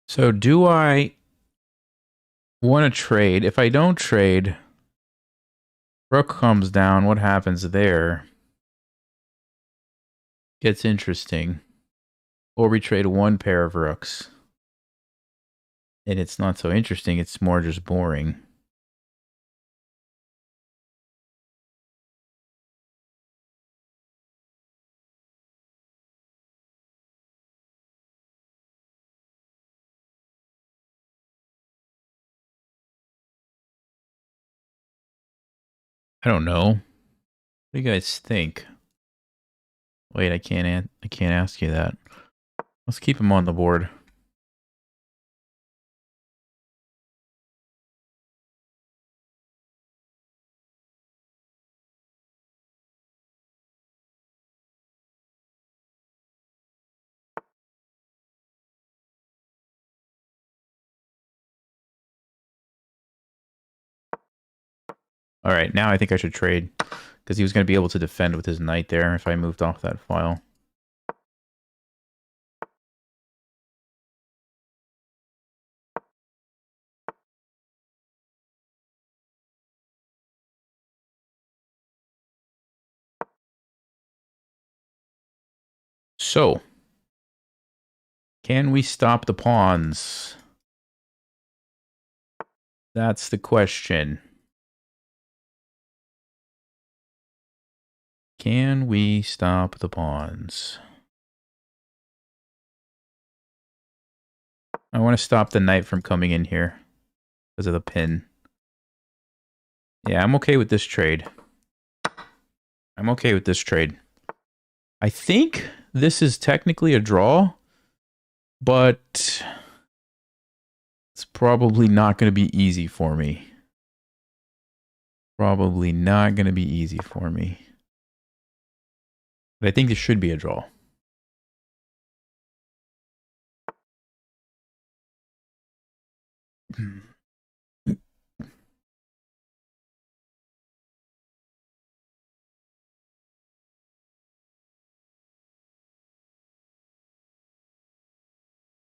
[SPEAKER 1] So do I want to trade? If I don't trade, rook comes down. What happens there? Gets interesting. Or we trade one pair of rooks. And it's not so interesting. It's more just boring. I don't know. What do you guys think? Wait, I can't ask you that. Let's keep him on the board. All right, now I think I should trade because he was going to be able to defend with his knight there if I moved off that file. So, can we stop the pawns? That's the question. Can we stop the pawns? I want to stop the knight from coming in here because of the pin. Yeah, I'm okay with this trade. I'm okay with this trade. I think this is technically a draw, but it's probably not going to be easy for me. Probably not going to be easy for me. But I think this should be a draw.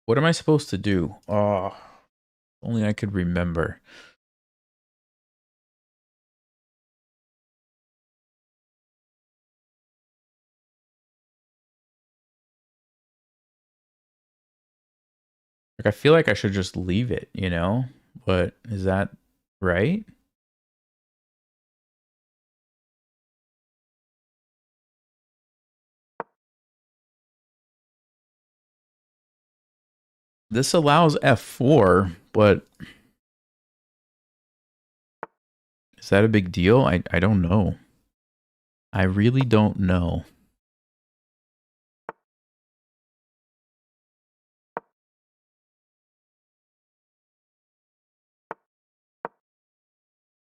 [SPEAKER 1] What am I supposed to do? Oh, only I could remember. Like, I feel like I should just leave it, you know? But is that right? This allows f4, but is that a big deal? I don't know. I really don't know.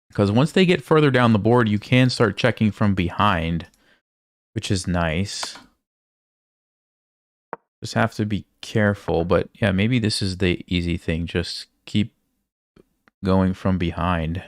[SPEAKER 1] Because once they get further down the board, you can start checking from behind, which is nice. Just have to be careful. But yeah, maybe this is the easy thing. Just keep going from behind.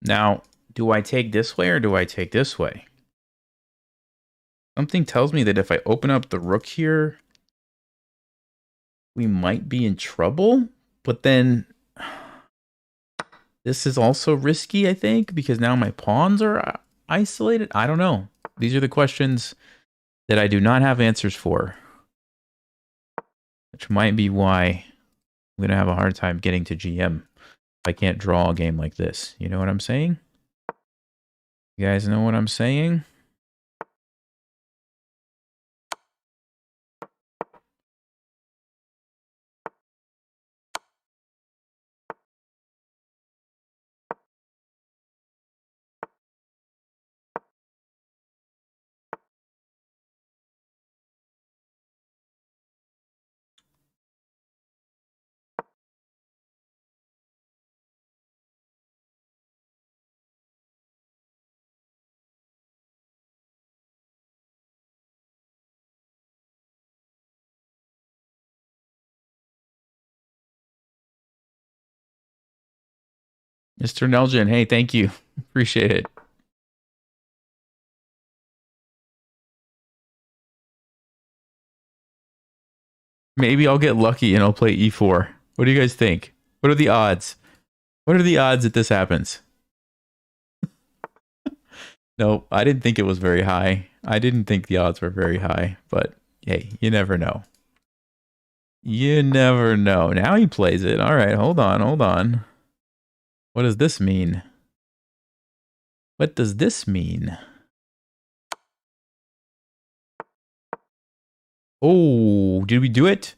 [SPEAKER 1] Now, do I take this way or do I take this way? Something tells me that if I open up the rook here, we might be in trouble. But then this is also risky, I think, because now my pawns are isolated. I don't know. These are the questions that I do not have answers for, which might be why I'm going to have a hard time getting to GM if I can't draw a game like this. You know what I'm saying? You guys know what I'm saying? Mr. Nelgen, hey, thank you. Appreciate it. Maybe I'll get lucky and I'll play e4. What do you guys think? What are the odds? What are the odds that this happens? No, I didn't think it was very high. I didn't think the odds were very high, but hey, you never know. You never know. Now he plays it. All right, hold on, hold on. What does this mean? What does this mean? Oh, did we do it?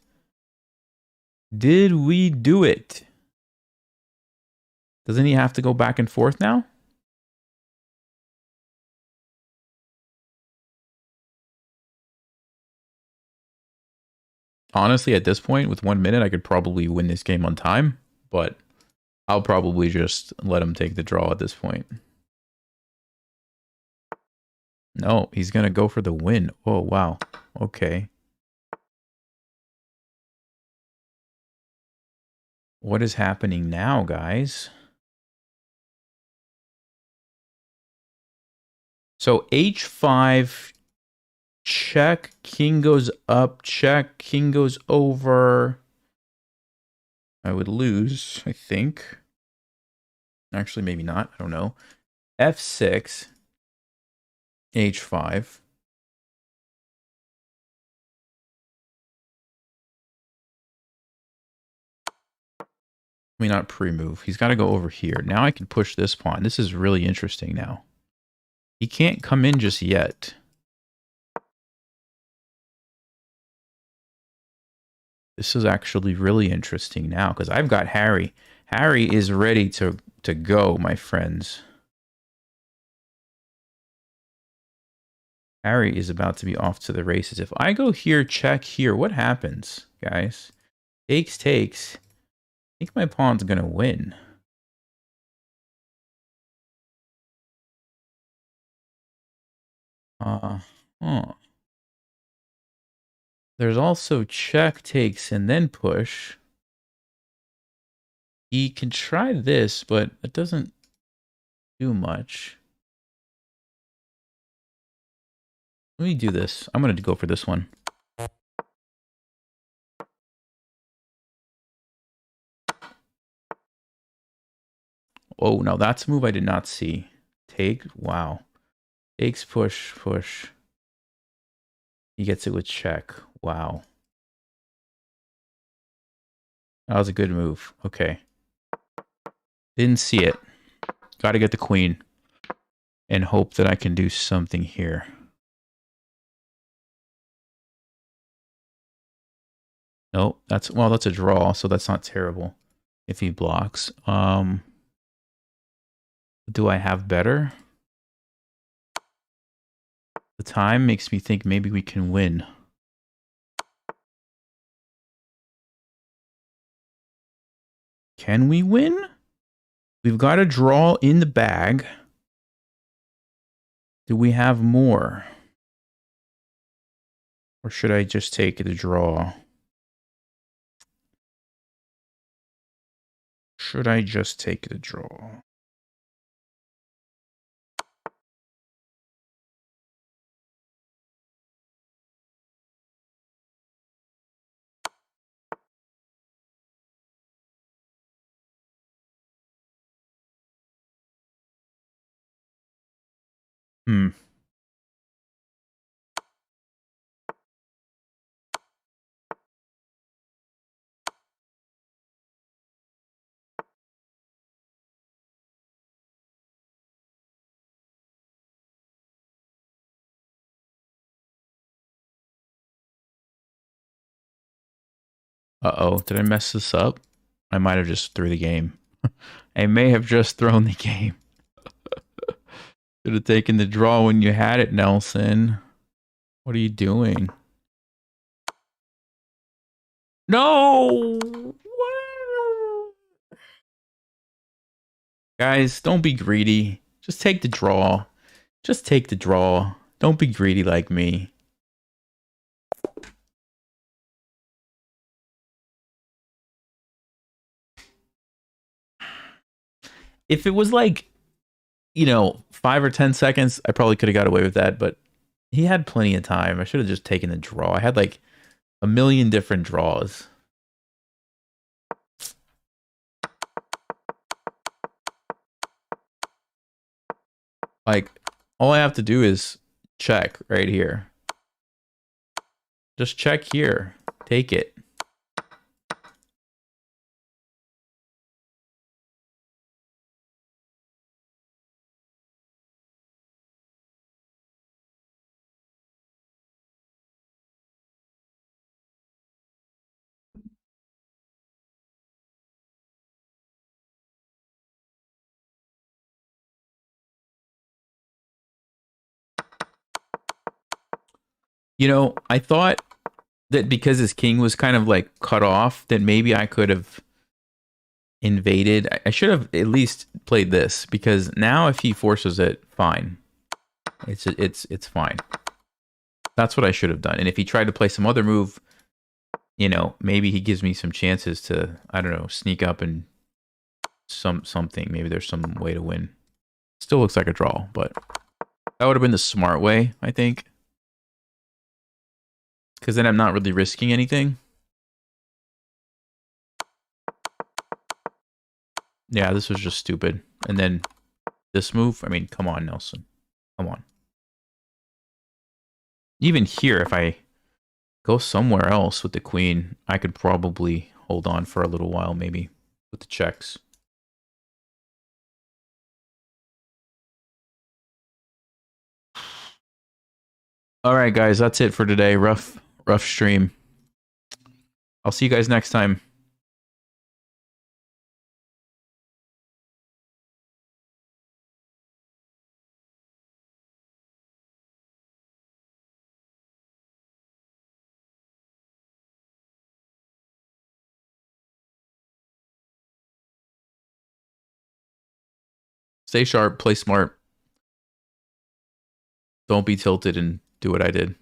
[SPEAKER 1] Did we do it? Doesn't he have to go back and forth now? Honestly, at this point, with 1 minute, I could probably win this game on time, but I'll probably just let him take the draw at this point. No, he's going to go for the win. Oh, wow. Okay. What is happening now, guys? So h5, check, king goes up, check, king goes over. I would lose, I think. Actually, maybe not. I don't know. f6, h5. I mean, not pre-move. He's got to go over here. Now I can push this pawn. This is really interesting now. He can't come in just yet. This is actually really interesting now because I've got Harry. Harry is ready to go, my friends. Harry is about to be off to the races. If I go here, check here, what happens, guys? Takes. I think my pawn's going to win. There's also check, takes, and then push. He can try this, but it doesn't do much. Let me do this. I'm going to go for this one. Oh, now that's a move I did not see. Take, wow. Takes, push. He gets it with check. Wow. That was a good move. Okay. Didn't see it. Got to get the queen. And hope that I can do something here. Nope. That's a draw, so that's not terrible. If he blocks. Do I have better? The time makes me think maybe we can win. Can we win? We've got a draw in the bag. Do we have more? Or should I just take the draw? Should I just take the draw? Uh-oh, did I mess this up? I might have just threw the game. I may have just thrown the game. Should have taken the draw when you had it, Nelson. What are you doing? No! Guys, don't be greedy. Just take the draw. Just take the draw. Don't be greedy like me. If it was like, you know, 5 or 10 seconds, I probably could have got away with that, but he had plenty of time. I should have just taken the draw. I had like a million different draws. Like, all I have to do is check right here. Just check here. Take it. You know, I thought that because his king was kind of like cut off, that maybe I could have invaded. I should have at least played this, because now if he forces it, fine. It's fine. That's what I should have done. And if he tried to play some other move, you know, maybe he gives me some chances to, I don't know, sneak up and something. Maybe there's some way to win. Still looks like a draw, but that would have been the smart way, I think. Because then I'm not really risking anything. Yeah, this was just stupid. And then this move, I mean, come on, Nelson. Come on. Even here, if I go somewhere else with the queen, I could probably hold on for a little while, maybe, with the checks. All right, guys, that's it for today. Rough stream. I'll see you guys next time. Stay sharp, play smart. Don't be tilted and do what I did.